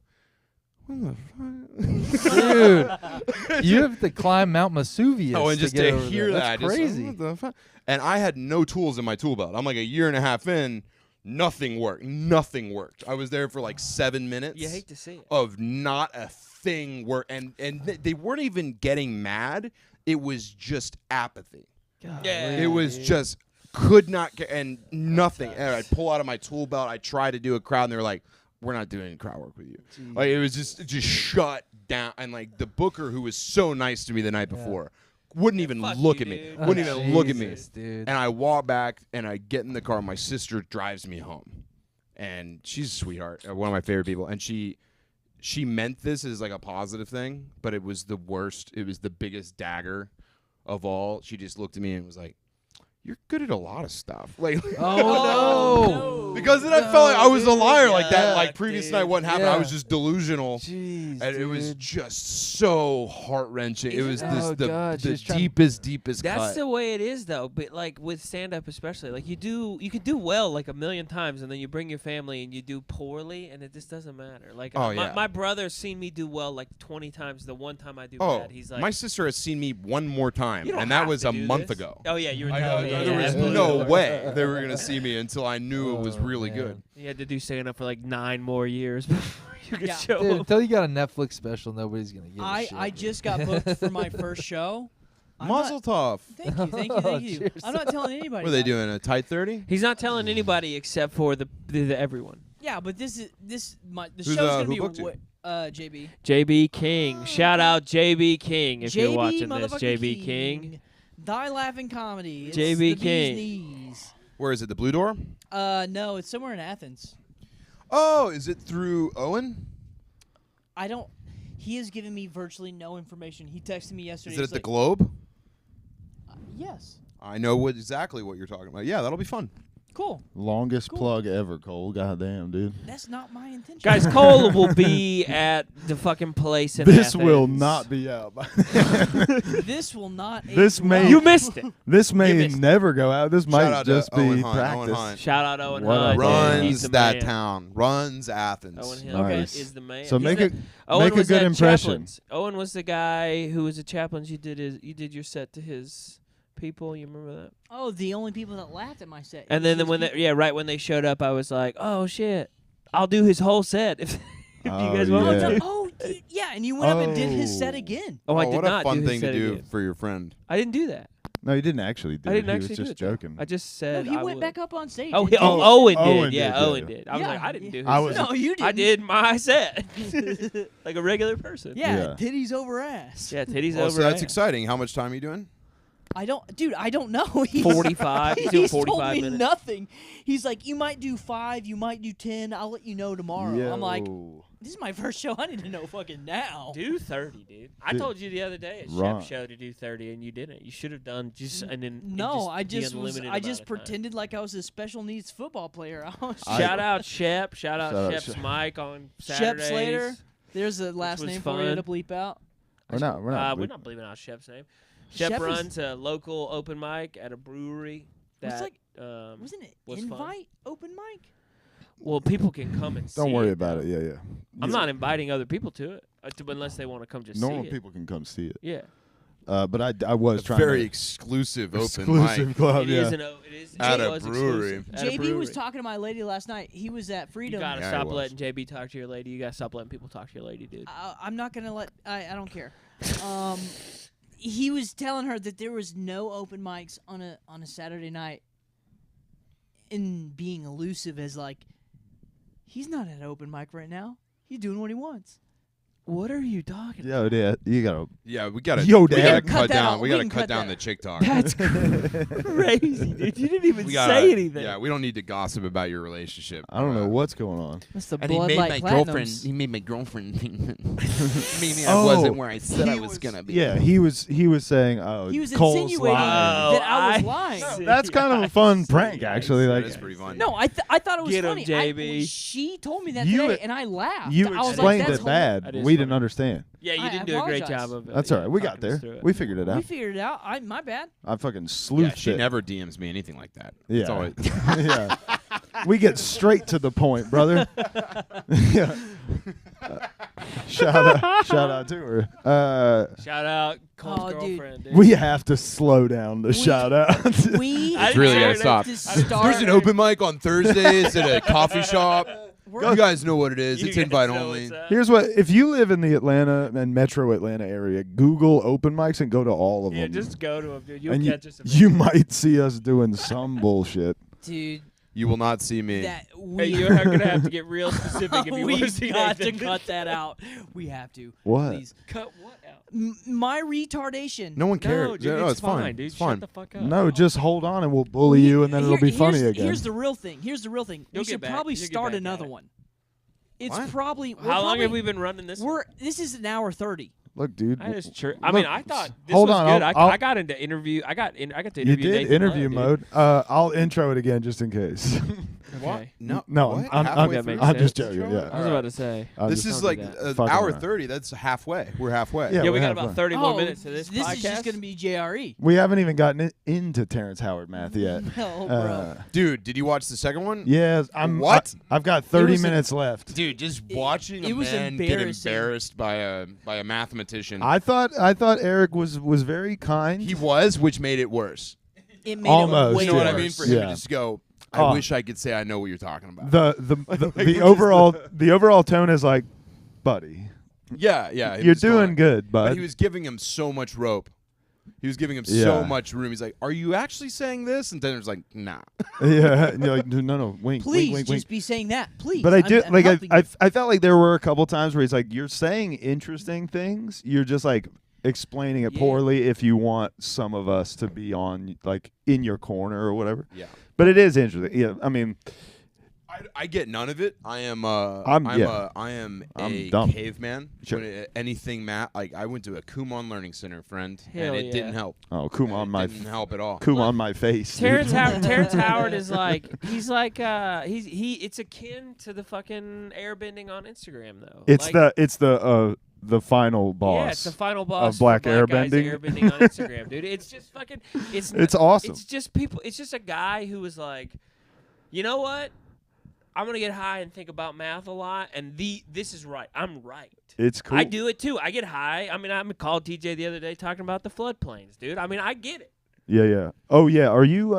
E: what the fuck?
D: Dude, you have to climb Mount Vesuvius.
E: Oh, and just
D: get
E: to
D: over
E: hear
D: there.
E: that,
D: That's
E: just,
D: crazy.
E: what the fuck? And I had no tools in my tool belt. I'm like a year and a half in, nothing worked. Nothing worked. I was there for like 7 minutes
F: You hate to see it.
E: of not a thing work, and they weren't even getting mad. It was just apathy.
F: Yeah.
E: It was just could not get and nothing. And I'd pull out of my tool belt. I tried to do a crowd, and they were like, "We're not doing any crowd work with you." Like it was just shut down. And like the booker, who was so nice to me the night before, wouldn't even
F: fuck
E: look
F: you,
E: at me.
F: dude.
E: Wouldn't even look at me.
D: Jesus, dude.
E: And I walk back, and I get in the car. My sister drives me home, and she's a sweetheart, one of my favorite people. And she meant this as like a positive thing, but it was the worst. It was the biggest dagger of all. She just looked at me and was like, "You're good at a lot of stuff." Like,
D: Oh, no.
E: because then I felt like I was a liar. Like that,
F: Yeah,
E: like previous
F: dude.
E: night, what happened? I
D: Yeah.
E: was just delusional.
D: Jeez,
E: And it was
D: dude.
E: just so heart wrenching. It was
D: Oh, God,
E: the
D: she's trying-
E: deepest
F: That's
E: cut.
F: the way it is, though. But like with stand up, especially, like you can do well like a million times, and then you bring your family and you do poorly, and it just doesn't matter. Like
E: Oh,
F: my,
E: yeah.
F: my brother's seen me do well like 20 times. The one time I do
E: Oh,
F: bad, he's like,
E: my sister has seen me one more time,
F: "You don't
E: and that
F: have
E: was
F: to
E: a
F: do
E: month
F: this."
E: ago.
F: Oh yeah, you were
E: I
F: telling me.
E: know,
F: yeah,
E: there was
F: absolutely.
E: no way they were gonna see me until I knew it was
D: Oh,
E: really
D: man.
E: good.
F: You had to do stand up for like 9 more years before you could
A: Yeah.
F: show
D: Dude,
F: up.
D: until you got a Netflix special, nobody's gonna give a
A: I
D: shit.
A: just got booked for my first show. I'm
B: Mazel
A: not-
B: tov.
A: Thank you, thank you, thank you.
D: Cheers.
A: I'm not telling anybody.
E: What are they
A: about it.
E: doing? A tight 30?
F: He's not telling anybody except for the everyone.
A: Yeah, but the
E: Who's,
A: show's gonna
E: who
A: be
E: booked you?
A: JB.
F: JB King. Shout out JB King if you're watching this.
A: motherfucking
F: JB King.
A: Die laughing comedy. It's
F: JB
A: the
F: King.
A: Bee's Knees.
E: Where is it? The Blue Door?
A: No, it's somewhere in Athens.
E: Oh, is it through Owen?
A: I don't. He has given me virtually no information. He texted me yesterday.
E: Is it
A: he's
E: at the
A: like,
E: Globe?
A: Yes.
E: I know exactly what you're talking about. Yeah, that'll be fun.
A: Cool.
B: Longest
A: Cool.
B: plug ever, Cole. Goddamn, dude.
A: That's not my intention.
F: Guys, Cole will be at the fucking place in
B: This will
F: Athens.
B: not be out.
A: This will not.
B: This
A: age
B: may-
A: well.
F: You missed it.
B: This may
F: missed it.
B: never go out. This
E: Shout
B: might
E: out to
B: just be
E: Owen Hunt, Owen
B: practice.
E: Hunt.
F: Shout out Owen
B: What
F: Hunt.
B: up,
F: dude. He's
E: Runs
F: the
E: that
F: man.
E: town. Runs Athens.
F: Owen Hill
B: Nice.
F: is the man.
B: So
F: He's
B: make
F: the-
B: it
F: Owen
B: make a
F: was
B: good
F: at
B: impression.
F: Chaplin's. Owen was the guy who was at Chaplin's. You did your set to his people. You remember that?
A: Oh, the only people that laughed at my set.
F: And
A: was
F: then
A: his
F: when
A: people.
F: right when they showed up, I was like, oh shit, I'll do his whole set if you
B: Oh,
F: guys want
B: yeah.
F: me to.
A: Oh, yeah, and you went up and did his set
B: Oh.
A: again.
F: Oh, I did
E: what
F: not
E: a fun
F: do his
E: thing to
F: set
E: do
F: again.
E: for your friend.
F: I didn't do that.
B: No, he didn't actually do
F: I didn't
B: it. He
F: actually
B: was
F: do
B: just
F: it. though.
B: joking.
F: I just
A: No,
F: said
A: he
F: I
A: went
F: would.
A: back up on stage.
F: Oh,
A: and did his-
F: Owen did.
B: Owen
F: Yeah,
B: did, yeah,
F: Owen
B: yeah.
F: did. I was
A: Yeah,
F: like, I didn't do his
B: I was-
F: set.
A: No, you didn't.
F: I did my set like a regular person.
A: Yeah,
B: Yeah.
A: titties over ass.
F: Yeah, titties
E: Oh,
F: over.
E: so that's
F: ass.
E: exciting. How much time are you doing?
A: I don't know. He's,
F: 45. He's doing 45
A: told me
F: minutes.
A: nothing. He's like, you might do 5, you might do 10. I'll let you know tomorrow. I'm like,
B: Yo.
A: this is my first show. I need to know fucking now.
F: Do 30, dude. I
B: Dude.
F: told you the other day at
B: Right.
F: Chef Show to do 30, and you didn't. You should have done just and then
A: No,
F: the
A: I just
F: unlimited
A: pretended like I was a special needs football player. I was
F: Shout out Shep. Shout out
B: Shout out
F: Shep's
B: Shep.
F: mic on
A: Shep
F: Saturdays.
A: Slater. There's a last
F: was
A: name for you to
F: fun.
A: bleep out.
B: We're not. We're not.
F: We're not believing out Shep's name. Shep
A: Shep is-
F: runs a local open mic at a brewery.
A: It's
F: That
A: like-
F: um,
A: Wasn't it
F: was fun.
A: invite open mic?
F: well, people can come and see.
B: Don't worry
F: it,
B: about
F: though.
B: it. Yeah, yeah.
F: I'm not inviting other people to it unless they want to come just
B: Normal
F: see it.
B: people can come see it.
F: Yeah,
B: But I was
E: A
B: trying
E: very
B: to
E: exclusive open
B: exclusive
E: mic.
B: club.
F: it
B: Yeah.
F: is
E: At
F: it
E: a
F: was
E: brewery.
F: exclusive. At a
A: JB was
F: brewery.
A: talking to my lady last night. He was at
F: You
A: Freedom.
F: gotta
E: Yeah, he
F: stop
E: was.
F: letting JB talk to your lady. You gotta stop letting people talk to your lady, dude.
A: I'm not gonna let. I don't care. He was telling her that there was no open mics on a Saturday night, and being elusive as like, he's not at an open mic right now. He's doing what he wants.
F: What are you talking
B: Yo, Dad, you gotta.
E: Yeah, we gotta.
B: Yo,
E: we
B: Dad.
E: gotta
A: Cut
E: cut
A: that
E: down.
A: out.
E: We
A: We
E: gotta
A: can
E: cut
A: cut
E: down
A: that.
E: the chick talk.
F: That's crazy, dude. You didn't even
E: We gotta,
F: say anything.
E: Yeah, we don't need to gossip about your relationship.
B: I don't know what's going on.
A: That's the
G: And he made
A: Bloodlight
G: my girlfriend.
A: Platinums.
G: He made my girlfriend. Meaning I
B: Oh,
G: wasn't where I said
B: he
G: I was gonna be.
B: Yeah, he was saying, oh,
A: He was
B: Cole's
A: insinuating
B: lying.
A: that I was
F: Oh,
A: lying.
F: see.
B: That's kind of a fun prank,
F: I
B: actually.
F: see.
B: Like,
E: That is pretty fun.
A: No, I thought it was
F: Get 'em,
A: funny.
F: JB.
A: She told me that
B: You-
A: today, and I laughed.
B: you
A: I was
B: explained
A: like, That's
B: it bad.
F: That is
B: We didn't
F: funny.
B: understand.
F: Yeah, you
A: I
F: didn't do a great
A: apologize.
F: job of it.
B: That's
F: yeah,
B: all right. We got
F: talking us
B: there.
F: through it.
B: We figured it
A: We
B: out.
A: figured it out. I my bad.
B: I fucking
E: Yeah,
B: sleuthed
E: she
B: it.
E: never DMs me anything like that.
B: Yeah.
E: It's always,
B: Yeah. We get straight to the point, brother. Yeah. Shout out to her.
F: Shout out Cole's
A: Oh, dude.
F: girlfriend. Dude.
B: We have to slow down the shout out.
A: We
F: I
E: really
F: didn't
E: gotta
F: say
E: stop.
A: to
F: There's
A: start.
E: There's an open mic on Thursdays at a coffee shop.
A: We're-
E: You guys know what it is.
F: You
E: It's
F: guys
E: invite
F: know
E: only.
F: what's up.
B: Here's what: if you live in the Atlanta and Metro Atlanta area, Google open mics and go to all of
F: Yeah,
B: them.
F: just go to him, dude. You'll
B: and
F: catch us.
B: you might see us doing some bullshit.
A: Dude,
E: You will not see me.
A: that
F: Hey,
A: we
F: you're gonna have to get real specific if you want to
A: we've
F: see
A: got to
F: Nathan.
A: cut that out. We have to.
B: What?
A: Please.
F: Cut what out?
A: My retardation.
E: No one cares.
F: No, dude,
E: no,
F: it's
E: fine.
F: dude.
E: It's
F: Shut
E: fine.
F: the fuck up.
B: No, just hold on and we'll bully you, and then it'll be funny
A: here's,
B: again.
A: Here's the real thing. We
F: You'll
A: should
F: get back-
A: probably
F: you'll get
A: start
F: back at
A: another
F: it.
A: one. It's
E: What?
A: probably. we're
F: How long have
A: probably-
F: we been running this?
A: This is an hour 30.
B: Look, dude.
F: That is true. I
B: look,
F: mean, I thought this
B: hold
F: was
B: on,
F: good.
B: I'll-
F: I got into interview. I got to
B: you
F: interview.
B: did
F: Nathan
B: interview
F: Lowe, dude.
B: mode. I'll intro it again just in case.
F: Okay.
E: No,
B: No,
E: what?
B: I'm
E: Halfway
F: That
E: through?
F: makes
B: I'm just
F: sense.
B: joking.
F: I
B: Yeah.
F: was about to say.
E: This
F: Just
E: is
F: don't
E: like
F: do that.
E: an
B: Fucking
E: hour
B: around.
E: 30. That's halfway. We're halfway.
B: Yeah,
F: Yeah,
B: we're
F: we got
B: halfway.
F: about 30 more
A: Oh,
F: minutes to this podcast.
A: is just going to be JRE.
B: We haven't even gotten into Terrence Howard math yet.
A: No, bro.
E: Dude, did you watch the second one?
B: Yeah,
E: What?
B: I've got 30
A: was a-
B: minutes left.
E: Dude, just watching
A: it
E: a
A: was
E: man get
A: embarrassing.
E: embarraed by a mathematician.
B: I thought Eric was very kind.
E: He was, which made it worse.
A: It made
B: Almost,
A: it way
E: You know what I
A: worse.
E: mean? For him
B: Yeah.
E: to just go, I
B: Oh.
E: wish I could say I know what you're talking about.
B: the overall tone is like, buddy,
E: yeah. It
B: you're
E: was going-
B: doing good,
E: But
B: bud.
E: he was giving him so much rope. He was giving him
B: Yeah.
E: so much room. He's like, "Are you actually saying this?" And Tanner's like, "Nah."
B: Yeah, and you're like, no, wink,
A: Please,
B: wink, wink,
A: just
B: wink.
A: be saying that. Please.
B: But I did
A: I'm
B: like
A: helping
B: I
A: you.
B: I felt like there were a couple times where he's like, you're saying interesting things. You're just like explaining it
F: Yeah.
B: poorly if you want some of us to be on like in your corner or whatever.
E: Yeah.
B: But it is interesting. Yeah, I mean,
E: I get none of it. I am I
B: I'm
E: am a
B: dumb.
E: caveman.
B: Sure.
E: When anything math, like I went to a Kumon Learning Center, friend,
F: Hell
E: and it
F: yeah.
E: didn't help.
B: oh, come on
E: It
B: my
E: didn't help at all.
B: come on my face. dude.
F: Terrence Howard is like he's it's akin to the fucking airbending on Instagram though.
B: It's
F: Like,
B: the final boss.
F: Yeah, it's the final boss
B: of black
F: for guys
B: airbending.
F: airbending on Instagram, dude. It's just fucking.
B: It's awesome.
F: It's just people. It's just a guy who was like, you know what? I'm gonna get high and think about math a lot, and this is right. I'm right.
B: It's cool.
F: I do it too. I get high. I mean, I called TJ the other day talking about the floodplains, dude. I mean, I get it.
B: Yeah. Oh yeah. Are you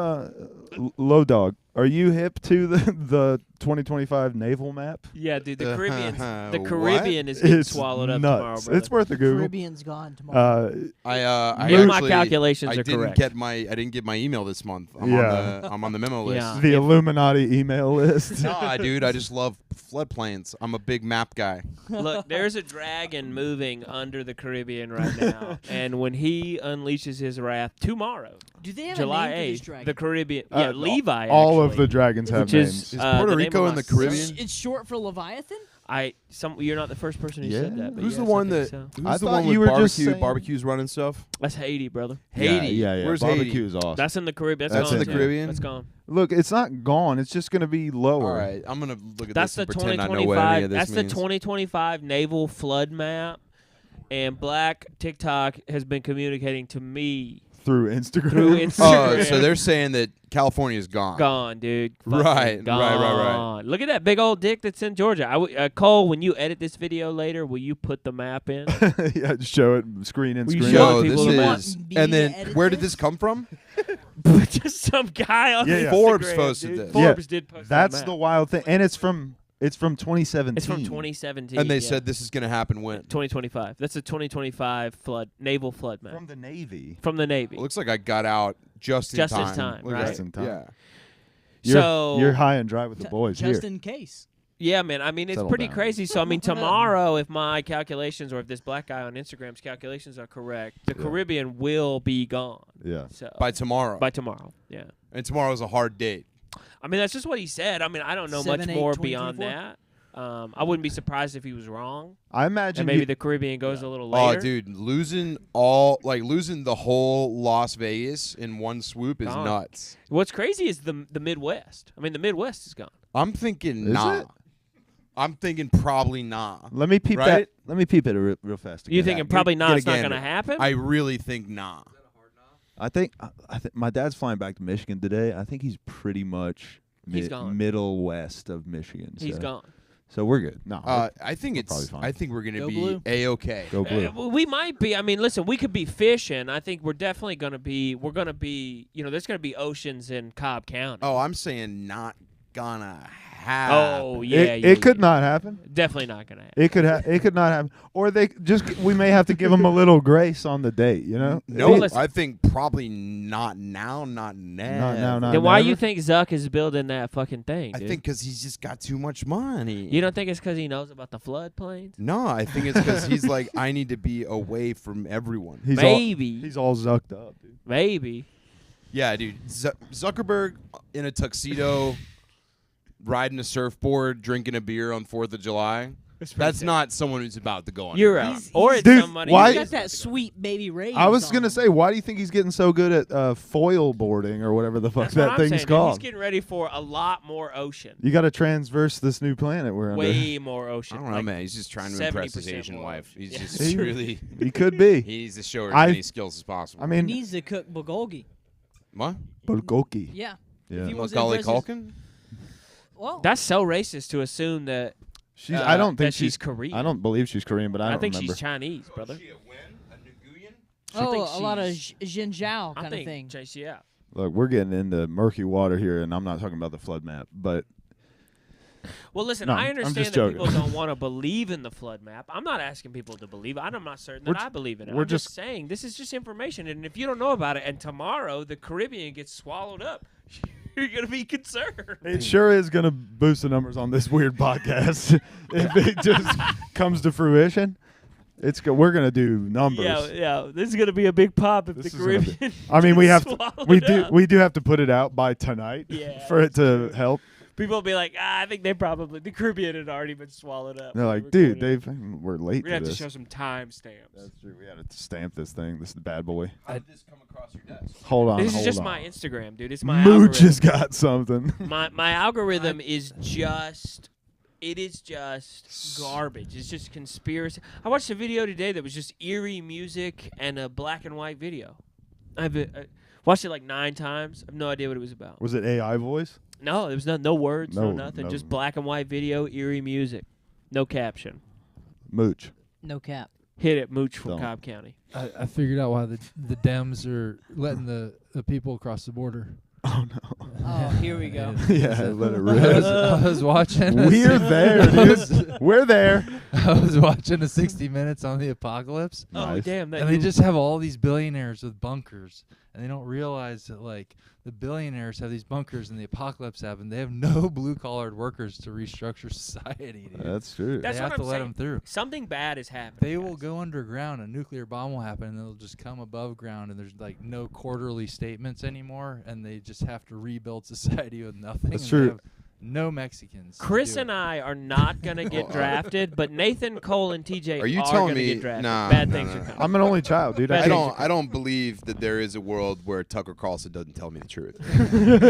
B: low dog? Are you hip to the 2025 naval map.
F: Yeah, dude, the Caribbean, the
E: What?
F: Caribbean is getting
B: It's
F: swallowed up
B: nuts.
F: tomorrow, brother.
B: It's worth a Google.
A: Caribbean's gone tomorrow.
E: I
F: If my
E: actually,
F: calculations
E: I
F: are
E: didn't
F: correct.
E: get I didn't get my email this month. I'm on the memo list.
F: Yeah.
B: the Illuminati email list.
E: Nah, dude, I just love floodplains. I'm a big map guy.
F: Look, there's a dragon moving under the Caribbean right now, and when he unleashes his wrath tomorrow,
A: Do they have
F: July
A: a name for this
F: 8th,
A: dragon?
F: the Caribbean, yeah, Levi.
B: All of
F: actually,
B: the dragons have
F: which
B: names.
F: is
E: Is
F: the
E: Puerto
F: name
E: Rico
F: of
E: in
F: my
E: the Caribbean?
F: sister.
A: It's short for Leviathan?
F: You're not the first person who said
B: Yeah.
F: that. But
E: Who's the
F: yes, I
E: one
F: think
E: that?
F: so.
E: Who's
B: I
E: the
B: thought
E: one
B: you
E: with
B: were just
E: barbecue?
B: saying-
E: Barbecues running stuff.
F: That's Haiti, brother.
E: Haiti.
B: Yeah.
E: Where's
B: Barbecue
E: Haiti?
B: is awesome.
F: That's in the Caribbean.
B: That's
F: gone,
B: in the
F: too.
E: Caribbean?
F: That's gone.
B: Look, it's not gone. It's just going to be lower.
E: All right, I'm gonna look at
F: That's
E: this
F: the
E: and pretend I know what any
F: 2025.
E: of this
F: That's the
E: means.
F: 2025 naval flood map, and Black TikTok has been communicating to me
B: Through Instagram.
F: through
E: Oh,
F: Instagram.
E: so they're saying that California is gone.
F: Gone, dude. Fucking
E: Right.
F: Gone. Look at that big old dick that's in Georgia. Cole, when you edit this video later, will you put the map in?
B: Yeah, just show it, screen in,
F: Will you
B: screen
F: show
B: out.
F: it,
E: Yo,
F: people
E: this
F: to watch.
E: is.
A: Me
E: And
A: to
E: then
A: edit
E: where did
A: this?
E: this come from?
F: Just some guy on
B: Yeah, yeah.
E: Forbes
F: Instagram,
E: posted
F: dude.
E: this.
F: Forbes did post
B: That's
F: that
B: the
F: map.
B: wild thing. And it's from 2017.
F: It's from 2017.
E: And they
F: yeah.
E: said this is gonna happen when?
F: 2025. That's a 2025 naval flood map
B: From the Navy.
F: from the Navy.
E: It looks like I got out just in
F: Just in
E: time.
F: time,
E: Look at
F: right.
E: that.
B: Just in time.
E: Yeah.
B: You're high and dry with the boys
A: Just
B: here.
A: in case.
F: Yeah, man. I mean, it's
B: Settle
F: pretty
B: down.
F: crazy. So, I mean, tomorrow, if my calculations or if this black guy on Instagram's calculations are correct, the
B: Yeah.
F: Caribbean will be gone.
B: Yeah.
F: So
E: By tomorrow.
F: by tomorrow, yeah.
E: And tomorrow's a hard date.
F: I mean, that's just what he said. I mean, I don't know much
A: 7/8,
F: more beyond
A: 2024?
F: that. I wouldn't be surprised if he was wrong,
B: I imagine
F: and maybe
B: you-
F: the Caribbean goes a little
E: Oh,
F: later.
E: dude, losing the whole Las Vegas in one swoop is
F: Gone.
E: nuts.
F: What's crazy is the Midwest. I mean, the Midwest is gone.
E: I'm thinking
B: Is
E: nah.
B: it?
E: I'm thinking probably nah.
B: Let me peep
E: Right?
B: that. Let me peep it real fast.
F: You
B: again.
F: thinking probably
E: get
F: not?
E: a
F: It's not
E: gander.
F: going to happen?
E: I really think nah.
B: I think my dad's flying back to Michigan today. I think he's pretty much
F: He's gone.
B: middle west of Michigan.
F: He's
B: so.
F: gone.
B: So we're good. No,
E: I think
B: probably
E: it's.
B: fine.
E: I think we're gonna
A: Go
E: be
A: blue.
E: a-okay.
B: go blue.
F: We might be. I mean, listen, we could be fishing. I think we're definitely going to be. We're going to be. You know, there's going to be oceans in Cobb County.
E: Oh, I'm saying not gonna happen.
F: Oh, yeah.
B: It could not happen.
F: Definitely not going to happen.
B: It could. It could not happen. Or they just. We may have to give them a little grace on the date. You know.
E: No,
F: listen.
E: I think probably not now, not now.
B: Not
F: Then why
B: never.
F: you think Zuck is building that fucking thing,
E: I
F: dude?
E: think because he's just got too much money.
F: You don't think it's because he knows about the floodplains?
E: No, I think it's because he's like, I need to be away from everyone.
B: He's
F: Maybe.
B: He's all zucked up, dude.
F: Maybe.
E: Yeah, dude. Zuckerberg in a tuxedo, riding a surfboard, drinking a beer on 4th of July. That's not someone who's about to go on.
F: You're right.
A: He's-
F: Or it's
B: Dude,
F: somebody.
B: why-
A: He's
F: who's
A: got that
F: about to go.
A: sweet baby Ray.
B: I was gonna say, why do you think he's getting so good at foil boarding or whatever the fuck
F: That's what
B: that
F: I'm
B: thing's
F: saying, dude.
B: called?
F: He's getting ready for a lot more ocean.
B: You got to transverse this new planet we're under.
F: Way more
E: I
F: ocean.
E: don't know,
F: like
E: man. He's just trying to impress his
F: 70%
E: Asian
F: more.
E: wife. He's
F: Yeah.
E: just
B: He-
E: really.
B: He could be.
E: He needs to show her
B: I-
E: as many skills as possible.
B: I
A: He
B: mean,
A: needs to cook bulgogi.
E: what?
B: Bulgogi.
A: Yeah.
B: Yeah.
A: he was
E: Macaulay
A: impressive.
E: Culkin?
A: Well,
F: That's so racist to assume that.
B: She's. I don't
F: that
B: think
F: she's Korean.
B: I don't believe she's Korean, but I
F: I
B: don't
F: think
B: remember.
F: she's Chinese, brother.
A: oh,
F: think
A: a lot of
F: she's-
A: Xinjiao
F: I
A: kind of
F: think
A: thing.
F: yeah.
B: Look, we're getting into murky water here, and I'm not talking about the flood map, but
F: Well, listen,
B: No,
F: I
B: I'm
F: understand
B: just
F: that people
B: joking.
F: don't want to believe in the flood map. I'm not asking people to believe it. I'm not certain
B: We're
F: that
B: ju-
F: I believe in it.
B: we're
F: I'm just
B: just-
F: saying this is just information, and if you don't know about it, and tomorrow the Caribbean gets swallowed up, you're gonna be concerned.
B: it sure is going to boost the numbers on this weird podcast if it just comes to fruition. We're going to do numbers.
F: Yeah. This is gonna be a big pop if
B: This
F: the
B: is gonna be-
F: Caribbean.
B: I mean, we
F: gets
B: have to.
F: swallowed
B: We
F: up.
B: do have to put it out by tonight
F: Yeah,
B: for it to help.
F: People will be like, I think the Caribbean had already been swallowed up.
B: They're
F: when
B: like,
F: we
B: dude,
F: recorded.
B: we're late
F: We're
B: to
F: gonna have to
B: this.
F: show some timestamps.
B: That's true. We had to stamp this thing. This is the bad boy.
E: How did this come across your desk?
B: Hold on.
F: This is
B: hold
F: just
B: on.
F: my Instagram, dude. It's my
B: Mooch
F: algorithm.
B: has got something.
F: My algorithm is just it is just garbage. It's just conspiracy. I watched a video today that was just eerie music and a black and white video. I watched it like 9 times. I have no idea what it was about.
B: Was it AI voice?
F: No, there was no words, no
B: No,
F: nothing.
B: no.
F: Just black and white video, eerie music. No caption.
B: Mooch.
A: No cap.
F: Hit it, Mooch from
B: Don't.
F: Cobb County.
D: I figured out why the Dems are letting the people across the border.
B: Oh no.
A: Oh, here we go.
B: Yeah, let it
D: I
B: rip.
D: was watching.
B: We're there, dude. We're there.
D: I was watching a 60 Minutes on the apocalypse,
F: Oh
B: Nice.
F: damn! That
D: and they
F: you-
D: just have all these billionaires with bunkers, and they don't realize that like the billionaires have these bunkers, and the apocalypse happened. They have no blue-collared workers to restructure society, dude.
B: That's true.
F: That's
D: they
F: what
D: have to
F: I'm
D: let
F: saying.
D: them through.
F: something bad is happening.
D: They will
F: guys.
D: go underground. A nuclear bomb will happen, and they'll just come above ground, and there's like no quarterly statements anymore, and they just have to rebuild society with nothing.
B: That's
D: and
B: true.
D: They have no Mexicans. to
F: Chris
D: do
F: and
D: it.
F: I are not gonna get drafted, but Nathan, Cole, and TJ
E: Are you
F: are
E: telling
F: gonna
E: me-
F: get drafted.
E: nah,
F: Bad
E: nah,
F: things
E: nah,
F: are
E: nah.
F: coming.
B: I'm an only child, dude.
F: Bad
B: I
F: things
B: can't.
E: I don't believe that there is a world where Tucker Carlson doesn't tell me the truth.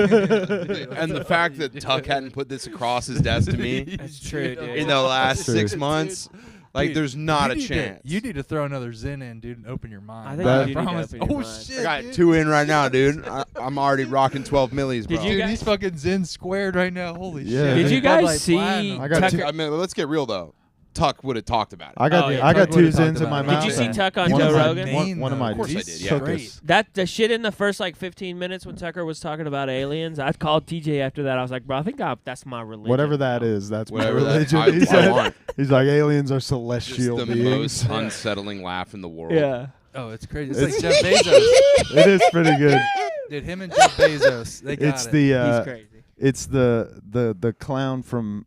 E: And the fact that Tuck hadn't put this across his desk to me
F: That's true, dude.
E: in the last
B: True.
E: 6 months, like
D: Dude,
E: there's not
D: you
E: a
D: need to-
E: chance.
D: you need to throw another Zin in, dude, and open your mind.
F: I think
B: That-
F: you do need to
D: promise.
F: open your
D: Oh
F: mind.
D: shit!
E: I got
D: dude.
E: 2 in right now, dude. I'm already rocking 12 millies, bro.
F: Did you
D: Dude,
F: guys-
D: he's fucking Zen squared right now. Holy
B: Yeah.
D: shit!
F: Did
B: Did
F: you
D: Bud
F: guys
D: Light
F: see
D: Platinum.
B: I got
F: Tucker?
B: two-
E: I mean, let's get real though. Tuck would have talked about it.
B: I got
F: Oh, yeah.
B: I got
D: Tuck
B: two
D: would've talked
B: zins in my
D: about it.
B: mouth.
F: Did you see
B: and
F: Tuck on
B: one
F: Joe
B: of my-
F: Rogan?
B: One of my
E: Of course I
B: dudes
E: did, yeah.
B: took
D: Great.
B: us.
F: That the shit in the first like 15 minutes when Tucker was talking about aliens, I called TJ after that. I was like, bro, I think that's my religion.
B: Whatever that
F: bro.
B: is, that's my
E: Whatever that-
B: religion.
E: I-
B: He
E: I
B: said-
E: want.
B: He's like, aliens are
E: Just
B: celestial
E: the
B: beings.
E: most unsettling laugh in the world.
F: Yeah.
D: Oh, it's crazy. It's,
B: It's-
D: like Jeff Bezos.
B: It is pretty good.
D: Dude, him and Jeff Bezos, they got
B: It's
D: it.
B: the
F: He's crazy.
B: it's the clown from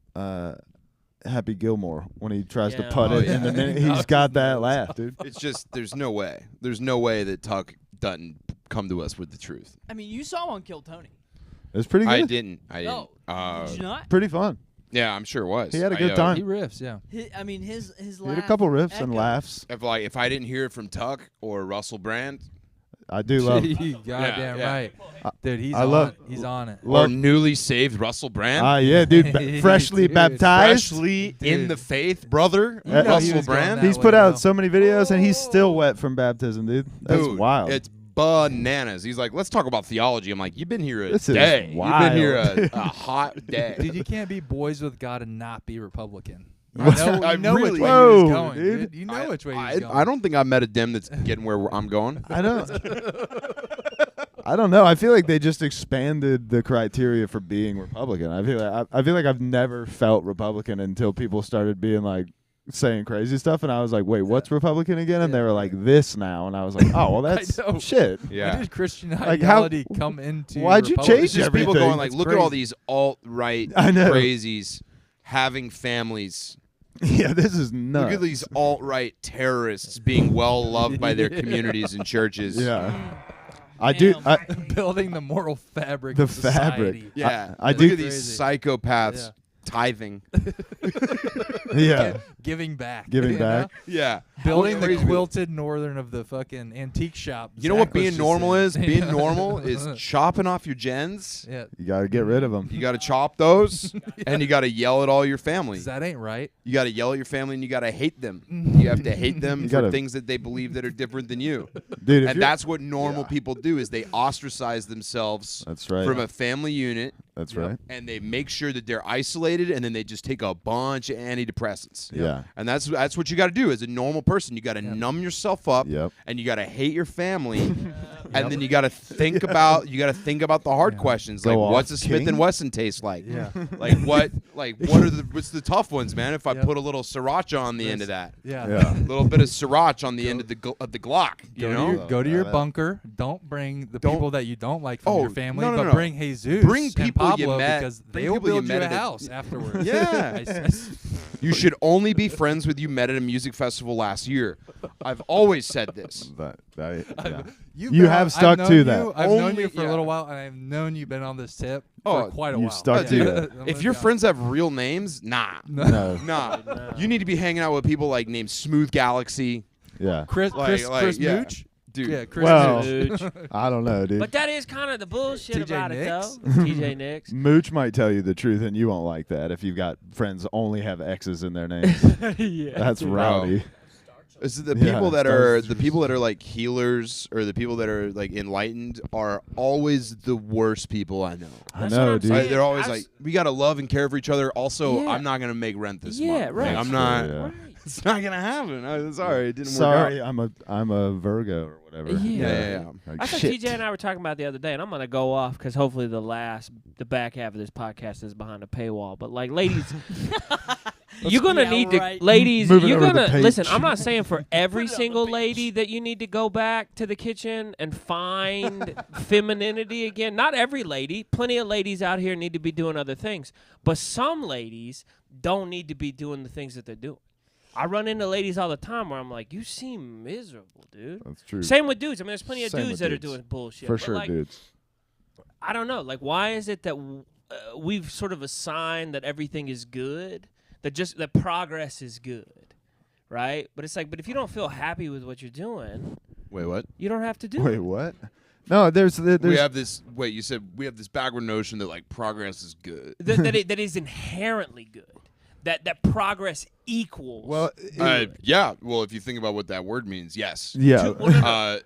B: Happy Gilmore when he tries to
F: Yeah.
B: put
E: Oh,
B: it
E: yeah.
B: in the minute.
D: Knocks
B: He's got
D: his
B: that
D: nose
B: laugh, dude.
E: It's just there's no way. There's no way that Tuck doesn't come to us with the truth.
A: I mean, you saw him on Kill Tony.
B: It was pretty
E: I
B: good.
E: didn't. I didn't.
A: No, did you not?
B: Pretty fun.
E: Yeah, I'm sure it was.
B: He had a
E: I
B: good
E: know.
B: time.
D: He riffs, yeah.
A: I mean, his
B: He
A: laugh.
B: had a couple riffs and
A: echoed.
B: laughs.
E: If I didn't hear it from Tuck or Russell Brand
B: I do love.
D: Goddamn
E: yeah.
D: right. Dude, he's
B: I
D: on
B: love-
D: it. He's on it.
E: or
B: love
E: newly saved Russell Brand,
B: yeah, dude. Freshly
D: Dude,
B: baptized.
E: freshly
D: Dude.
E: in the faith, brother,
B: You know he
E: Russell
D: was going
E: Brand.
D: that
B: He's
D: way,
B: put out
D: though.
B: so many videos and he's still wet from baptism, dude. That's
E: Dude,
B: wild.
E: It's bananas. He's like, let's talk about theology. I'm like, you've been here a
B: This is
E: day. You've been here
B: wild.
E: a hot day.
D: Dude, you can't be boys with God and not be Republican. You
B: What?
D: know,
E: I
D: you know
E: really-
D: which way
B: Whoa,
D: he was going,
B: dude.
D: dude. You know which way he was going.
E: I don't think I've met a Dem that's getting where I'm going.
B: I don't. I don't know. I feel like they just expanded the criteria for being Republican. I feel like I've never felt Republican until people started being like saying crazy stuff, and I was like, "Wait, what's Republican again?" And they were like, "This now," and I was like, "Oh, well, that's
D: know.
B: shit."
D: When
E: Yeah.
D: did Christian
B: Like,
D: ideology come into
B: why'd you
D: Republican?
B: change
E: It's just people
B: everything.
E: going like,
D: It's
E: look at all
D: crazy.
E: these alt-right
B: I know.
E: crazies having families.
B: Yeah, this is nuts.
E: Look at these alt-right terrorists being well loved by their communities and churches.
B: Yeah, I do.
A: Damn.
D: Building the moral fabric
B: The
D: of
B: fabric.
D: society.
E: Yeah.
B: I
E: Look
B: do-
E: at these
D: Crazy.
E: psychopaths
D: Yeah.
E: tithing.
B: Yeah,
D: Giving back.
B: Giving
D: you
B: back.
D: know?
E: Yeah.
D: Building the
E: Crazy.
D: quilted northern of the fucking antique shop.
E: You know what
D: Zach was
E: being
D: just
E: normal
D: in.
E: is? Being normal is chopping off your gens.
D: Yeah,
B: you gotta get rid of them.
E: You got to chop those, and you got to yell at all your family.
D: 'cause that ain't right.
E: You got to yell at your family, and you got to hate them. You have to hate them
B: You
E: for
B: gotta-
E: things that they believe that are different than you.
B: Dude. If
E: And
B: you're-
E: that's what normal people do: is they ostracize themselves
B: That's right.
E: from a family unit,
B: That's
D: Yep.
B: right.
E: and they make sure that they're isolated, and then they just take a bunch of antidepressants.
B: Yeah.
E: And that's what you got to do as a normal person. You got to numb yourself up,
B: Yep.
E: and you got to hate your family, and then you got to think about the hard questions like
B: Go
E: what's
B: off
E: a Smith
B: king?
E: and Wesson taste like?
D: Yeah.
E: What's the tough ones, man? If I
D: Yep.
E: put a little sriracha on the end of that,
D: Yeah.
B: Yeah.
E: a little bit of sriracha on the end of the Glock, you
D: Go
E: know?
D: to your, go to your
B: Yeah.
D: bunker. Don't bring the
E: Don't-
D: people that you don't like from
E: Oh,
D: your family,
E: no, no,
D: but
E: no.
D: bring Jesus
E: Bring
D: and
E: people you
D: Pablo
E: met-
D: because
E: bring
D: they will
E: people you
D: build you
E: met
D: a
E: at a-
D: house afterwards.
E: Yeah.
D: I s-
E: You should only be friends with you met at a music festival last year. I've always said this.
B: Yeah.
D: You've
B: You
D: been
B: have
D: on-
B: stuck
D: I've
B: to
D: known
B: that.
D: you- I've known
E: Only-
D: you for a
E: yeah.
D: little while, and I've known you've been on this tip
E: Oh,
D: for quite a
B: you've
D: while.
B: stuck
E: to
B: it.
D: I'm
E: If
D: with
E: your
D: you.
E: friends have real names, nah.
B: No.
E: Nah. You need to be hanging out with people like named Smooth Galaxy.
B: Yeah.
D: Chris,
E: Like-
D: Chris,
E: like,
D: Chris
E: yeah.
D: Mooch,
E: Dude.
D: yeah, Chris
B: Well-
D: Mooch.
B: I don't know, dude.
F: But that is kind of the bullshit
D: TJ
F: about it,
D: Nix?
F: though. TJ Nix.
B: Mooch might tell you the truth, and you won't like that if you've got friends only have X's in their names.
F: Yeah.
B: That's rowdy.
E: It's the
B: Yeah,
E: people that
B: stars-
E: are the people that are like healers or the people that are like enlightened are always the worst people I know.
B: I
F: That's
B: know,
F: what I'm
B: dude.
F: saying.
E: They're always
F: I
E: like,
F: s-
E: we gotta love and care for each other. Also,
F: Yeah.
E: I'm not gonna make rent this
F: Yeah,
E: month.
F: right.
E: Like, I'm not.
B: Yeah.
F: Right.
E: It's not gonna happen. I'm sorry, it didn't
B: Sorry,
E: work
B: I'm a Virgo or whatever.
C: Yeah.
E: Yeah.
B: Like,
F: That's what
B: shit.
F: TJ and I were talking about the other day, and I'm gonna go off because hopefully the back half of this podcast is behind a paywall. But like, ladies, you're gonna
A: Yeah,
F: need
A: right.
F: to, ladies,
B: Moving
F: you're
B: over the
F: gonna
B: page.
F: listen. I'm not saying for every
A: Put it on the
F: single
A: page.
F: lady that you need to go back to the kitchen and find femininity again. Not every lady. Plenty of ladies out here need to be doing other things, but some ladies don't need to be doing the things that they're doing. I run into ladies all the time where I'm like, you seem miserable, dude.
B: That's true.
F: Same with dudes. I mean, there's plenty of
B: Same
F: dudes
B: with
F: that are
B: dudes.
F: doing bullshit.
B: For
F: but,
B: sure,
F: like,
B: dudes.
F: I don't know. Like, why is it that we've sort of assigned that everything is good, that progress is good, right? But it's like, but if you don't feel happy with what you're doing,
E: Wait, what?
F: you don't have to do
B: Wait,
F: it.
B: what? No, there's
E: We have this. Wait, you said we have this backward notion that like progress is good.
F: That is inherently good. That progress equals.
B: well,
E: Yeah. Well, if you think about what that word means, yes.
B: yeah.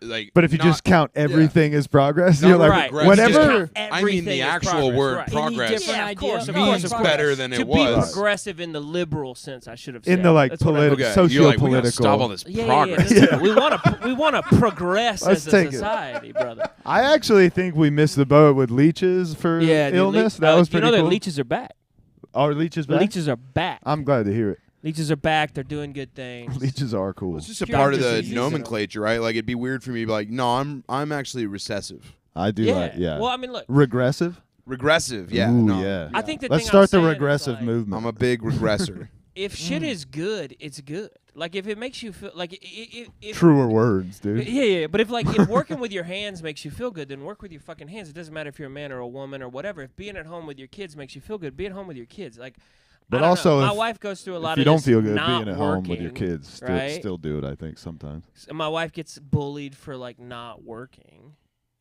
E: Like,
B: But if you
E: not-
B: just count everything as progress,
E: Not
B: you're like
F: right.
E: progress,
F: Just
B: whatever.
F: count
E: I mean
F: everything
E: the
F: as
E: actual
F: progress,
E: word
F: right.
A: Any
E: progress
A: different
F: Yeah, of
A: idea
F: course,
A: of
F: of course,
E: means
F: of course.
E: better than
F: to
E: it
F: be
E: was.
F: progressive in the liberal sense, I should have said.
B: In the like
F: That's what I meant.
B: political,
E: Okay, you're like, we gotta
B: socio-political.
E: stop all this
F: Yeah,
E: progress.
F: Yeah, yeah. We want to progress
B: Let's
F: as a
B: take it.
F: society, brother.
B: I actually think we missed the boat with leeches for
F: Yeah, dude,
B: illness. That was
F: you
B: pretty
F: know that
B: cool.
F: leeches are back.
B: Are leeches back?
F: Leeches are back.
B: I'm glad to hear it.
F: Leeches are back. They're doing good things.
B: Leeches are cool.
E: It's just a
F: Cure
E: part of the
F: diseases.
E: nomenclature, right? Like it'd be weird for me to be like, no, I'm actually recessive,
B: I do like, yeah.
F: Well, I mean, look.
B: Regressive?
E: regressive. Yeah,
B: Ooh,
E: no.
B: yeah.
F: I think the
B: Let's
F: thing
B: start the
F: I'm saying is,
B: regressive
F: like,
B: movement.
E: I'm a big regressor.
F: If shit is good, it's good. Like if it makes you feel like if
B: Truer words, dude.
F: Yeah. But if working with your hands makes you feel good, then work with your fucking hands. It doesn't matter if you're a man or a woman or whatever. If being at home with your kids makes you feel good, be at home with your kids. Like,
B: But
F: I don't
B: also,
F: know. My
B: if-
F: wife goes through a lot
B: If you
F: of
B: don't
F: this
B: feel good
F: not
B: being at home with your
F: working,
B: kids,
F: right?
B: still do it, I think, sometimes.
F: And my wife gets bullied for like not working,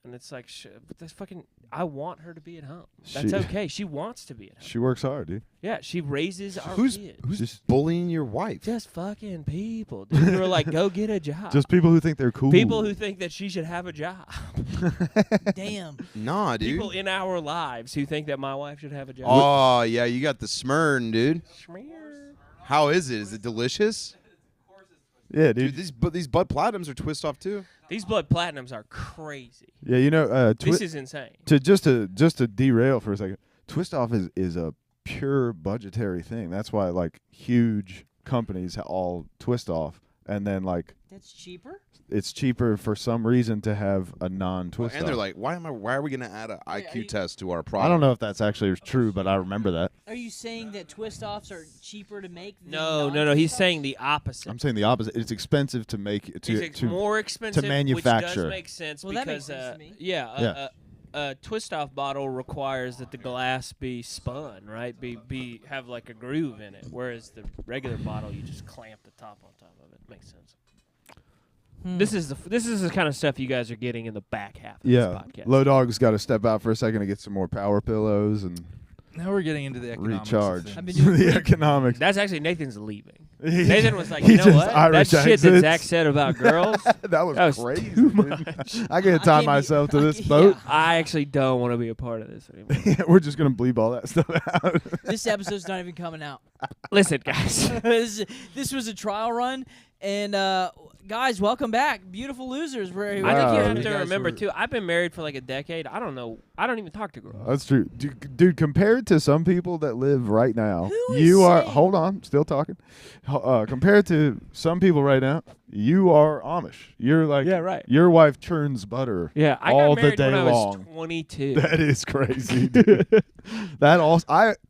F: and it's like, but that's fucking. I want her to be at home. That's
B: She-
F: okay. She wants to be at home.
B: She works hard, dude.
F: Yeah, she raises our
E: Who's
F: kids.
E: who's bullying your wife?
F: Just fucking people, dude. Who are like, go get a job.
B: Just people who think they're cool.
F: people who think that she should have a job.
A: Damn.
E: Nah, dude.
F: People in our lives who think that my wife should have a job.
E: Oh yeah, you got the smern, dude.
F: Schmear.
E: How is it? Is it delicious?
B: Yeah,
E: Dude,
B: dude.
E: these Bud Platinums are twist off too.
F: These blood platinums are crazy.
B: Yeah, you know,
F: This is insane.
B: just to derail for a second. Twist off is a pure budgetary thing. That's why like huge companies all twist off, and then like
A: That's cheaper?
B: it's cheaper for some reason to have a non-twist
E: And they're
B: off.
E: like, why are we gonna add an
A: are
E: IQ
A: you-
E: test to our product?
B: I don't know if that's actually true, but I remember that.
A: Are you saying that twist offs are cheaper to make than
F: No. He's
A: non-twist-offs?
F: saying the opposite.
B: I'm saying the opposite. It's expensive to make
F: It's more expensive,
B: manufacture.
F: which does make sense
A: Well, that
F: because
A: makes sense to me.
B: Yeah.
F: a twist off bottle requires that the glass be spun, right? Be have like a groove in it, whereas the regular bottle you just clamp the top on top of it. Makes sense. This is the kind of stuff you guys are getting in the back half of
B: yeah.
F: this podcast.
B: Low Dog's got to step out for a second to get some more power pillows and
D: Now we're getting into the economics.
B: recharge.
A: I've been doing
B: the
A: pretty-
B: economics.
F: That's actually Nathan's leaving.
B: He
F: Nathan was like,
B: he
F: you know
B: just
F: what?
B: Irish
F: That shit that
B: exits.
F: Zach said about girls,
B: that was
F: that was
B: crazy.
F: too
B: dude.
F: much.
B: I can't
A: I
B: tie
A: can't
B: myself to
A: I
B: this
A: can't-
B: boat.
F: I actually don't want to be a part of this anymore.
B: We're just gonna bleep all that stuff out.
A: This episode's not even coming out.
F: Listen, guys.
A: this was a trial run, and guys, welcome back, beautiful losers.
F: I think
B: Wow,
F: you
B: you
F: have to
D: guys
F: remember
D: were-
F: too. I've been married for like a decade. I don't know. I don't even talk to girls.
B: That's true, dude. Compared to some people that live right now,
A: Who is
B: you are.
A: saying-
B: Hold on, still talking. Compared to some people right now, you are Amish. You're like,
F: Yeah, right.
B: Your wife churns butter.
F: Yeah, I
B: all
F: got
B: the
F: married
B: day
F: when I was
B: long.
F: 22.
B: That is crazy, dude. That also,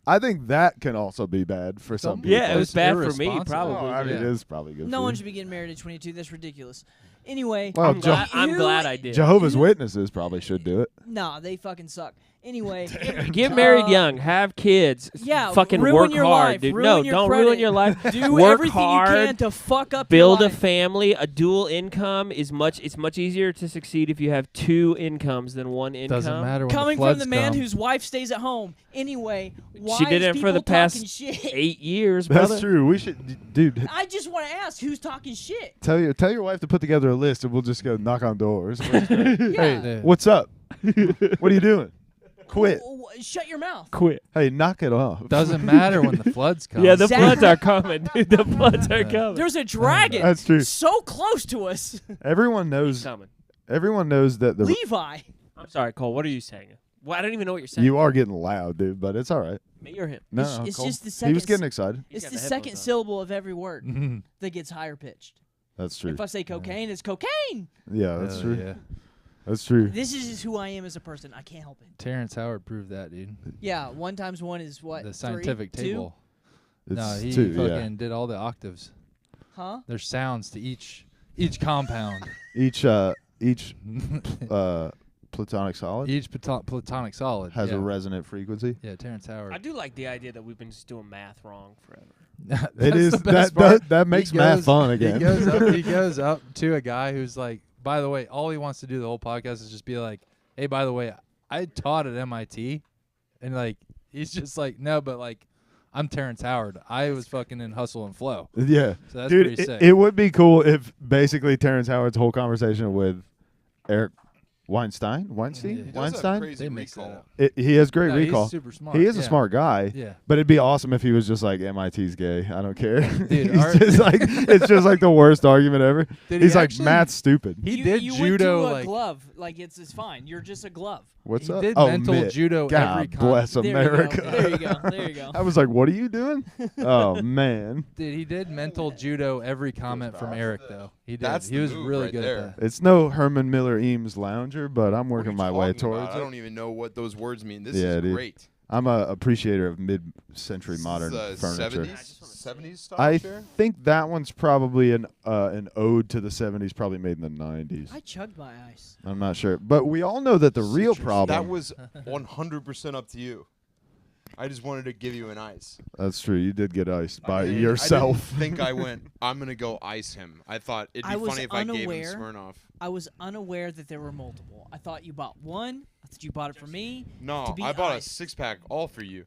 B: I think that can also be bad for some people.
F: Yeah, it was
D: It's
F: bad for me,
D: irresponsible.
F: probably.
B: Oh, I mean,
D: Yeah.
B: it is probably good.
A: No
B: for
A: one
B: you.
A: should be getting married at 22. That's ridiculous. Anyway,
B: Well,
F: I'm
A: Who-
F: glad I did.
B: Jehovah's
A: Who-
B: Witnesses probably should do it.
A: nah, they fucking suck. Anyway,
F: Get married
A: Uh,
F: young, have kids.
A: yeah,
F: fucking
A: ruin
F: work
A: your
F: hard,
A: life,
F: dude.
A: ruin
F: No,
A: your
F: don't
A: credit.
F: ruin your life.
A: do
F: Work
A: everything
F: hard.
A: you can to fuck up
F: Build
A: your
F: a
A: life.
F: family. A dual income is much. It's much easier to succeed if you have two incomes than one income.
D: Doesn't matter when
A: Coming
D: the
A: from
D: floods
A: the man
D: come.
A: whose wife stays at home. Anyway, why
F: She did
A: is
F: it for the
A: people talking
F: past
A: shit?
F: 8 years, brother.
B: That's true. We should, dude.
A: I just want to ask who's talking shit.
B: Tell your wife to put together a list, and we'll just go knock on doors.
A: Yeah.
D: Yeah.
B: What's up? What are you doing? Quit.
A: shut your mouth.
F: Quit.
B: Hey, knock it off.
D: Doesn't matter when the floods come.
F: Yeah, the
A: Exactly.
F: floods are coming, dude. The floods are
D: Yeah.
F: coming.
A: There's a dragon.
B: That's true.
A: So close to us.
B: Everyone
F: He's
B: knows.
F: coming.
B: Everyone knows that the
A: Levi.
F: I'm sorry, Cole. What are you saying? Well, I don't even know what you're saying.
B: you are getting loud, dude. But it's all right.
F: Me or him?
B: No,
A: It's
B: Cole.
A: just the
B: He
A: second.
B: was getting excited.
F: He's
A: It's
F: got
A: the
F: the
A: second
F: headphones on.
A: syllable of every word
D: Mhm.
A: that gets higher pitched.
B: That's true.
A: If I say cocaine, it's cocaine.
B: Yeah, that's
D: Hell
B: true.
D: Yeah.
B: That's true.
A: This is just who I am as a person. I can't help it.
D: Terrence Howard proved that, dude.
A: Yeah, 1 times 1 is what?
D: The
A: 3?
D: scientific
A: 2?
D: table. No,
B: It's
D: he
B: 2.
D: fucking
B: Yeah.
D: did all the octaves.
A: Huh?
D: There's sounds to each compound.
B: Each platonic solid
D: Each platonic solid
B: has
D: yeah.
B: a resonant frequency.
D: Yeah, Terrence Howard.
F: I do like the idea that we've been just doing math wrong forever.
D: That's
B: is
D: the best
B: that
D: part.
B: that makes
D: He
B: math
D: goes-
B: fun again.
D: He goes up to a guy who's like, by the way, all he wants to do the whole podcast is just be like, hey, by the way, I taught at MIT, and like he's just like, no, but like I'm Terrence Howard. I was fucking in Hustle and Flow.
B: Yeah,
D: So that's
B: dude,
D: pretty sick.
B: it would be cool if basically Terrence Howard's whole conversation with Eric Weinstein.
D: He
B: Weinstein.
D: They mixed that up.
B: He has great
D: No,
B: recall.
D: He's super smart.
B: He is a
D: yeah.
B: smart guy.
D: Yeah.
B: But it'd be awesome if he was just like MIT's gay. I don't care.
D: Dude,
B: He's just like it's just like the worst argument ever.
D: Did
B: He's
D: he
B: like
D: actually-
B: Matt's stupid.
D: He
A: you,
D: did
A: you
D: judo
A: went to a
D: like
A: glove. Like it's fine. You're just a glove.
B: What's
D: he
B: up?
D: did
B: Oh,
D: mental
B: Mitt.
D: judo
B: God
D: every
B: bless
A: There you go.
B: America.
A: There you go. There you go.
B: I was like, what are you doing? Oh man,
D: Dude, he did mental judo every comment from Eric though. He did.
E: That's
D: He
E: the
D: was
E: move
D: really
E: right
D: good
E: there.
D: at that.
B: it's no Herman Miller Eames lounger, but I'm
E: What are
B: working
E: you
B: my way
E: talking
B: towards
E: about? I
B: it.
E: don't even know what those words mean. This
B: Yeah,
E: is
B: dude.
E: great.
B: I'm a appreciator of mid-century modern
E: This is,
B: furniture.
E: 70s style
B: I
E: chair?
B: think that one's probably an ode to the 70s, probably made in the 90s.
A: I chugged my ice.
B: I'm not sure, but we all know that the real problem.
E: That was 100% up to you. I just wanted to give you an ice.
B: That's true. You did get iced by
E: I
B: yourself.
E: didn't think I went, I'm going to go ice him. I thought it'd
A: I
E: be
A: was
E: funny if I gave him
A: unaware.
E: Smirnoff.
A: I was unaware that there were multiple. I thought you bought one. I thought you bought it for me.
E: No,
A: To be
E: I bought
A: iced.
E: a 6-pack all for you.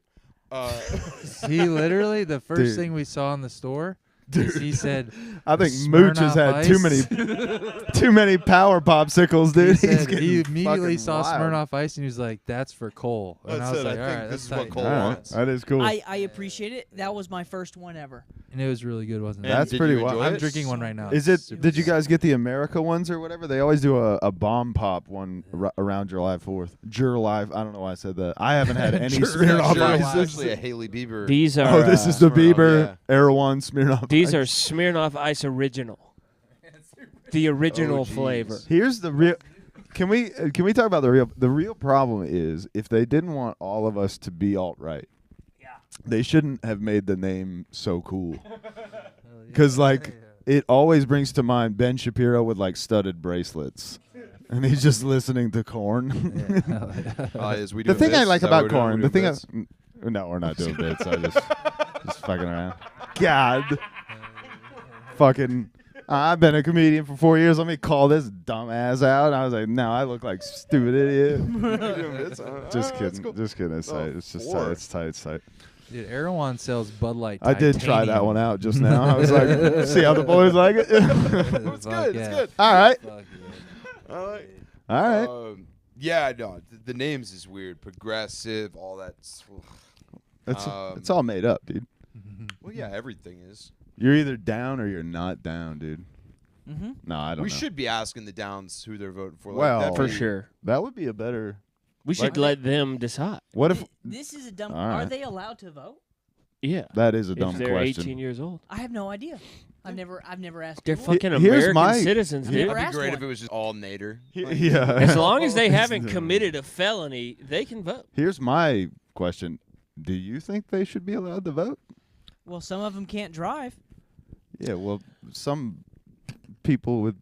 D: He literally the first
B: Dude.
D: thing we saw in the store is he said
B: I think Mooch has
D: Smirnoff
B: had too
D: Ice.
B: too many power popsicles, dude.
D: he,
B: He's
D: said,
B: getting
D: he immediately
B: fucking
D: saw
B: wild.
D: Smirnoff Ice and he was like, "That's for Cole." And
E: That's
D: I was
E: it.
D: like,
E: I
D: "All
E: think
D: right,
E: this
D: that's
E: is what
D: tight."
E: Cole
B: All right,
E: wants.
B: that is cool.
A: I appreciate it. That was my first one ever.
D: And it was really good, wasn't it?
E: And
B: That's
E: did
B: pretty
E: you
B: wild.
E: enjoy
D: I'm
E: it?
D: drinking one right now.
B: Is it?
D: Super
B: Did you
D: good.
B: guys get the America ones or whatever? They always do a bomb pop one around July 4th. July. I don't know why I said that. I haven't had any Smirnoff
E: Sure, it's
B: ices.
E: actually a Haley Bieber.
F: These are.
B: Oh, this is the
E: Smirnoff,
B: Bieber Erewhon Smirnoff.
F: These are
B: Ice.
F: Smirnoff Ice original. The original
E: Oh, jeez.
F: flavor.
B: Here's the real. Can we talk about the real? The real problem is if they didn't want all of us to be alt right. They shouldn't have made the name so cool. Because like it always brings to mind Ben Shapiro with like studded bracelets, and he's just listening to Korn.
E: Is we
B: The
E: doing
B: thing I
E: bits?
B: like
E: Is that
B: about
E: what we're doing?
B: Korn,
E: We're
B: the thing
E: doing
B: I,
E: bits?
B: no, we're not doing bits. I just fucking around. God, fucking. I've been a comedian for 4 years. Let me call this dumbass out. And I was like, no, I look like stupid idiot.
E: We're doing bits?
B: Just
E: That's
B: kidding.
E: cool.
B: Just kidding. It's
E: Oh,
B: tight. It's just
E: 4.
B: tight. It's tight. It's tight.
D: Dude, Erewhon sells Bud Light.
B: I did try that
D: Titanium.
B: one out just now. I was like, see how the boys like it.
E: It's
D: Fuck
E: good.
D: yeah.
E: It's good.
B: All right.
D: Fuck yeah.
E: All right.
B: All right.
E: Yeah, no, the names is weird. Progressive, all that.
B: It's all made up, dude.
E: Well, yeah, everything is.
B: You're either down or you're not down, dude.
A: Mm-hmm.
B: No, I don't
E: We
B: know.
E: should be asking the Downs who they're voting for.
B: Well,
E: that'd
F: For
E: be-
F: sure.
B: That would be a better.
F: We should let them decide.
B: What if
A: This is a dumb.
B: All
A: Are
B: right.
A: they allowed to vote?
F: Yeah.
B: that is a dumb
F: If they're
B: question?
F: 18 years old.
A: I have no idea. I've never asked.
F: They're
A: anyone.
F: fucking
B: Here's
F: American
B: my-
F: citizens,
A: I've
F: dude.
A: never
E: That'd
A: asked
E: be great
A: one.
E: if it was just all Nader.
B: Yeah.
F: As long as they haven't
B: It's-
F: committed a felony, they can vote.
B: Here's my question: do you think they should be allowed to vote?
A: Well, some of them can't drive.
B: Yeah. Well, some people with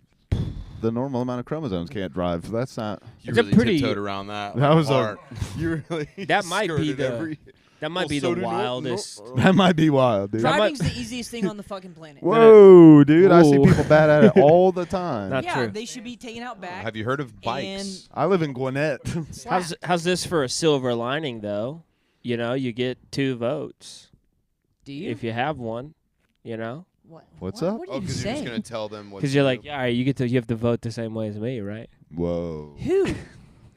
B: the normal amount of chromosomes can't drive. That's not.
E: You
F: It's a
E: really
F: pretty-
E: tiptoed around that.
B: That was a-
E: hard. You really.
F: That might be
E: skirted
F: the-
E: every-
F: That might
E: Well,
F: be
E: so
F: the
E: do Norton.
F: wildest.
B: That might be wild, dude.
F: That might-
A: Driving's the easiest thing on the fucking planet.
B: Whoa, dude! I see
F: Ooh.
B: people bad at it all the time.
F: Not
A: yeah,
F: true.
A: they should be taken out back.
E: Have you heard of bikes?
B: I live in Gwinnett.
A: slapped.
F: How's this for a silver lining though? You know, you get 2 votes
A: Do you?
F: if you have one. You know,
B: What's
A: what,
B: up?
A: What are
E: Oh,
A: you
E: because you're just
A: saying?
E: gonna tell them what.
F: because
E: to
F: you're
E: do.
F: like, all right, you have to vote the same way as me, right?
B: Whoa.
A: Who?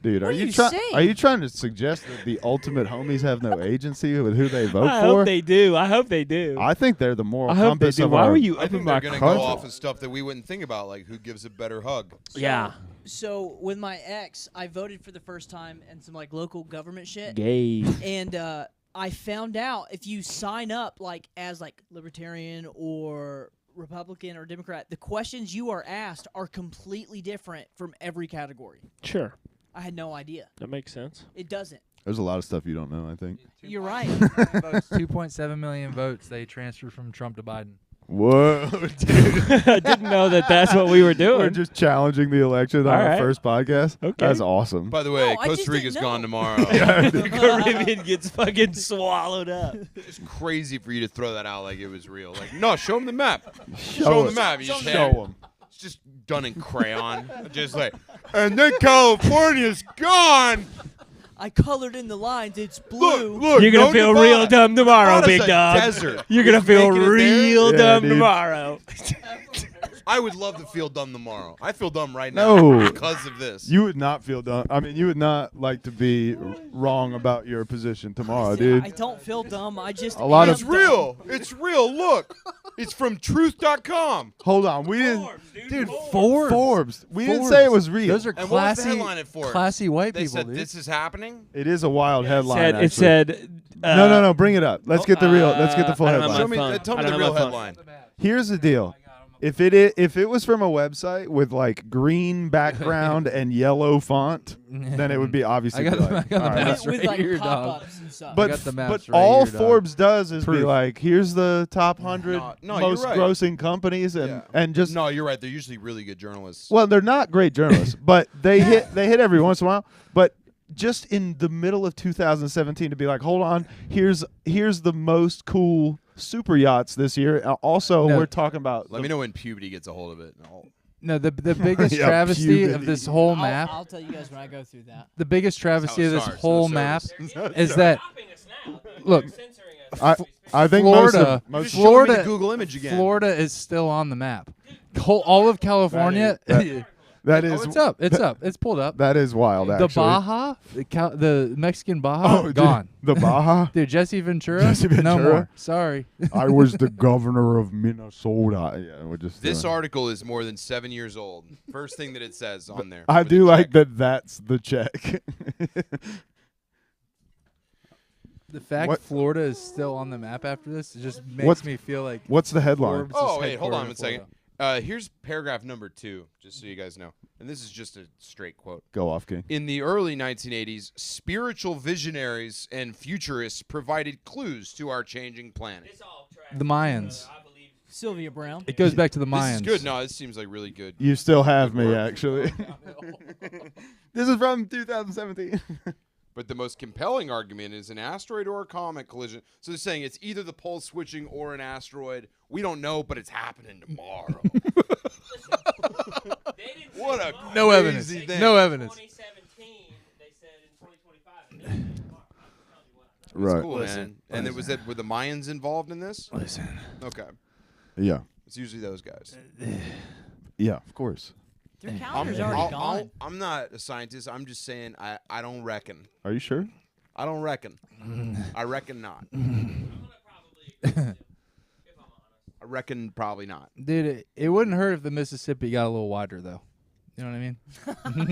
B: Dude,
A: What
B: are
A: are
B: you
A: you
B: trying?
A: saying?
B: Are you trying to suggest that the ultimate homies have no agency with who they vote
F: I
B: for?
F: hope they do. I hope they do.
B: I think they're the moral
F: I hope they
B: compass
F: do.
B: of
F: Why
B: our.
F: were you
E: I
F: up in
E: think
F: my
E: they're going to go
B: country.
E: off of stuff that we wouldn't think about, like who gives a better hug.
F: Yeah.
A: So with my ex, I voted for the first time in some like local government shit,
F: Gay.
A: and I found out if you sign up like as like libertarian or Republican or Democrat, the questions you are asked are completely different from every category.
F: Sure.
A: I had no idea.
F: That makes sense.
A: It doesn't.
B: There's a lot of stuff you don't know. I think.
A: You're right.
D: 2.7 million votes they transferred from Trump to Biden.
B: Whoa, dude!
F: I didn't know that that's what we were doing.
B: We're just challenging the election on
F: All
B: our
F: right.
B: first podcast.
F: Okay.
B: That's awesome.
E: By the way,
A: No, I just
E: Costa Rica's
A: didn't
E: gone
A: know.
E: tomorrow.
F: the Caribbean gets fucking swallowed up.
E: It's crazy for you to throw that out like it was real. Like, no, show them the map.
B: Show
E: Show them
B: us.
E: the map. You just
B: Show
E: have-
B: them.
E: It's just done in crayon. Just like, and then California's gone.
A: I colored in the lines. It's blue.
E: Look,
F: You're gonna
E: no
F: feel
E: Nevada.
F: real dumb tomorrow,
E: Nevada's
F: big
E: a
F: dog.
E: desert.
F: You're gonna
E: Just
F: feel
E: making it there.
F: real
B: Yeah,
F: dumb
B: dude.
F: tomorrow.
E: I would love to feel dumb tomorrow. I feel dumb right now
B: No.
E: because of this.
B: You would not feel dumb. I mean, you would not like to be wrong about your position tomorrow,
A: I
B: dude.
A: don't feel dumb. I just
B: A lot
A: am
B: of-
E: It's
A: dumb.
E: real. It's real. Look, it's from truth.com.
B: Hold on, we didn't.
D: Dude, Forbes.
B: We didn't say it was real.
D: Those are
E: And what was the
D: classy,
E: headline at Forbes?
D: classy white
E: They
D: people,
E: said
D: dude.
E: this is happening.
B: It is a wild headline.
F: It
B: actually.
F: said.
B: No. Bring it up. Let's get the real. Let's get the full
F: I don't have
B: headline.
F: my phone.
E: Tell me
F: I
E: the
F: don't
E: real
F: have my phone.
E: headline.
B: Here's the deal. If it was from a website with like green background and yellow font, then it would be obviously.
D: I got
B: be
D: the-
B: like,
D: I got the
B: all right.
D: maps
A: with
D: right
A: like
D: here, dog.
A: pop-ups and stuff.
D: I
B: But
D: got the maps
B: but
D: right
B: all
D: here, dog.
B: Forbes does is be
D: Proof.
B: like, here's the top 100
E: No, you're
B: most
E: right.
B: grossing companies, and
E: Yeah.
B: and just
E: No, you're right. They're usually really good journalists.
B: well, they're not great journalists, but they hit every once in a while. But just in the middle of 2017 to be like, hold on, here's the most cool super yachts this year. Also,
D: No.
B: we're talking about
E: Let me know when puberty gets a hold of it. and I'll-
D: No, the biggest
B: Yeah,
D: travesty
B: puberty.
D: of this whole map,
A: I'll tell you guys when I go through that.
D: the biggest travesty of this
E: starts,
D: whole
E: no
D: map
E: service.
D: is that look,
B: I think
D: Florida,
B: most
E: Just show me the
D: Florida,
E: Google image again.
D: Florida is still on the map. All of California.
B: that
D: Oh,
B: is
D: it's up. It's up. It's pulled up.
B: that is wild.
D: The
B: Actually,
D: Baja, the Mexican Baja,
B: dude,
D: gone.
B: the Baja.
D: Dude, Jesse Ventura,
B: Jesse
D: no
B: Ventura?
D: more. Sorry.
B: I was the governor of Minnesota. Yeah, we're just
E: This
B: doing-
E: article is more than 7 years old. First thing that it says on there.
B: I
E: with the
B: do like
E: check.
B: that. That's the check.
D: The fact
B: What-
D: Florida is still on the map after this, it just makes
B: What's-
D: me feel like
B: What's the headline?
D: Forbes is
E: Oh, wait, hold
D: headquartered
E: on
D: in
E: one second.
D: Florida.
E: Here's paragraph number 2, just so you guys know. And this is just a straight quote.
B: Go off, King.
E: In the early 1980s, spiritual visionaries and futurists provided clues to our changing planet.
D: The Mayans.
A: Sylvia Brown.
D: It goes back to the
E: This
D: Mayans.
E: is good. No, this seems like really good.
B: You still have me,
E: work.
B: actually. This is from 2017.
E: But the most compelling argument is an asteroid or a comet collision. So they're saying it's either the pole switching or an asteroid. We don't know, but it's happening tomorrow. What a
D: No
E: crazy
D: evidence.
E: thing.
D: No evidence.
F: 2017, they said in 2025.
E: That's
B: Right.
E: cool, man. And it was that were the Mayans involved in this?
D: Listen.
E: Okay.
B: Yeah.
E: It's usually those guys.
B: Yeah, of course.
A: Their calendar's already gone.
E: I'm not a scientist. I'm just saying I don't reckon.
B: Are you sure?
E: I don't reckon. I reckon not. I reckon probably not.
D: Dude, it wouldn't hurt if the Mississippi got a little wider, though. You know what I mean?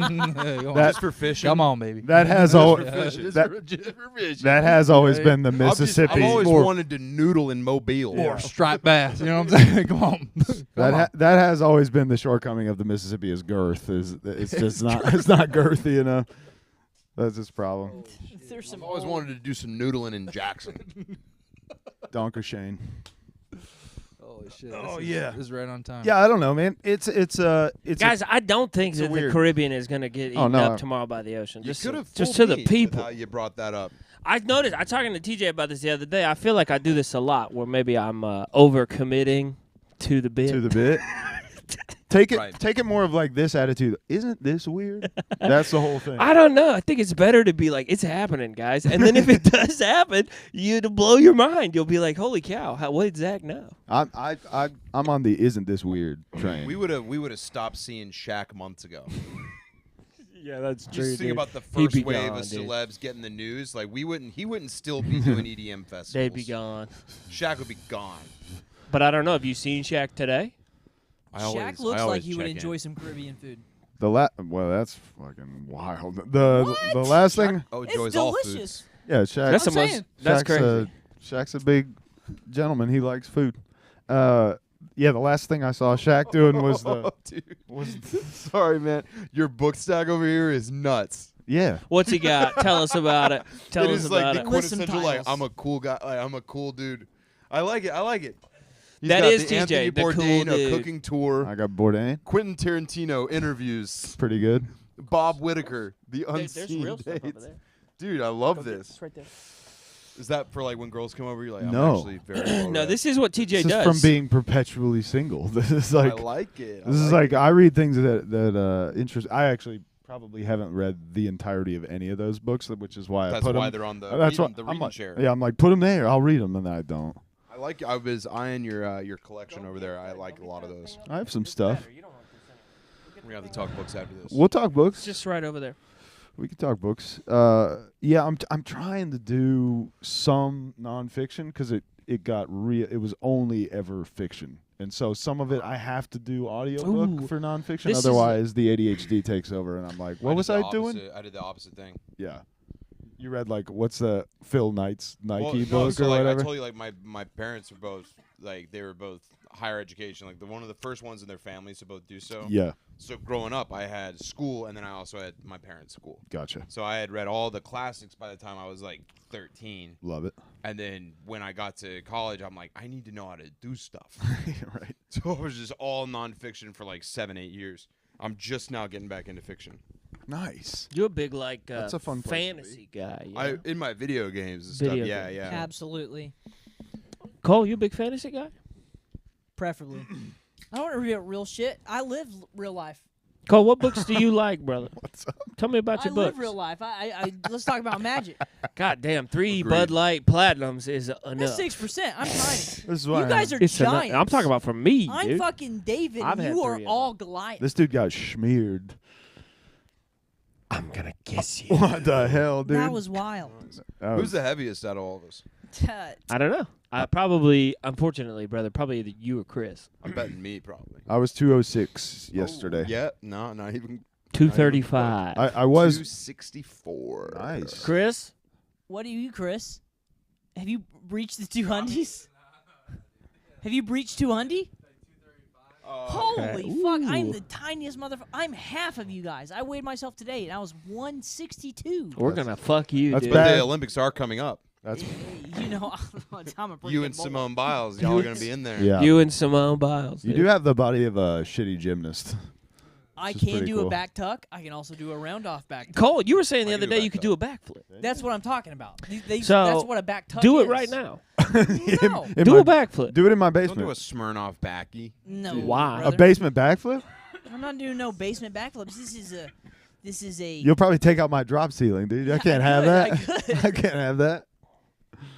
D: Come on.
B: That-
E: Just for fishing.
D: Come on, baby.
B: That has
E: for
B: always
E: fishing.
B: that has always
D: Right.
B: been the
E: I've
B: Mississippi.
E: always
D: More-
E: wanted to noodle in Mobile.
D: Or striped bass. You know what I'm saying? Come on.
B: That has always been the shortcoming of the Mississippi is girth. It's just not it's not girthy enough. That's its problem.
A: There's some
E: I've always
A: old-
E: wanted to do some noodling in Jackson.
B: Donker Shane.
D: Holy shit.
B: Oh,
D: this is-
B: yeah.
D: This is right on time.
B: Yeah, I don't know, man. It's
F: Guys, I don't think
B: it's a
F: that the
B: weird-
F: Caribbean is going to get
B: Oh,
F: eaten
B: no.
F: up tomorrow by the ocean.
E: You
F: Just,
E: could have
F: just to the people.
E: How you brought that up.
F: I noticed. I was talking to TJ about this the other day. I feel like I do this a lot, where maybe I'm over-committing to the bit.
B: to the bit. Take it
E: Right.
B: take it more of like this attitude. Isn't this weird? That's the whole thing.
F: I don't know. I think it's better to be like, it's happening, guys. And then if it does happen, it'll blow your mind. You'll be like, holy cow, what did Zach know?
B: I'm on the isn't this weird train.
E: We would have stopped seeing Shaq months ago.
F: Yeah, that's
E: Just think about the
F: He'd
E: first
F: be
E: wave
F: gone,
E: of
F: dude.
E: celebs getting the news. Like he wouldn't still be doing EDM festivals.
F: They'd be gone.
E: Shaq would be gone.
F: But I don't know. Have you seen Shaq today?
A: Shaq looks like he would enjoy some Caribbean food.
B: Well, that's fucking wild. The last thing,
E: Oh,
A: It's
E: enjoys all
A: delicious.
E: foods.
B: yeah, Shaq.
F: That's
A: I'm
F: the most.
A: saying.
F: That's
B: Shaq's
F: crazy.
B: Shaq's a big gentleman. He likes food. Yeah, the last thing I saw Shaq doing was the
E: Dude. Sorry, man. Your book stack over here is nuts.
B: yeah.
F: What's he got? Tell us about it. Tell
E: It
F: us
E: is
F: about
E: like the
F: it.
A: List some
E: quintessential. Like
A: titles.
E: I'm a cool guy. Like, I'm a cool dude. I like it. I like it. He's
F: That
E: got
F: is
E: the
F: TJ,
E: Anthony
F: the cool
E: Bourdain
F: dude.
E: a cooking tour.
B: I got Bourdain.
E: Quentin Tarantino interviews.
B: Pretty good.
E: Bob Whitaker, the
F: There's
E: unseen
F: real stuff over
E: dates.
F: there.
E: Dude, I love this.
F: It's right there.
E: Is that for like when girls come over? You're like, I'm
B: No.
E: actually very well
F: No,
E: read.
F: this is what TJ
B: This
F: does.
B: is from being perpetually single. This is like
E: I like it.
B: this is like I read things that interest. I actually probably haven't read the entirety of any of those books, which is why I
E: That's
B: put
E: why
B: them.
E: they're on the
B: That's
E: reading,
B: why
E: the
B: I'm
E: reading
B: like,
E: chair.
B: yeah, I'm like put them there. I'll read them, and then I don't.
E: I was eyeing your collection over there. I like a lot of those.
B: I have some stuff.
E: We have to talk books after this.
B: We'll talk books.
F: It's just right over there.
B: We can talk books. Yeah, I'm trying to do some nonfiction because it got real. It was only ever fiction, and so some of it I have to do audiobook
F: Ooh.
B: for nonfiction.
F: This is-
B: Otherwise, the ADHD takes over, and I'm like, what was I doing?
E: I did the opposite thing.
B: Yeah, you read like what's the Phil Knight's Nike
E: Well, no,
B: book
E: so
B: or
E: like,
B: whatever?
E: I told you, like my parents were both like they were both higher education. Like one of the first ones in their families to both do so.
B: Yeah,
E: So growing up, I had school, and then I also had my parents' school.
B: gotcha.
E: So I had read all the classics by the time I was like 13.
B: Love it.
E: And then when I got to college, I'm like, I need to know how to do stuff.
B: Right.
E: So it was just all nonfiction for like 7-8 years. I'm just now getting back into fiction.
B: Nice.
C: You're a big like
B: That's a fun place to be.
C: fantasy guy. You
E: I
C: know?
E: in my video games and
C: Video
E: stuff. Yeah,
C: games.
E: yeah.
A: Absolutely.
C: Cole, you a big fantasy guy?
A: Preferably. I don't want to read real shit. I live real life.
C: Cole, what books do you like, brother?
B: What's up?
C: Tell me about
A: I
C: your
A: live
C: books.
A: real life. I let's talk about magic.
C: God damn, 3
E: Agreed.
C: Bud Light Platinums is
A: That's
C: enough.
A: 6%. I'm tiny.
B: This is why
A: You guys are
C: It's enough.
A: giants.
C: I'm talking about for me,
A: I'm
C: dude.
A: fucking David.
C: I've
A: and
C: had
A: you are
C: 3 of
A: all Goliath.
B: this dude got smeared.
C: I'm gonna kiss you.
B: What the hell, dude?
A: That was wild.
B: That
E: Who's
B: was-
E: the heaviest out of all of us?
C: I don't know. I probably, unfortunately, brother, probably either you or Chris.
E: I'm betting me probably.
B: I was 206 yesterday.
E: Yeah, no, not even.
C: 235.
B: I was
E: 264.
B: nice.
C: Chris?
A: What are you, Chris? Have you breached the 200s? Have you breached 200? Holy
C: Okay.
A: fuck!
C: Ooh.
A: I'm the tiniest motherfucker. I'm half of you guys. I weighed myself today, and I was 162.
C: We're gonna fuck you,
B: that's
C: dude.
E: But
B: bad.
E: the Olympics are coming up.
B: That's
A: You know, I'm a pretty
E: You
A: good
E: and
A: bowler.
E: Simone Biles, y'all are gonna be in there.
B: yeah.
C: You and Simone Biles.
B: You
C: dude.
B: do have the body of a shitty gymnast.
A: I
B: This is
A: can
B: pretty
A: do
B: cool.
A: a back tuck. I can also do a round off back tuck.
C: Cole, you were saying the
E: I
C: other
E: can do a
C: day you
E: back
C: could do a backflip.
A: That's what I'm talking about.
C: So,
A: that's what a back tuck
C: Do
A: is.
C: it right now.
A: No.
B: In
C: Do
B: my-
C: a backflip.
B: Do it in my
E: Don't do a
B: basement.
E: Smirnoff backy.
A: No.
C: Why?
B: A
A: brother.
B: basement backflip?
A: I'm not doing no basement backflips. This is a.
B: You'll probably take out my drop ceiling, dude. I can't have
A: could, I
B: that.
A: could.
B: I can't have that.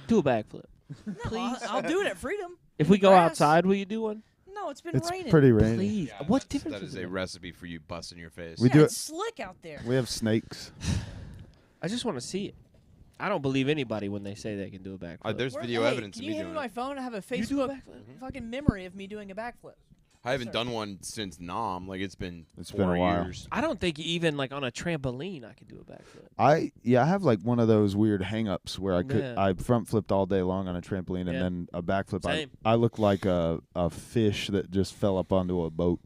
C: Do a backflip.
A: No,
C: Please.
A: I'll do it at Freedom.
C: If
A: In
C: we
A: the
C: go
A: grass.
C: outside, will you do one?
A: No, it's been
B: It's
A: raining.
B: pretty rainy.
C: Please.
E: Yeah,
C: What
E: that's-
C: difference
E: That is
C: does it
E: a
C: make?
E: recipe for you busting your face.
B: We
A: Yeah,
B: do it.
A: it's slick out there.
B: We have snakes.
C: I just want to see it. I don't believe anybody when they say they can do a backflip.
E: There's
A: Where-
E: video
A: hey,
E: evidence
A: can
E: of
A: you
E: me
A: hand me
E: doing
A: my
E: it.
A: phone? I have a
C: You do a
A: Facebook
C: backflip?
A: fucking memory of me doing a backflip.
E: I haven't done one since Nam. Like it's been
B: It's
E: 4
B: been a while.
E: years.
C: I don't think even like on a trampoline I could do a backflip.
B: I have like one of those weird hang-ups where I could
C: Yeah.
B: I front flipped all day long on a trampoline and
C: Yeah.
B: then a backflip.
C: Same.
B: I look like a fish that just fell up onto a boat.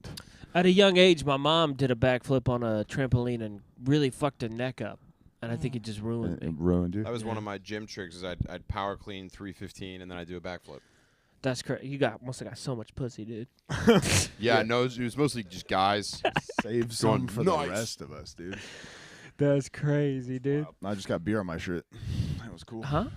C: At a young age, my mom did a backflip on a trampoline and really fucked her neck up, and I think it just ruined
B: It
C: me.
B: ruined you.
E: That was one of my gym tricks. Is I'd power clean 315 and then I'd do a backflip.
C: That's crazy. You must have got so much pussy, dude.
E: Yeah, no, it was mostly just guys.
B: Save
E: Going
B: some for
E: nice.
B: the rest of us, dude.
C: That's crazy, dude.
B: I just got beer on my shirt. That was cool.
C: Huh?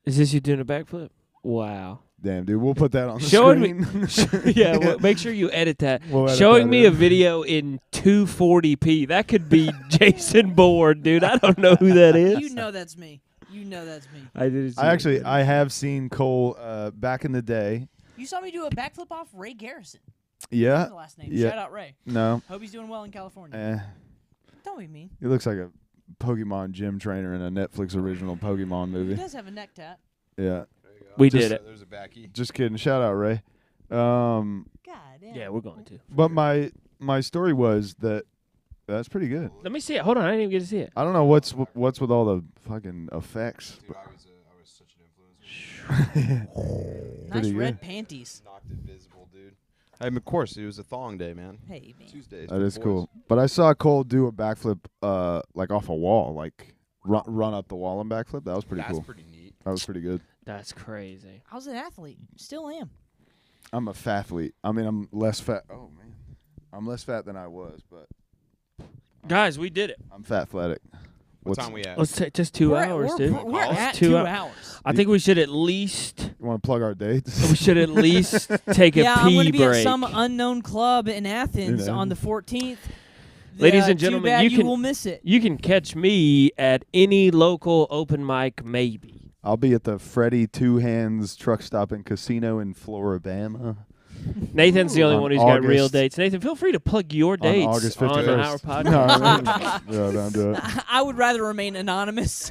C: Is this you doing a backflip? Wow.
B: Damn, dude, we'll put that on the
C: Showing
B: screen.
C: Yeah, well, make sure you edit that.
B: We'll edit
C: Showing
B: that
C: me
B: in.
C: a video in 240p. That could be Jason Bourne, dude. I don't know who that is.
A: You know that's me. You know that's me.
C: I did.
B: I have seen Cole back in the day.
A: You saw me do a backflip off Ray Garrison.
B: Yeah.
A: What's the last name?
B: Yeah.
A: Shout out Ray.
B: No.
A: Hope he's doing well in California. Don't be mean.
B: He looks like a Pokemon gym trainer in a Netflix original Pokemon
A: He
B: movie.
A: does have a neck tat.
B: Yeah.
C: We
B: Just-
C: did it.
E: There's a backy.
B: Just kidding. Shout out Ray.
A: God damn.
F: Yeah, we're going to.
B: But my story was that that's pretty good.
F: Let me see it. Hold on, I didn't even get to see it.
B: I don't know what's with all the fucking effects.
E: Dude, I was such an influencer.
A: Nice
B: pretty
A: red
B: good.
A: panties.
E: Knocked it visible, dude. I mean, of course, it was a thong day, man.
A: Hey, man.
E: Tuesdays.
B: That is cool. But I saw Cole do a backflip, like off a wall, like run up the wall and backflip. That was pretty
E: That's
B: cool.
E: pretty neat.
B: That was pretty good.
F: That's crazy.
A: I was an athlete. Still am.
B: I'm a fathlete. I mean, I'm less fat. Oh man, I'm less fat than I was, but
F: Guys, we did it.
B: I'm fat-flatic.
E: What time we at?
F: Let's take just 2 hours, dude.
A: We're at
F: Two
A: 2
F: hou-
A: hours.
F: I think we should at least
B: You want to plug our dates?
F: we should at least take a
A: Yeah, I'm
F: pee
A: going to be
F: break.
A: at some unknown club in Athens
B: know.
A: on the 14th.
F: Ladies and gentlemen,
A: too bad
F: you can-
A: will miss it.
F: You can catch me at any local open mic, maybe.
B: I'll be at the Freddy Two Hands Truck Stop and Casino in Floribama.
F: Nathan's the only
B: On
F: one who's got real
B: August-
F: dates. Nathan, feel free to plug your dates
B: August
F: on
B: 51st.
F: our podcast.
B: No, don't do it.
A: I would rather remain anonymous.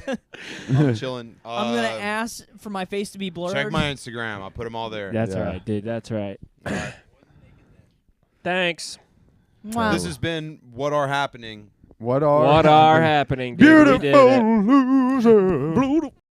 E: I'm chilling.
A: I'm going to ask for my face to be blurred.
E: Check my Instagram. I'll put them all there.
F: That's
B: Yeah.
F: right, dude. That's right. Thanks.
A: Wow.
E: This has been What Are Happening.
B: What are
F: What are happening, dude? We did it.
B: beautiful loser?